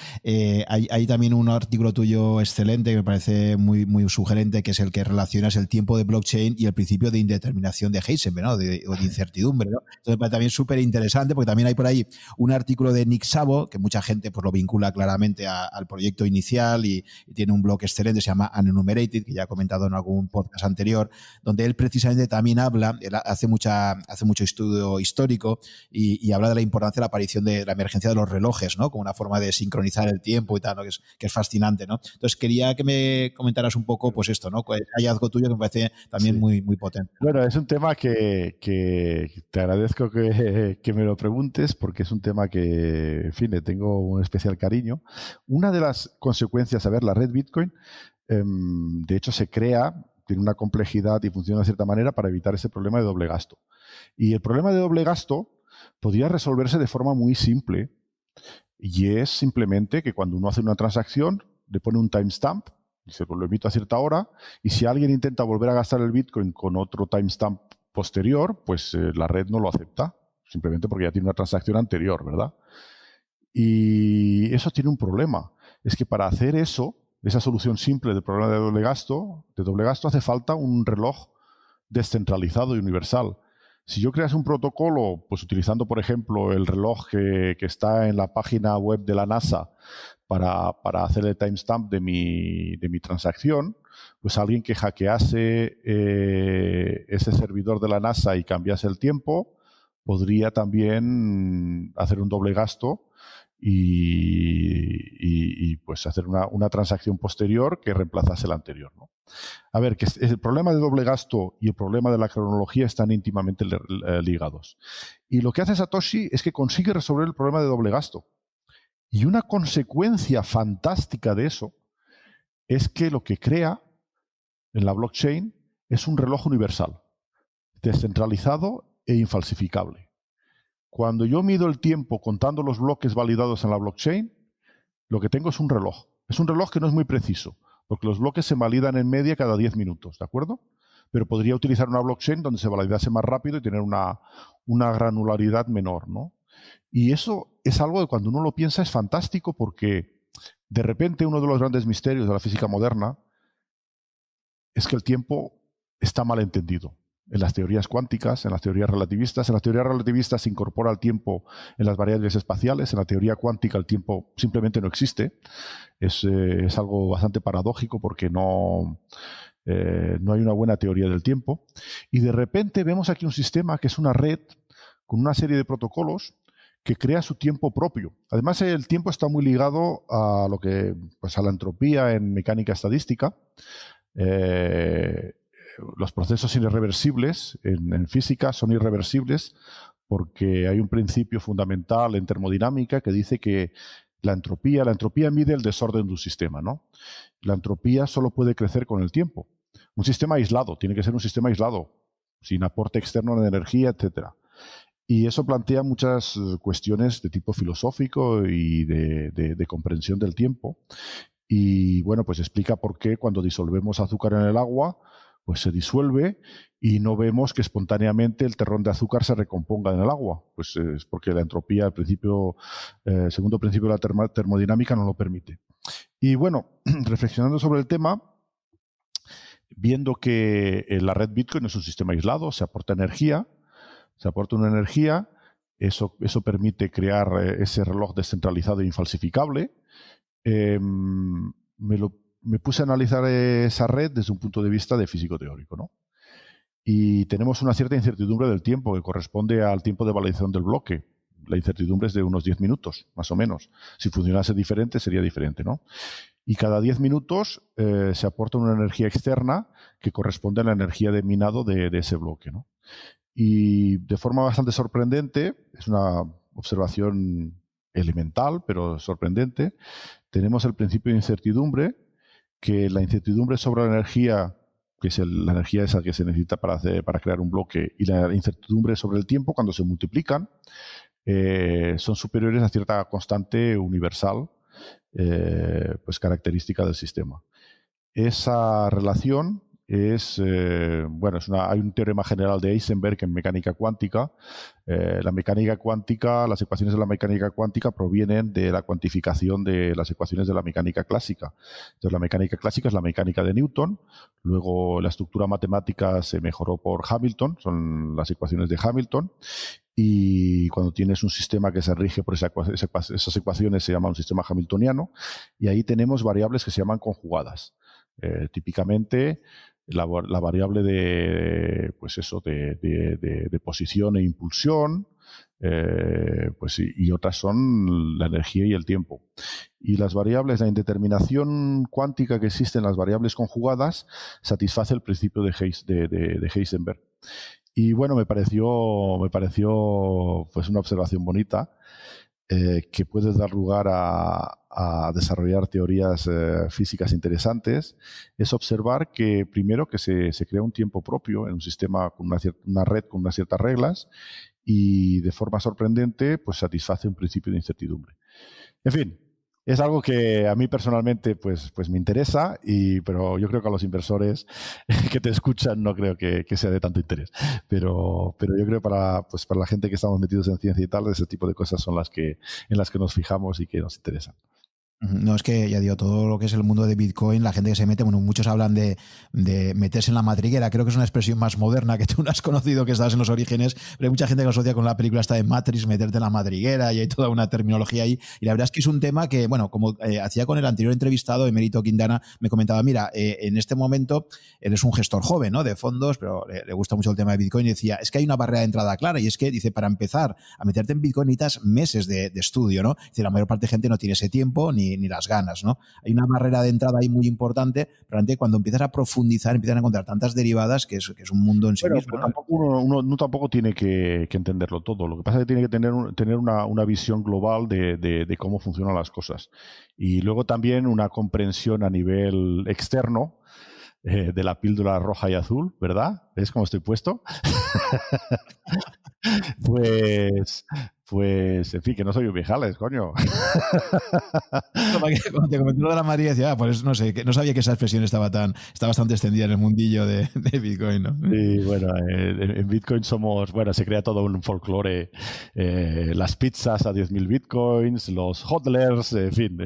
S1: Hay también un artículo tuyo excelente que me parece muy, muy sugerente, que es el que relacionas el tiempo de blockchain y el principio de indeterminación de Heisenberg, ¿no? O de incertidumbre, ¿no? Entonces me parece también súper interesante, porque también hay por ahí un artículo de Nick Szabo, que mucha gente pues lo vincula claramente al proyecto inicial y tiene un blog excelente, se llama Unenumerated, que ya he comentado en algún podcast anterior, donde él precisamente también habla, hace mucho estudio histórico y habla de la importancia de la aparición de la emergencia de los relojes, ¿no? Como una forma de sincronizar el tiempo y tal, ¿no? que es fascinante, ¿no? Entonces quería que me comentaras un poco, pues esto, ¿no? El hallazgo tuyo que me parece también muy, muy potente.
S2: Bueno, es un tema que te agradezco que me lo preguntes, porque es un tema que, en fin, le tengo un especial cariño. Una de las consecuencias, la red Bitcoin, de hecho se crea, tiene una complejidad y funciona de cierta manera para evitar ese problema de doble gasto. Y el problema de doble gasto podría resolverse de forma muy simple, y es simplemente que cuando uno hace una transacción le pone un timestamp, dice, pues lo emito a cierta hora, y si alguien intenta volver a gastar el Bitcoin con otro timestamp posterior, pues la red no lo acepta, simplemente porque ya tiene una transacción anterior, ¿verdad? Y eso tiene un problema. Es que para hacer eso, esa solución simple del problema de doble gasto, hace falta un reloj descentralizado y universal. Si yo creas un protocolo, pues utilizando, por ejemplo, el reloj que está en la página web de la NASA para hacer el timestamp de mi transacción, pues alguien que hackease ese servidor de la NASA y cambiase el tiempo, podría también hacer un doble gasto y pues hacer una transacción posterior que reemplazase la anterior, ¿no? A ver, que el problema de doble gasto y el problema de la cronología están íntimamente ligados. Y lo que hace Satoshi es que consigue resolver el problema de doble gasto. Y una consecuencia fantástica de eso es que lo que crea en la blockchain es un reloj universal, descentralizado e infalsificable. Cuando yo mido el tiempo contando los bloques validados en la blockchain, lo que tengo es un reloj. Es un reloj que no es muy preciso, porque los bloques se validan en media cada 10 minutos, ¿de acuerdo? Pero podría utilizar una blockchain donde se validase más rápido y tener una granularidad menor, ¿no? Y eso es algo que cuando uno lo piensa es fantástico, porque de repente uno de los grandes misterios de la física moderna es que el tiempo está mal entendido. En las teorías cuánticas, en las teorías relativistas. En las teorías relativistas se incorpora el tiempo en las variables espaciales. En la teoría cuántica el tiempo simplemente no existe. Es algo bastante paradójico porque no hay una buena teoría del tiempo. Y de repente vemos aquí un sistema que es una red con una serie de protocolos que crea su tiempo propio. Además, el tiempo está muy ligado a a la entropía en mecánica estadística. Los procesos irreversibles en física son irreversibles porque hay un principio fundamental en termodinámica que dice que la entropía mide el desorden de un sistema, ¿no? La entropía solo puede crecer con el tiempo. Un sistema aislado, tiene que ser un sistema aislado, sin aporte externo de energía, etc. Y eso plantea muchas cuestiones de tipo filosófico y de comprensión del tiempo. Y bueno, pues explica por qué cuando disolvemos azúcar en el agua, pues se disuelve y no vemos que espontáneamente el terrón de azúcar se recomponga en el agua. Pues es porque la entropía, el segundo principio de la termodinámica, no lo permite. Y bueno, reflexionando sobre el tema, viendo que la red Bitcoin es un sistema aislado, se aporta una energía, eso permite crear ese reloj descentralizado e infalsificable. Me puse a analizar esa red desde un punto de vista de físico teórico, ¿no? Y tenemos una cierta incertidumbre del tiempo que corresponde al tiempo de validación del bloque. La incertidumbre es de unos 10 minutos, más o menos. Si funcionase diferente, sería diferente, ¿no? Y cada 10 minutos se aporta una energía externa que corresponde a la energía de minado de ese bloque, ¿no? Y de forma bastante sorprendente, es una observación elemental, pero sorprendente, tenemos el principio de incertidumbre, que la incertidumbre sobre la energía, que es la energía esa que se necesita para crear un bloque, y la incertidumbre sobre el tiempo, cuando se multiplican, son superiores a cierta constante universal, pues característica del sistema. Esa relación hay un teorema general de Heisenberg en mecánica cuántica. Las ecuaciones de la mecánica cuántica provienen de la cuantificación de las ecuaciones de la mecánica clásica. Entonces, la mecánica clásica es la mecánica de Newton, luego la estructura matemática se mejoró por Hamilton, son las ecuaciones de Hamilton, y cuando tienes un sistema que se rige por esas ecuaciones se llama un sistema hamiltoniano, y ahí tenemos variables que se llaman conjugadas. Típicamente la variable de posición e impulsión, y otras son la energía y el tiempo. Y las variables, la indeterminación cuántica que existe en las variables conjugadas satisface el principio de Heisenberg. Y bueno, me pareció pues una observación bonita, que puede dar lugar a desarrollar teorías físicas interesantes, es observar que primero que se crea un tiempo propio en un sistema con una red con unas ciertas reglas, y de forma sorprendente pues satisface un principio de incertidumbre. En fin, es algo que a mí personalmente pues me interesa, pero yo creo que a los inversores que te escuchan no creo que sea de tanto interés. Pero yo creo para la gente que estamos metidos en ciencia y tal, ese tipo de cosas son en las que nos fijamos y que nos interesan.
S1: No, es que, ya digo, todo lo que es el mundo de Bitcoin, la gente que se mete, bueno, muchos hablan de meterse en la madriguera. Creo que es una expresión más moderna que tú no has conocido, que estabas en los orígenes, pero hay mucha gente que lo asocia con la película esta de Matrix, meterte en la madriguera, y hay toda una terminología ahí. Y la verdad es que es un tema que, bueno, como hacía con el anterior entrevistado, Emérito Quintana, me comentaba, mira, en este momento eres un gestor joven, ¿no?, de fondos, pero le gusta mucho el tema de Bitcoin, y decía, es que hay una barrera de entrada clara, y es que, dice, para empezar a meterte en Bitcoin necesitas meses de estudio, ¿no? Dice, la mayor parte de gente no tiene ese tiempo ni las ganas, ¿no? Hay una barrera de entrada ahí muy importante, pero cuando empiezas a profundizar, empiezan a encontrar tantas derivadas que es un mundo en sí mismo, ¿no?
S2: Tampoco uno tampoco tiene que entenderlo todo. Lo que pasa es que tiene que tener una visión global de cómo funcionan las cosas. Y luego también una comprensión a nivel externo de la píldora roja y azul, ¿verdad? ¿Ves cómo estoy puesto? Pues, en fin, que no soy un viejales, coño.
S1: Cuando te comenté lo de la Madrid, decía, pues no sé, no sabía que esa expresión está bastante extendida en el mundillo de Bitcoin, ¿no?
S2: Sí, bueno, en Bitcoin se crea todo un folclore, las pizzas a 10.000 Bitcoins, los hodlers, en fin.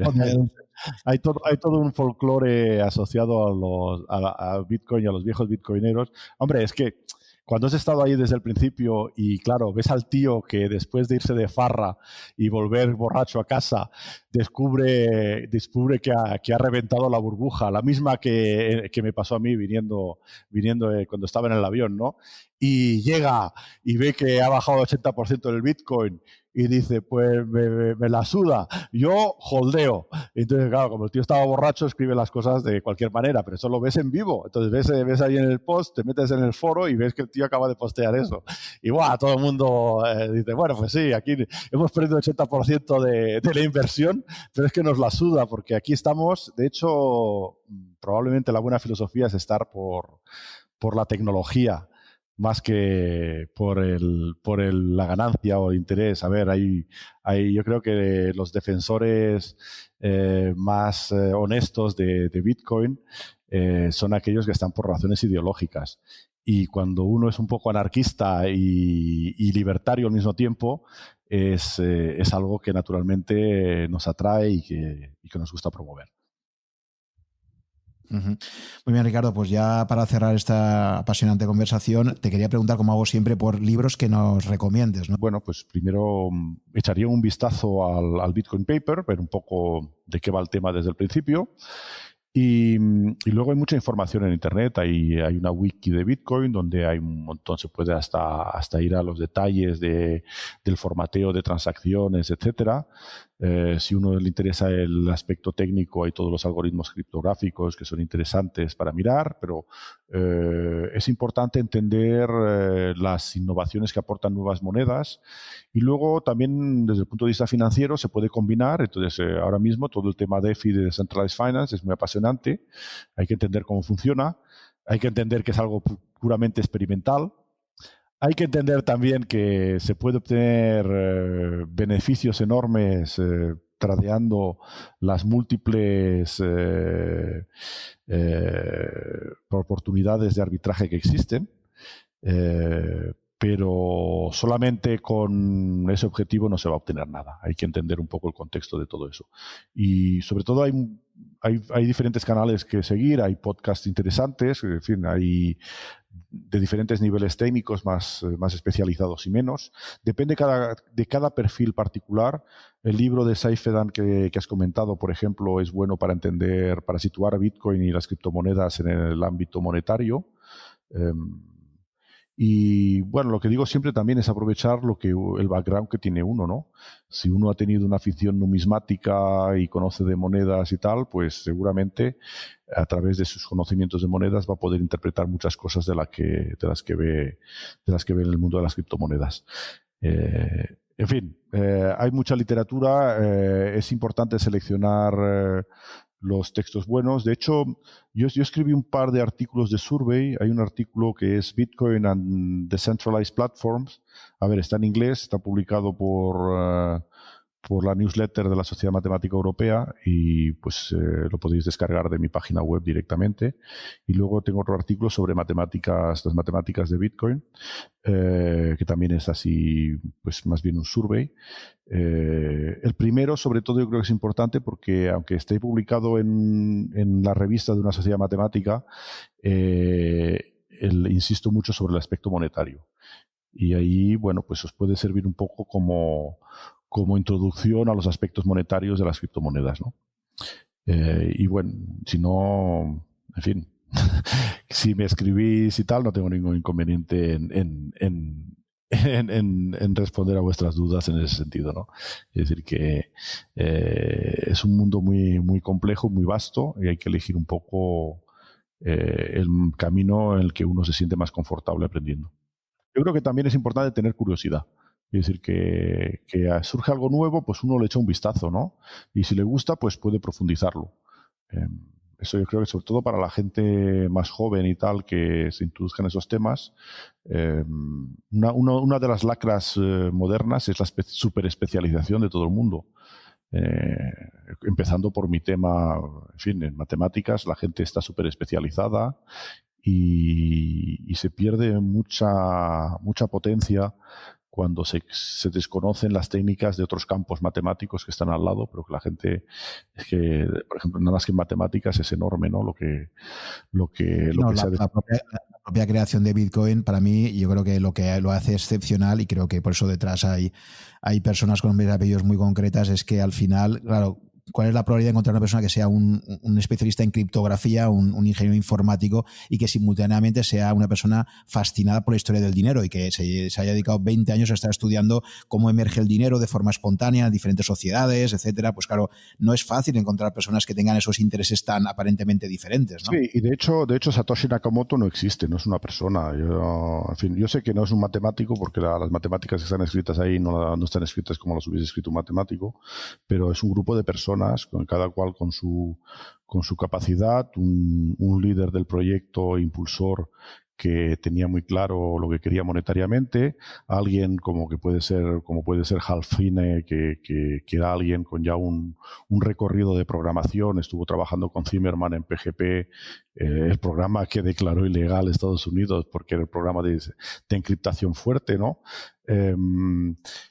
S2: Hay todo un folclore asociado a Bitcoin y a los viejos bitcoineros. Hombre, es que cuando has estado ahí desde el principio y, claro, ves al tío que después de irse de farra y volver borracho a casa, descubre que ha reventado la burbuja, la misma que me pasó a mí viniendo cuando estaba en el avión, ¿no? Y llega y ve que ha bajado el 80% del Bitcoin y dice, pues me la suda, yo holdeo. Entonces, claro, como el tío estaba borracho, escribe las cosas de cualquier manera, pero eso lo ves en vivo. Entonces ves ahí en el post, te metes en el foro y ves que el tío acaba de postear eso. Y todo el mundo dice, bueno, pues sí, aquí hemos perdido el 80% de la inversión, pero es que nos la suda, porque aquí estamos, de hecho, probablemente la buena filosofía es estar por la tecnología, más que por la ganancia o el interés. A ver, yo creo que los defensores más honestos de Bitcoin son aquellos que están por razones ideológicas. Y cuando uno es un poco anarquista y libertario al mismo tiempo, es algo que naturalmente nos atrae y que nos gusta promover.
S1: Muy bien, Ricardo, pues ya para cerrar esta apasionante conversación, te quería preguntar, como hago siempre, por libros que nos recomiendes, ¿no?
S2: Bueno, pues primero echaría un vistazo al Bitcoin Paper, ver un poco de qué va el tema desde el principio. Y luego hay mucha información en Internet. Hay una wiki de Bitcoin donde hay un montón, se puede hasta ir a los detalles del formateo de transacciones, etcétera. Si uno le interesa el aspecto técnico, hay todos los algoritmos criptográficos que son interesantes para mirar, pero es importante entender las innovaciones que aportan nuevas monedas. Y luego también desde el punto de vista financiero se puede combinar. Entonces ahora mismo todo el tema DeFi, de Decentralized Finance, es muy apasionante. Hay que entender cómo funciona. Hay que entender que es algo puramente experimental. Hay que entender también que se puede obtener beneficios enormes tradeando las múltiples oportunidades de arbitraje que existen. Pero solamente con ese objetivo no se va a obtener nada. Hay que entender un poco el contexto de todo eso. Y sobre todo hay diferentes canales que seguir, hay podcasts interesantes, en fin, hay de diferentes niveles técnicos, más especializados y menos. Depende de cada perfil particular. El libro de Saifedan que has comentado, por ejemplo, es bueno para entender, para situar a Bitcoin y las criptomonedas en el ámbito monetario. Y bueno, lo que digo siempre también es aprovechar el background que tiene uno, ¿no? Si uno ha tenido una afición numismática y conoce de monedas y tal, pues seguramente a través de sus conocimientos de monedas va a poder interpretar muchas cosas de las que ve en el mundo de las criptomonedas. En fin, hay mucha literatura. Es importante seleccionar los textos buenos. De hecho, yo escribí un par de artículos de survey. Hay un artículo que es Bitcoin and Decentralized Platforms. A ver, está en inglés, está publicado por la newsletter de la Sociedad Matemática Europea y pues lo podéis descargar de mi página web directamente. Y luego tengo otro artículo sobre las matemáticas de Bitcoin, que también es así, pues más bien un survey. El primero, sobre todo, yo creo que es importante porque aunque esté publicado en la revista de una sociedad matemática, insisto mucho sobre el aspecto monetario. Y ahí, bueno, pues os puede servir un poco como introducción a los aspectos monetarios de las criptomonedas, ¿no? Y bueno, si no, en fin, si me escribís y tal, no tengo ningún inconveniente en responder a vuestras dudas en ese sentido, ¿no? Es decir, que es un mundo muy, muy complejo, muy vasto, y hay que elegir un poco el camino en el que uno se siente más confortable aprendiendo. Yo creo que también es importante tener curiosidad. Es decir, que surge algo nuevo, pues uno le echa un vistazo, ¿no? Y si le gusta, pues puede profundizarlo. Eso yo creo que sobre todo para la gente más joven y tal, que se introduzca en esos temas, una de las lacras modernas es la superespecialización de todo el mundo. Empezando por mi tema, en fin, en matemáticas la gente está súper especializada y se pierde mucha potencia cuando se desconocen las técnicas de otros campos matemáticos que están al lado, pero que la gente, es que, por ejemplo, nada más que en matemáticas es enorme, ¿no? La
S1: propia creación de Bitcoin, para mí, yo creo que lo hace excepcional, y creo que por eso detrás hay personas con nombres y apellidos muy concretas, es que al final, claro, ¿cuál es la probabilidad de encontrar una persona que sea un especialista en criptografía, un ingeniero informático, y que simultáneamente sea una persona fascinada por la historia del dinero y que se haya dedicado 20 años a estar estudiando cómo emerge el dinero de forma espontánea en diferentes sociedades, etcétera? Pues claro, no es fácil encontrar personas que tengan esos intereses tan aparentemente diferentes, ¿no?
S2: Sí, y de hecho Satoshi Nakamoto no existe, no es una persona. En fin, yo sé que no es un matemático porque las matemáticas que están escritas ahí no están escritas como las hubiese escrito un matemático, pero es un grupo de personas, cada cual con su capacidad, un líder del proyecto, impulsor, que tenía muy claro lo que quería monetariamente, alguien como puede ser Hal Finney, que era alguien con ya un recorrido de programación, estuvo trabajando con Zimmerman en PGP, el programa que declaró ilegal Estados Unidos porque era el programa de encriptación fuerte, ¿no?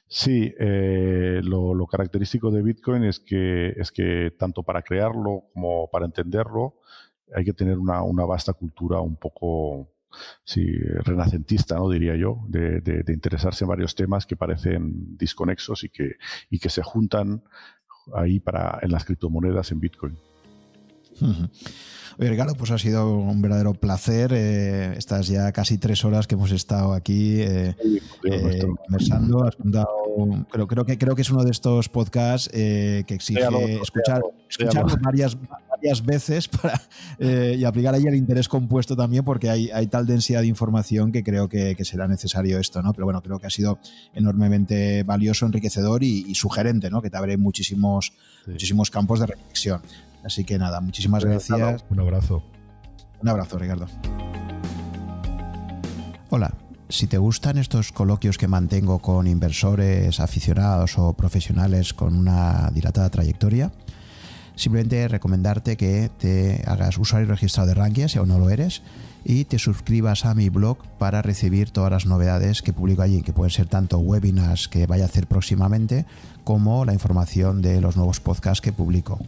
S2: Sí, lo característico de Bitcoin es que tanto para crearlo como para entenderlo hay que tener una vasta cultura un poco renacentista, ¿no? Diría yo, de interesarse en varios temas que parecen desconexos y que se juntan ahí en las criptomonedas, en Bitcoin.
S1: Oye, Ricardo, pues ha sido un placer. Estas ya casi 3 horas que hemos estado aquí conversando. Has contado, creo que es uno de estos podcasts que exige escucharlo varias veces y aplicar ahí el interés compuesto también, porque hay tal densidad de información que creo que será necesario esto, ¿no? Pero bueno, creo que ha sido enormemente valioso, enriquecedor y sugerente, ¿no? Que te abre muchísimos campos de reflexión. Así que nada, muchísimas gracias.
S3: Un abrazo.
S1: Un abrazo, Ricardo. Hola, si te gustan estos coloquios que mantengo con inversores, aficionados o profesionales con una dilatada trayectoria, simplemente recomendarte que te hagas usuario registrado de Rankia, si aún no lo eres, y te suscribas a mi blog para recibir todas las novedades que publico allí, que pueden ser tanto webinars que vaya a hacer próximamente, como la información de los nuevos podcasts que publico.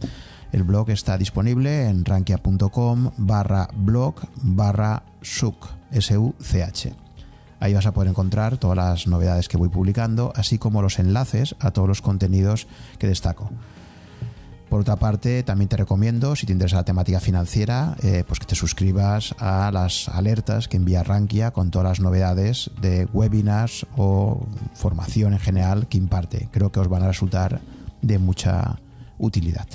S1: El blog está disponible en rankia.com/blog/such, S-U-C-H. Ahí vas a poder encontrar todas las novedades que voy publicando, así como los enlaces a todos los contenidos que destaco. Por otra parte, también te recomiendo, si te interesa la temática financiera, pues que te suscribas a las alertas que envía Rankia con todas las novedades de webinars o formación en general que imparte. Creo que os van a resultar de mucha utilidad.